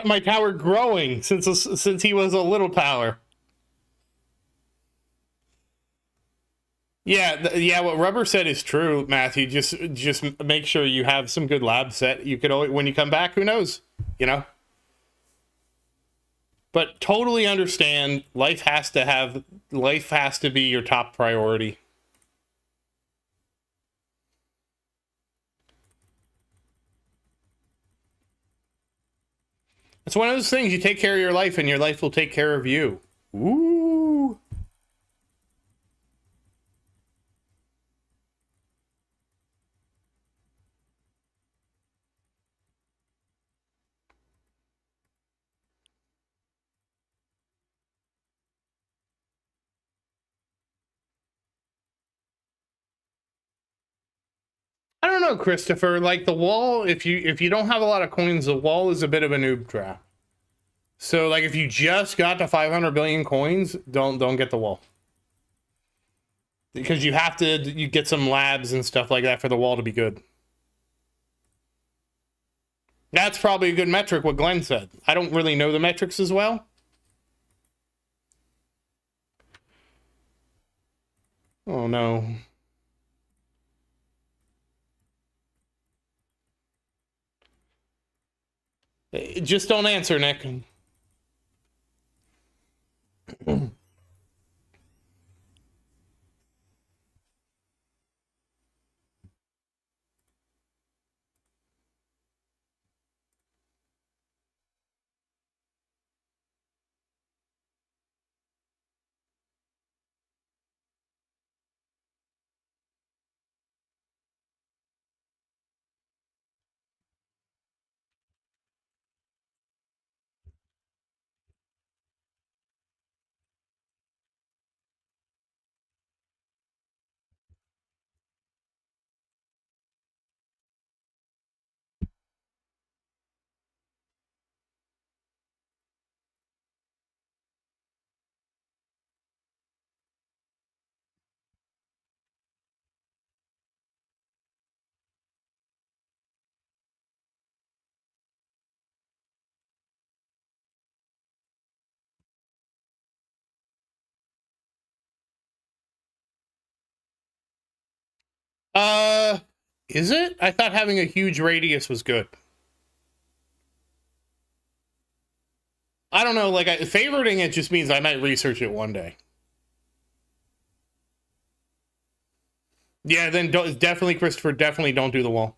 my tower growing since he was a little tower. Yeah, yeah. What Rubber said is true, Matthew. Just make sure you have some good lab set. You could always, when you come back, who knows? You know. But totally understand. Life has to be your top priority. It's one of those things. You take care of your life, and your life will take care of you. Ooh. I don't know, Christopher. Like the wall, if you don't have a lot of coins, the wall is a bit of a noob trap. So like if you just got to 500 billion coins, don't get the wall. Because you get some labs and stuff like that for the wall to be good. That's probably a good metric, what Glenn said. I don't really know the metrics as well. Oh no. Just don't answer, Nick. Uh, is it? I thought having a huge radius was good. I don't know, like, favoriting it just means I might research it one day. Yeah, then definitely, Christopher, definitely don't do the wall.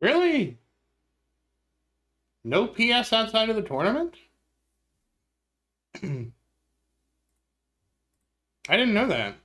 Really? No PS outside of the tournament? I didn't know that.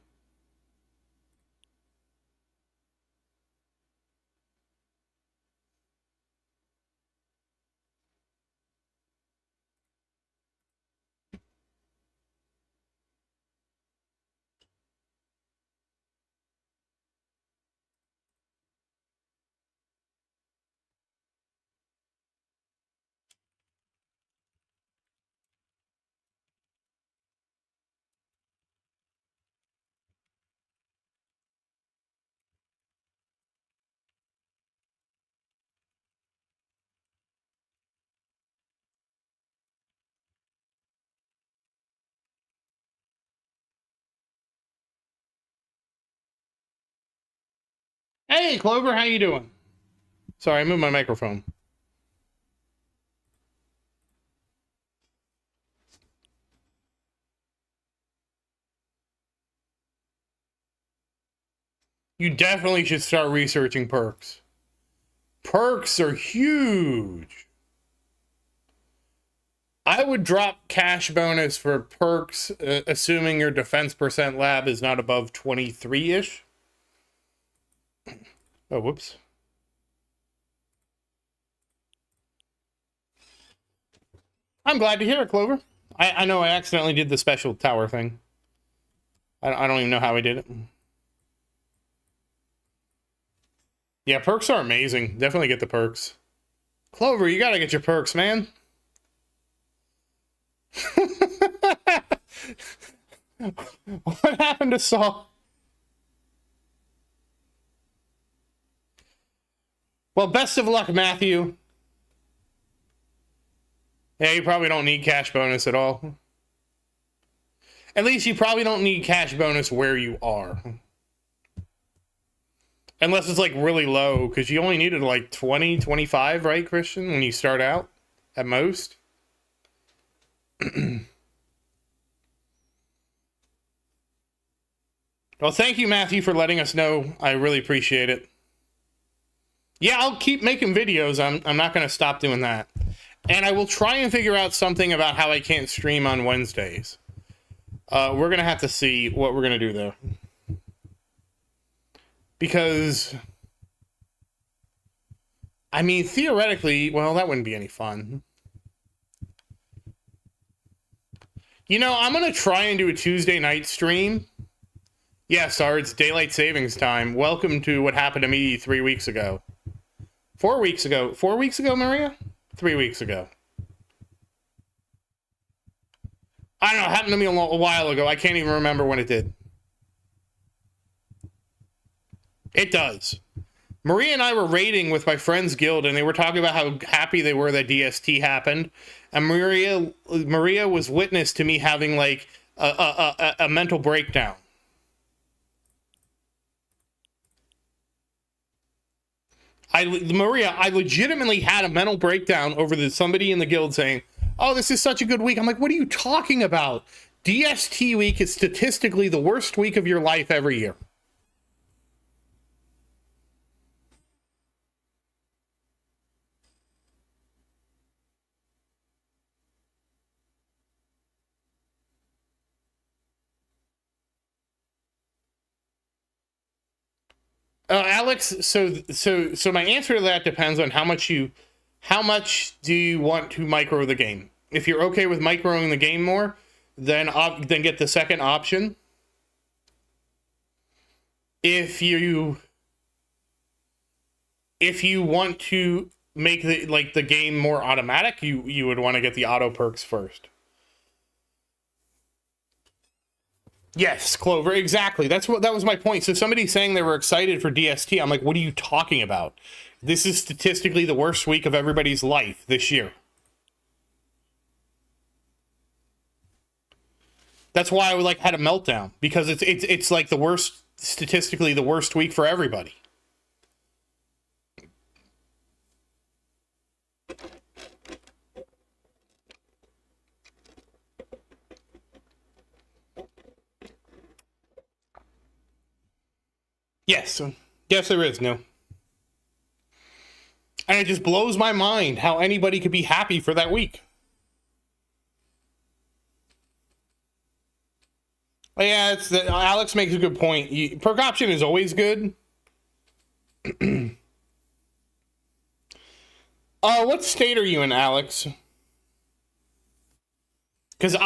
Hey, Clover, how you doing? Sorry, I moved my microphone. You definitely should start researching perks. Perks are huge. I would drop cash bonus for perks, assuming your defense percent lab is not above 23-ish. Oh, whoops. I'm glad to hear it, Clover. I know I accidentally did the special tower thing. I don't even know how I did it. Yeah, perks are amazing. Definitely get the perks. Clover, you gotta get your perks, man. What happened to Saul? Well, best of luck, Matthew. Yeah, you probably don't need cash bonus at all. At least you probably don't need cash bonus where you are. Unless it's like really low, because you only needed like 20, 25, right, Christian, when you start out at most? Well, thank you, Matthew, for letting us know. I really appreciate it. Yeah, I'll keep making videos. I'm not going to stop doing that. And I will try and figure out something about how I can't stream on Wednesdays. We're going to have to see what we're going to do, though. Because, I mean, theoretically, well, that wouldn't be any fun. You know, I'm going to try and do a Tuesday night stream. Yeah, Sar, it's daylight savings time. Welcome to what happened to me 3 weeks ago. 4 weeks ago. 4 weeks ago, Maria? 3 weeks ago. I don't know. It happened to me a while ago. I can't even remember when it did. It does. Maria and I were raiding with my friends guild, and they were talking about how happy they were that DST happened. And Maria was witness to me having like a mental breakdown. Maria, I legitimately had a mental breakdown over somebody in the guild saying, "Oh, this is such a good week." I'm like, "What are you talking about? DST week is statistically the worst week of your life every year." Alex, so my answer to that depends on how much do you want to micro the game. If you're okay with microing the game more, then get the second option. If you want to make the game more automatic, you would want to get the auto perks first. Yes, Clover, exactly. That was my point. So somebody saying they were excited for DST, I'm like, what are you talking about? This is statistically the worst week of everybody's life this year. That's why I had a meltdown, because it's like the worst, statistically the worst week for everybody. Yes, there is, no. And it just blows my mind how anybody could be happy for that week. Yeah, Alex makes a good point. Perk option is always good. What state are you in, Alex? Because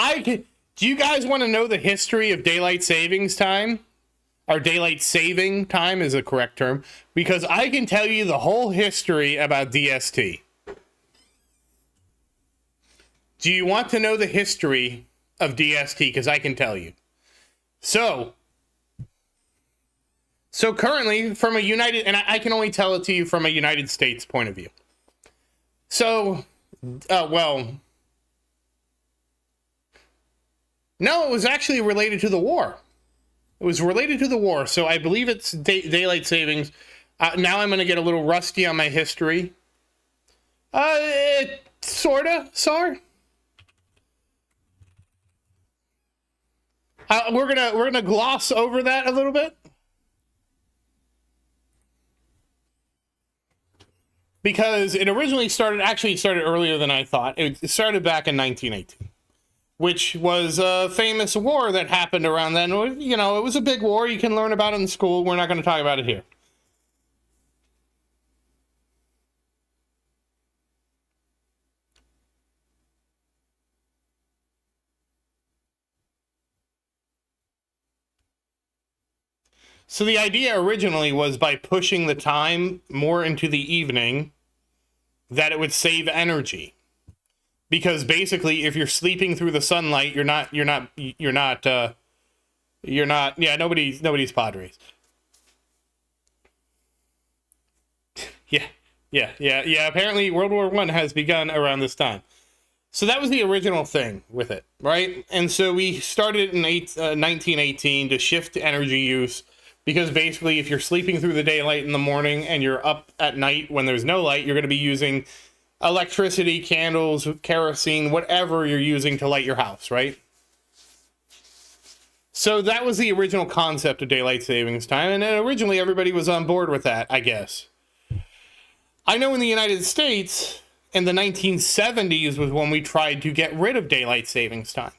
do you guys want to know the history of daylight savings time? Or daylight saving time is a correct term, because I can tell you the whole history about DST. Do you want to know the history of DST? Because I can tell you. So currently, from a United, and I can only tell it to you from a United States point of view. So, no, it was actually related to the war. It was related to the war, so I believe it's daylight savings. Now I'm going to get a little rusty on my history. Sorta, sorry. We're gonna gloss over that a little bit, because it originally started earlier than I thought. It started back in 1918. Which was a famous war that happened around then. You know, it was a big war. You can learn about it in school. We're not going to talk about it here. So the idea originally was, by pushing the time more into the evening, that it would save energy. Because basically, if you're sleeping through the sunlight, nobody's Padres. Yeah. Apparently, World War I has begun around this time. So that was the original thing with it, right? And so we started in 1918 to shift energy use, because basically, if you're sleeping through the daylight in the morning and you're up at night when there's no light, you're going to be using electricity, candles, kerosene, whatever you're using to light your house, right? So that was the original concept of daylight savings time, and then originally everybody was on board with that, I guess. I know in the United States, in the 1970s was when we tried to get rid of daylight savings time.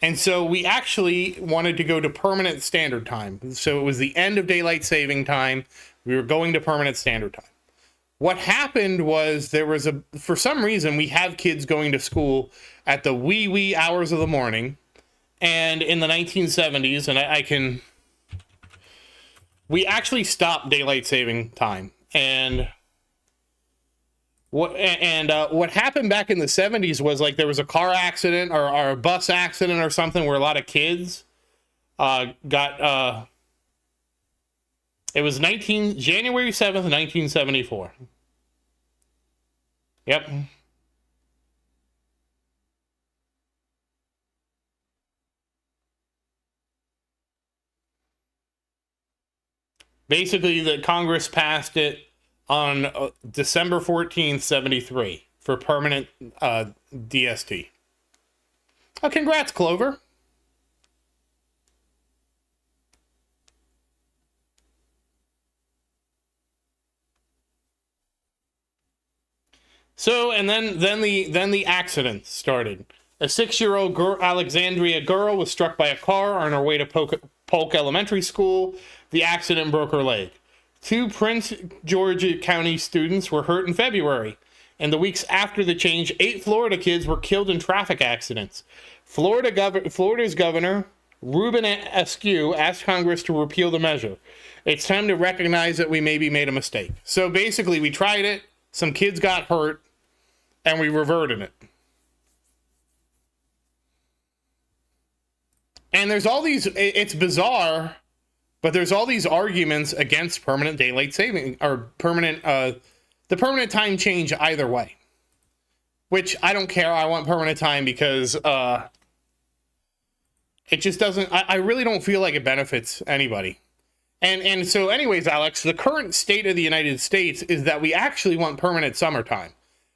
And so we actually wanted to go to permanent standard time. So it was the end of daylight saving time. We were going to permanent standard time. What happened was for some reason, we have kids going to school at the wee hours of the morning. And in the 1970s, and we actually stopped daylight saving time. And what happened back in the 70s was, there was a car accident or a bus accident or something where a lot of kids got, it was January 7th, 1974. Yep. Basically, the Congress passed it on December 14th, 73 for permanent DST. Oh, congrats, Clover. So, and then the accident started. A 6-year-old Alexandria girl was struck by a car on her way to Polk Elementary School. The accident broke her leg. 2 Prince George County students were hurt in February. In the weeks after the change, 8 Florida kids were killed in traffic accidents. Florida's governor, Ruben Askew, asked Congress to repeal the measure. It's time to recognize that we maybe made a mistake. So basically, we tried it. some kids got hurt, and we reverted it. And there's all these, it's bizarre, but there's all these arguments against permanent daylight saving, or the permanent time change either way. Which I don't care. I want permanent time because it just doesn't, I really don't feel like it benefits anybody. And so anyways, Alex, the current state of the United States is that we actually want permanent summertime,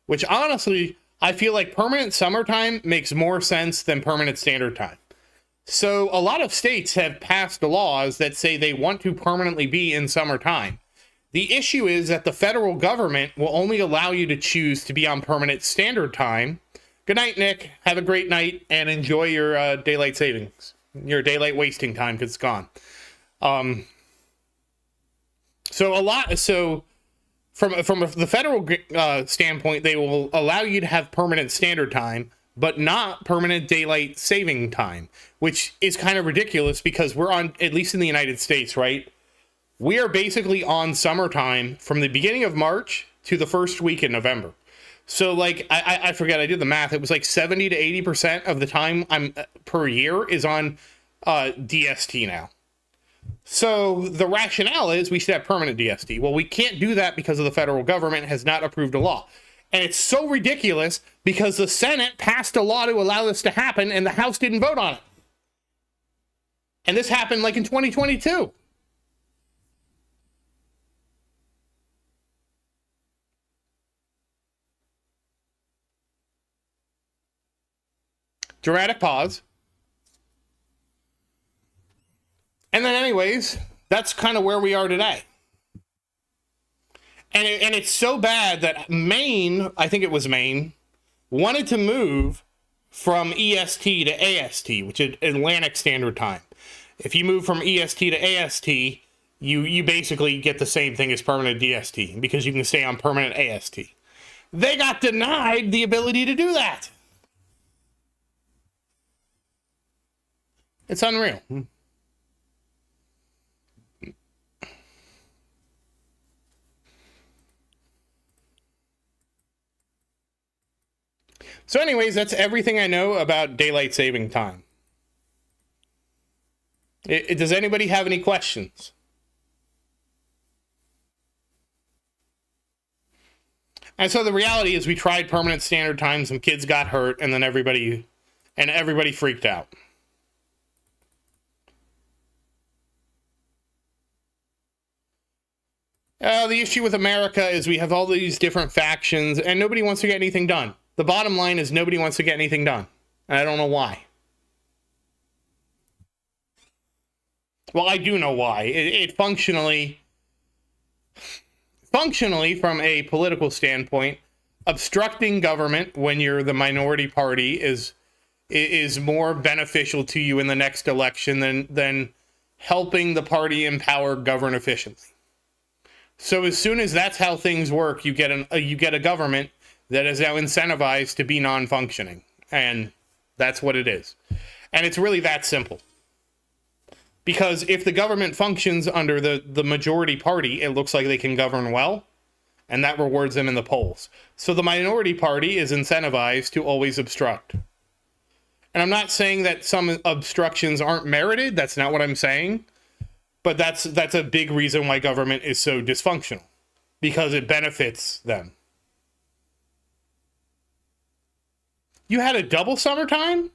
which honestly, I feel like permanent summertime makes more sense than permanent standard time. So a lot of states have passed laws that say they want to permanently be in summertime. The issue is that the federal government will only allow you to choose to be on permanent standard time. Good night, Nick. Have a great night and enjoy your daylight savings, your daylight wasting time, because it's gone. So from the federal standpoint, they will allow you to have permanent standard time, but not permanent daylight saving time, which is kind of ridiculous because we're on, at least in the United States, right? We are basically on summertime from the beginning of March to the first week in November. So like, I forget, I did the math. It was like 70 to 80% of the time per year is on DST now. So the rationale is we should have permanent DST. Well, we can't do that because of the federal government has not approved a law. And it's so ridiculous because the Senate passed a law to allow this to happen and the House didn't vote on it. And this happened like in 2022. Dramatic pause. And then anyways, that's kind of where we are today. And it's so bad that Maine, I think it was Maine, wanted to move from EST to AST, which is Atlantic Standard Time. If you move from EST to AST, you basically get the same thing as permanent DST because you can stay on permanent AST. They got denied the ability to do that. It's unreal. So anyways, that's everything I know about daylight saving time. Does anybody have any questions? And so the reality is we tried permanent standard time, some kids got hurt, and then everybody freaked out. The issue with America is we have all these different factions, and nobody wants to get anything done. The bottom line is nobody wants to get anything done. And I don't know why. Well, I do know why. It functionally, from a political standpoint, obstructing government when you're the minority party is more beneficial to you in the next election than helping the party in power govern efficiently. So as soon as that's how things work, you get a government that is now incentivized to be non-functioning. And that's what it is. And it's really that simple. Because if the government functions under the majority party, it looks like they can govern well, and that rewards them in the polls. So the minority party is incentivized to always obstruct. And I'm not saying that some obstructions aren't merited. That's not what I'm saying. But that's a big reason why government is so dysfunctional. Because it benefits them. You had a double summertime?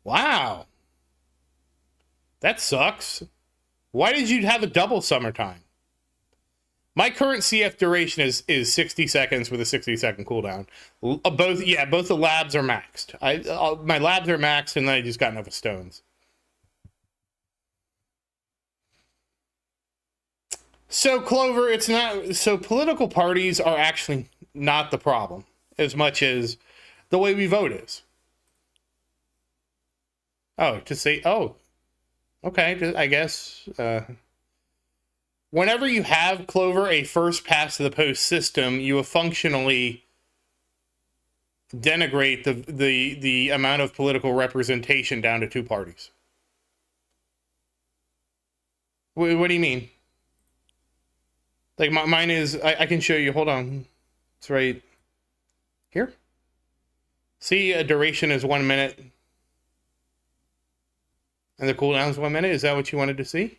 Wow. That sucks. Why did you have a double summertime? My current CF duration is 60 seconds with a 60-second cooldown. Both the labs are maxed. My labs are maxed, and then I just got enough stones. So, Clover, it's not... So, political parties are actually not the problem, as much as the way we vote is. Oh, to say... Oh. Okay, I guess... Whenever you have, Clover, a first past to the post system, you will functionally denigrate the amount of political representation down to two parties. What do you mean? Like mine is, I can show you, hold on. It's right here. See, a duration is 1 minute. And the cooldown is 1 minute. Is that what you wanted to see?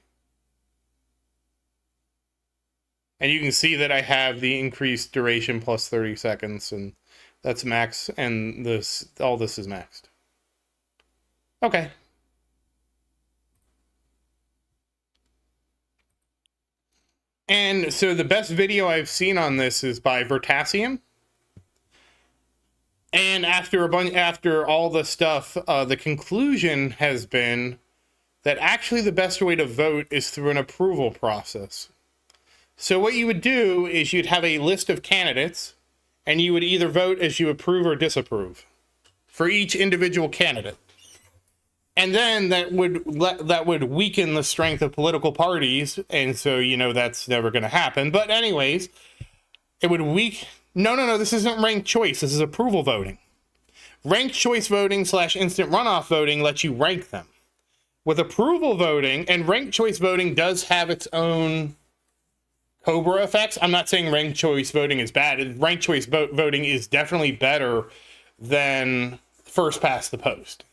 And you can see that I have the increased duration plus 30 seconds, and that's max, and this, all this is maxed. Okay. And so the best video I've seen on this is by Vertasium. And after all the stuff, the conclusion has been that actually the best way to vote is through an approval process. So what you would do is you'd have a list of candidates, and you would either vote as you approve or disapprove for each individual candidate. And then that would weaken the strength of political parties, and so, you know, that's never going to happen. But anyways, it would No, this isn't ranked choice. This is approval voting. Ranked choice voting / instant runoff voting lets you rank them. With approval voting, and ranked choice voting does have its own Cobra effects. I'm not saying ranked choice voting is bad. Ranked choice voting is definitely better than first past the post.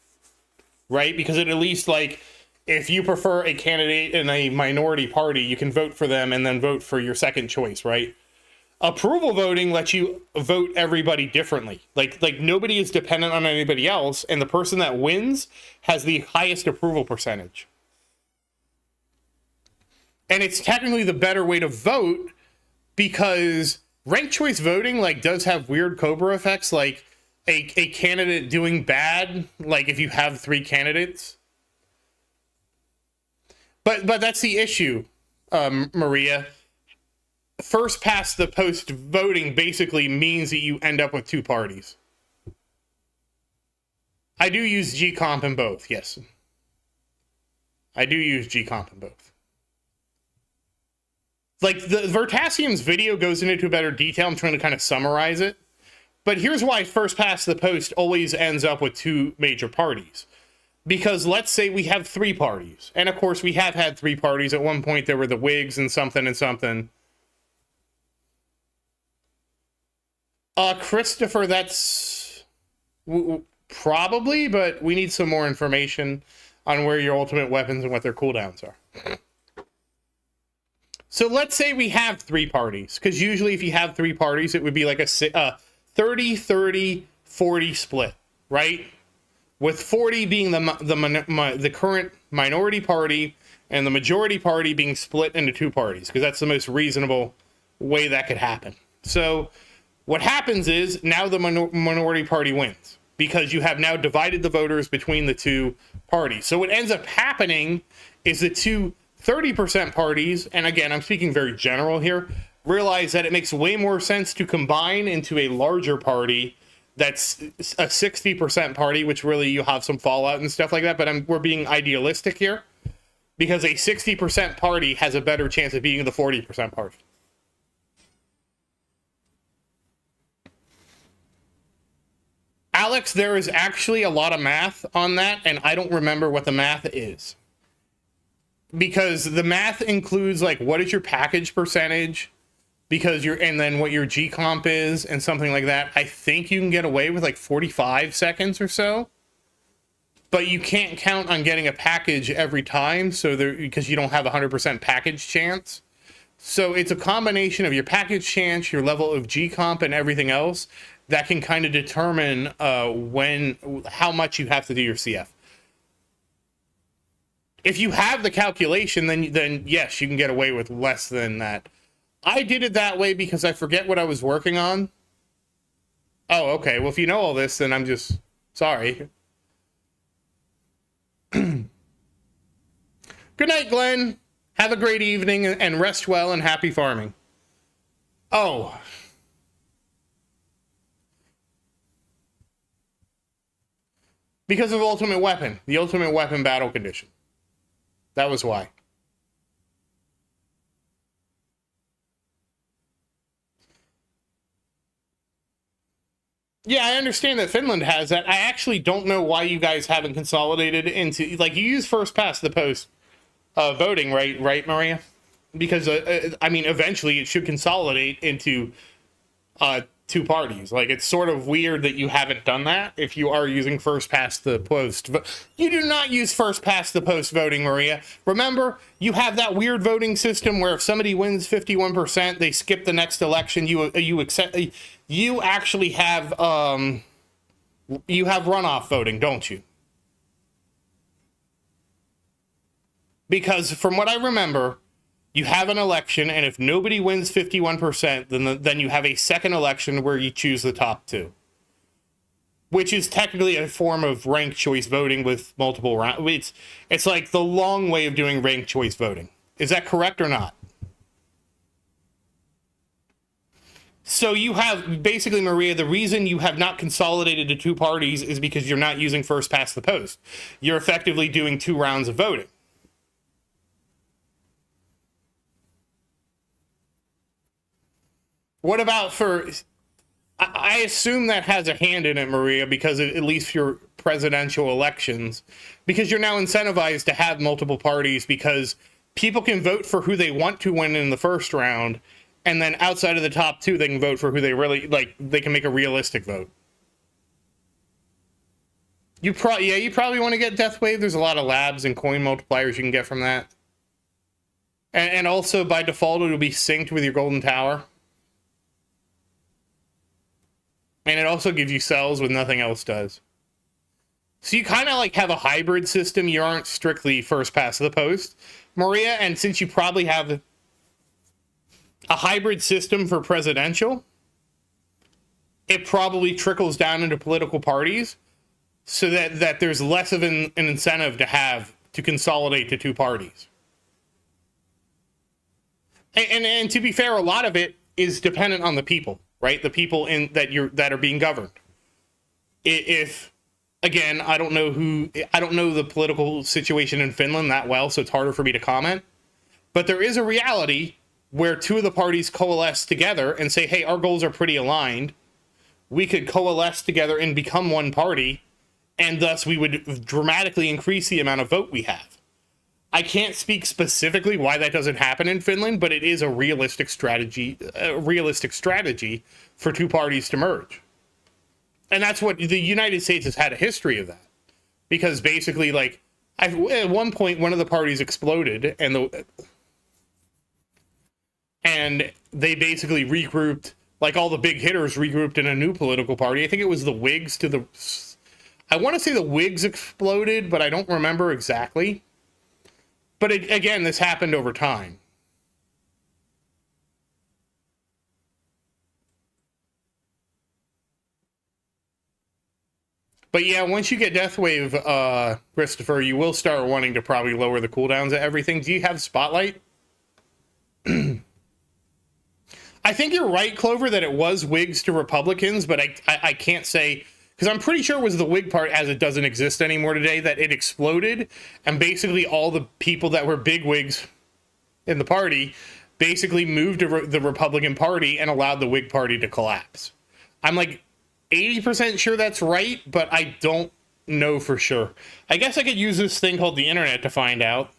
Right? Because it at least, like, if you prefer a candidate in a minority party, you can vote for them and then vote for your second choice, right? Approval voting lets you vote everybody differently. Like nobody is dependent on anybody else, and the person that wins has the highest approval percentage. And it's technically the better way to vote, because ranked choice voting, like, does have weird Cobra effects, like a candidate doing bad, like if you have 3 candidates. But that's the issue, Maria. First past the post voting basically means that you end up with 2 parties. I do use G-Comp in both, yes. I do use G-Comp in both. Like, the Vertasium's video goes into better detail. I'm trying to kind of summarize it. But here's why first past the post always ends up with 2 major parties. Because let's say we have 3 parties. And of course, we have had 3 parties. At one point, there were the Whigs and something and something. Christopher, that's probably, but we need some more information on where your ultimate weapons and what their cooldowns are. So let's say we have 3 parties, because usually if you have 3 parties, it would be like a 30-30-40 split, right? With 40 being the current minority party and the majority party being split into 2 parties, because that's the most reasonable way that could happen. So what happens is now the minority party wins, because you have now divided the voters between the 2 parties. So what ends up happening is the 2 30% parties, and again, I'm speaking very general here, realize that it makes way more sense to combine into a larger party that's a 60% party, which really you have some fallout and stuff like that, but we're being idealistic here, because a 60% party has a better chance of being the 40% party. Alex, there is actually a lot of math on that, and I don't remember what the math is. Because the math includes, like, what is your package percentage, and then what your G-Comp is, and something like that. I think you can get away with, like, 45 seconds or so. But you can't count on getting a package every time, because you don't have a 100% package chance. So it's a combination of your package chance, your level of G-Comp, and everything else that can kind of determine how much you have to do your CF. If you have the calculation, then yes, you can get away with less than that. I did it that way because I forget what I was working on. Oh, okay. Well, if you know all this, then I'm just sorry. Good night, Glenn. Have a great evening and rest well and happy farming. Oh. Because of Ultimate Weapon. The Ultimate Weapon battle condition. That was why. Yeah, I understand that Finland has that. I actually don't know why you guys haven't consolidated into, like, you use first past the post voting, right, Maria? because I mean, eventually it should consolidate into two parties. Like, it's sort of weird that you haven't done that if you are using first past the post. You do not use first past the post voting, Maria. Remember, you have that weird voting system where if somebody wins 51%, they skip the next election. You accept. You actually have runoff voting, don't you? Because from what I remember, you have an election, and if nobody wins 51%, then you have a second election where you choose the top two, which is technically a form of ranked choice voting with multiple rounds. It's like the long way of doing ranked choice voting. Is that correct or not? So you have, basically, Maria, the reason you have not consolidated to two parties is because you're not using first past the post. You're effectively doing 2 rounds of voting. What about for... I assume that has a hand in it, Maria, because at least for presidential elections, because you're now incentivized to have multiple parties because people can vote for who they want to win in the first round, and then outside of the top 2, they can vote for who they really like. They can make a realistic vote. You probably want to get Death Wave. There's a lot of labs and coin multipliers you can get from that, and also by default it'll be synced with your Golden Tower. And it also gives you cells when nothing else does. So you kind of like have a hybrid system. You aren't strictly first past the post, Maria. And since you probably have a hybrid system for presidential, it probably trickles down into political parties so that there's less of an incentive to consolidate to two parties. And to be fair, a lot of it is dependent on the people. Right, the people that are being governed. If again, I don't know the political situation in Finland that well, so it's harder for me to comment. But there is a reality where 2 of the parties coalesce together and say, "Hey, our goals are pretty aligned. We could coalesce together and become one party, and thus we would dramatically increase the amount of vote we have." I can't speak specifically why that doesn't happen in Finland, but it is a realistic strategy for 2 parties to merge. And that's what the United States has had a history of that. Because basically, like, at one point, one of the parties exploded, and they basically regrouped, like all the big hitters regrouped in a new political party. I think it was the Whigs I want to say the Whigs exploded, but I don't remember exactly. But again, this happened over time. But yeah, once you get Death Wave, Christopher, you will start wanting to probably lower the cooldowns of everything. Do you have Spotlight? I think you're right, Clover, that it was Whigs to Republicans, but I can't say... Because I'm pretty sure it was the Whig part, as it doesn't exist anymore today, that it exploded, and basically all the people that were big Whigs in the party basically moved to the Republican Party and allowed the Whig Party to collapse. I'm like 80% sure that's right, but I don't know for sure. I guess I could use this thing called the internet to find out.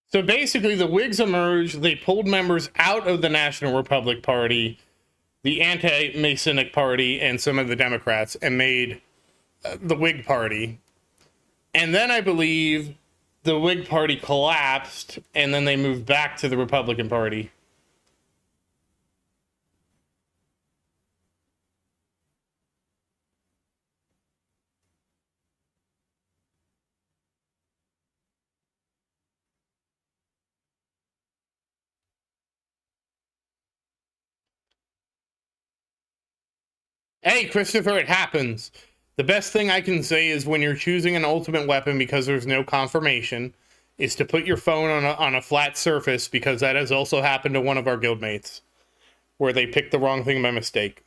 So basically, the Whigs emerged, they pulled members out of the National Republican Party, the anti-Masonic Party, and some of the Democrats, and made the Whig Party. And then I believe the Whig Party collapsed, and then they moved back to the Republican Party. Hey, Christopher, it happens. The best thing I can say is when you're choosing an ultimate weapon because there's no confirmation, is to put your phone on a flat surface, because that has also happened to one of our guildmates, where they picked the wrong thing by mistake.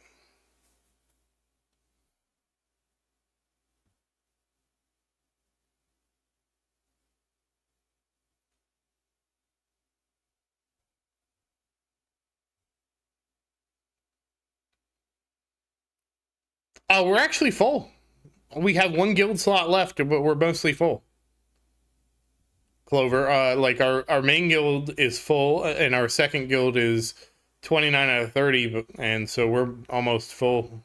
We're actually full. We have one guild slot left, but we're mostly full. Clover, like our main guild is full, and our second guild is 29 out of 30, and so we're almost full.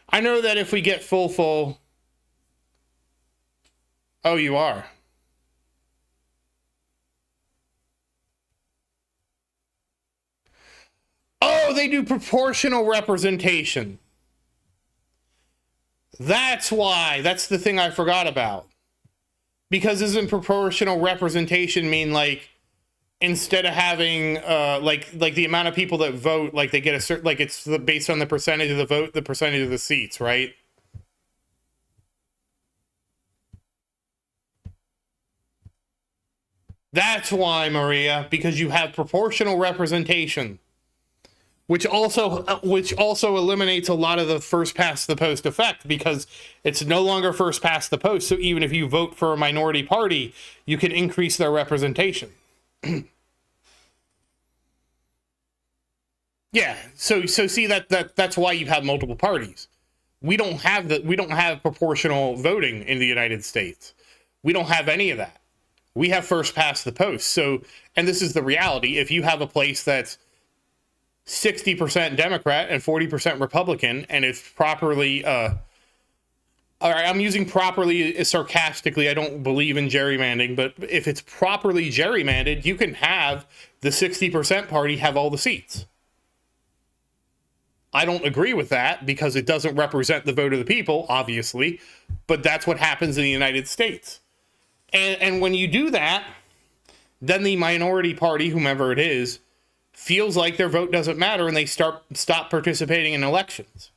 I know that if we get full. Oh, you are. Oh, they do proportional representation. That's why. That's the thing I forgot about. Because isn't proportional representation mean like instead of having like the amount of people that vote, like they get a certain, like it's based on the percentage of the vote, the percentage of the seats, right? That's why, Maria, because you have proportional representation, which also eliminates a lot of the first past the post effect, because it's no longer first past the post. So even if you vote for a minority party, you can increase their representation. Yeah. So see that's why you have multiple parties. We don't have proportional voting in the United States. We don't have any of that. We have first past the post. So, and this is the reality. If you have a place that's 60% Democrat and 40% Republican, and it's properly, all right, I'm using properly sarcastically. I don't believe in gerrymandering, but if it's properly gerrymandered, you can have the 60% party have all the seats. I don't agree with that because it doesn't represent the vote of the people, obviously, but that's what happens in the United States. And when you do that, then the minority party, whomever it is, feels like their vote doesn't matter and they stop participating in elections.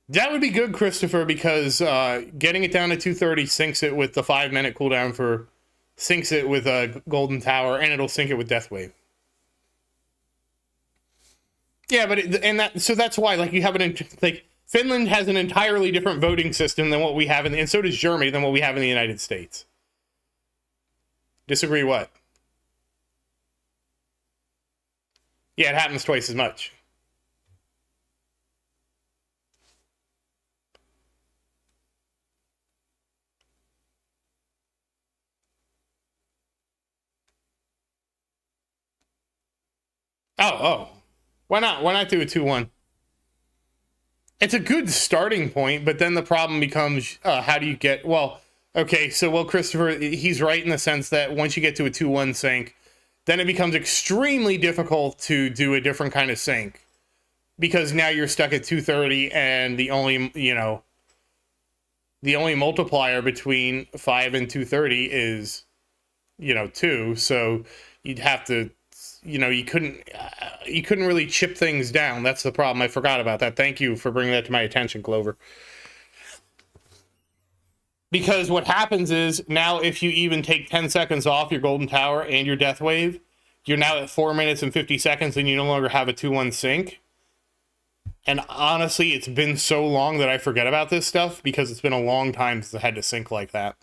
That would be good, Christopher, because getting it down to 230 syncs it with the 5-minute cooldown syncs it with a Golden Tower, and it'll sync it with Deathwave. Yeah, but so that's why, like, you have like Finland has an entirely different voting system than what we have and so does Germany than what we have in the United States. Disagree what? Yeah, it happens twice as much. Oh. Why not? Why not do a 2-1? It's a good starting point, but then the problem becomes how do you get... Well, okay, so, Christopher, he's right in the sense that once you get to a 2-1 sync, then it becomes extremely difficult to do a different kind of sync. Because now you're stuck at 230, and the only multiplier between 5 and 230 is, 2. So you'd have to... you couldn't really chip things down. That's the problem. I forgot about that. Thank you for bringing that to my attention, Clover. Because what happens is now if you even take 10 seconds off your Golden Tower and your Death Wave, you're now at 4 minutes and 50 seconds and you no longer have a 2-1 sync. And honestly, it's been so long that I forget about this stuff because it's been a long time since I had to sync like that.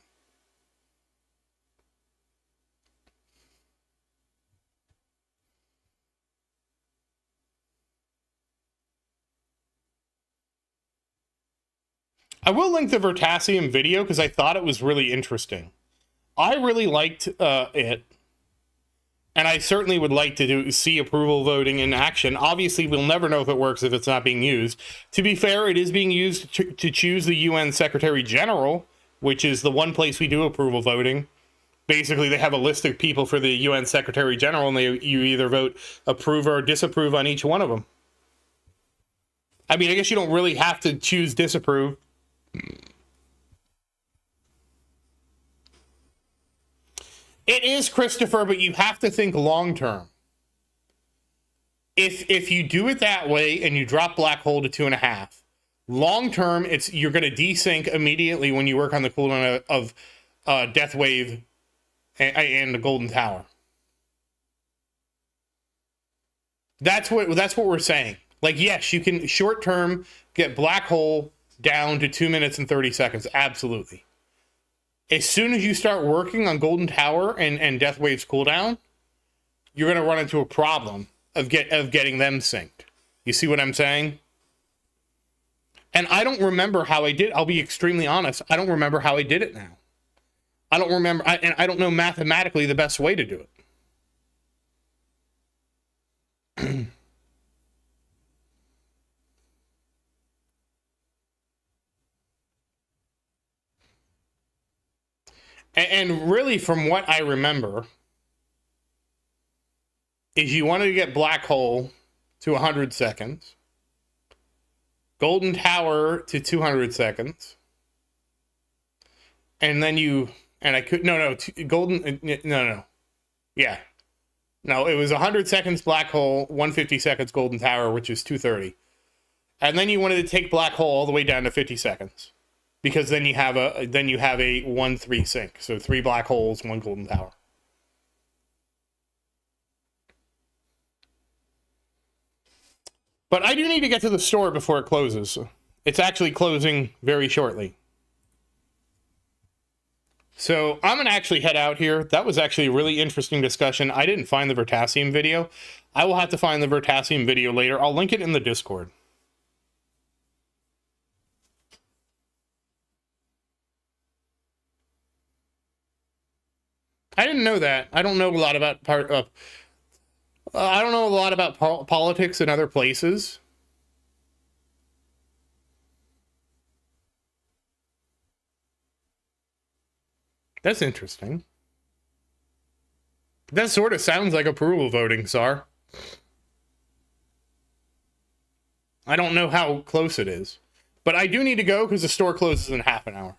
I will link the Vertasium video because I thought it was really interesting. I really liked it, and I certainly would like to see approval voting in action. Obviously, we'll never know if it works if it's not being used. To be fair, it is being used to choose the UN Secretary General, which is the one place we do approval voting. Basically, they have a list of people for the UN Secretary General, and you either vote approve or disapprove on each one of them. I mean, I guess you don't really have to choose disapprove. It is, Christopher, but you have to think long term. If you do it that way and you drop Black Hole to 2.5, long term, you're going to desync immediately when you work on the cooldown of Death Wave and the Golden Tower. That's what we're saying. Like, yes, you can short term get Black Hole down to 2 minutes and 30 seconds. Absolutely. As soon as you start working on Golden Tower and Death Wave's cooldown, you're going to run into a problem of getting them synced. You see what I'm saying? And I don't remember how I did. I'll be extremely honest. I don't remember how I did it now. I don't remember. And I don't know mathematically the best way to do it. And really, from what I remember, is you wanted to get Black Hole to 100 seconds, Golden Tower to 200 seconds, and then you, and I could, yeah. No, it was 100 seconds Black Hole, 150 seconds Golden Tower, which is 230. And then you wanted to take Black Hole all the way down to 50 seconds. Because then you have a 1-3 sync. So 3 Black Holes, 1 Golden Tower. But I do need to get to the store before it closes. It's actually closing very shortly. So I'm going to actually head out here. That was actually a really interesting discussion. I didn't find the Vertasium video. I will have to find the Vertasium video later. I'll link it in the Discord. I didn't know that. I don't know a lot about I don't know a lot about politics in other places. That's interesting. That sort of sounds like approval voting, Sar. I don't know how close it is. But I do need to go because the store closes in half an hour.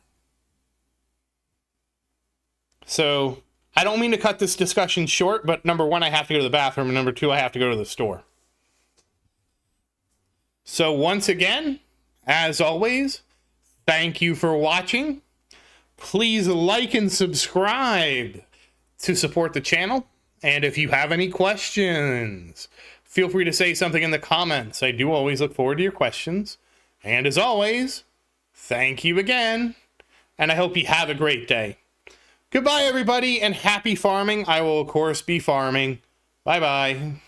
So I don't mean to cut this discussion short, but number one, I have to go to the bathroom, and number two, I have to go to the store. So once again, as always, thank you for watching. Please like and subscribe to support the channel. And if you have any questions, feel free to say something in the comments. I do always look forward to your questions. And as always, thank you again, and I hope you have a great day. Goodbye, everybody, and happy farming. I will, of course, be farming. Bye-bye.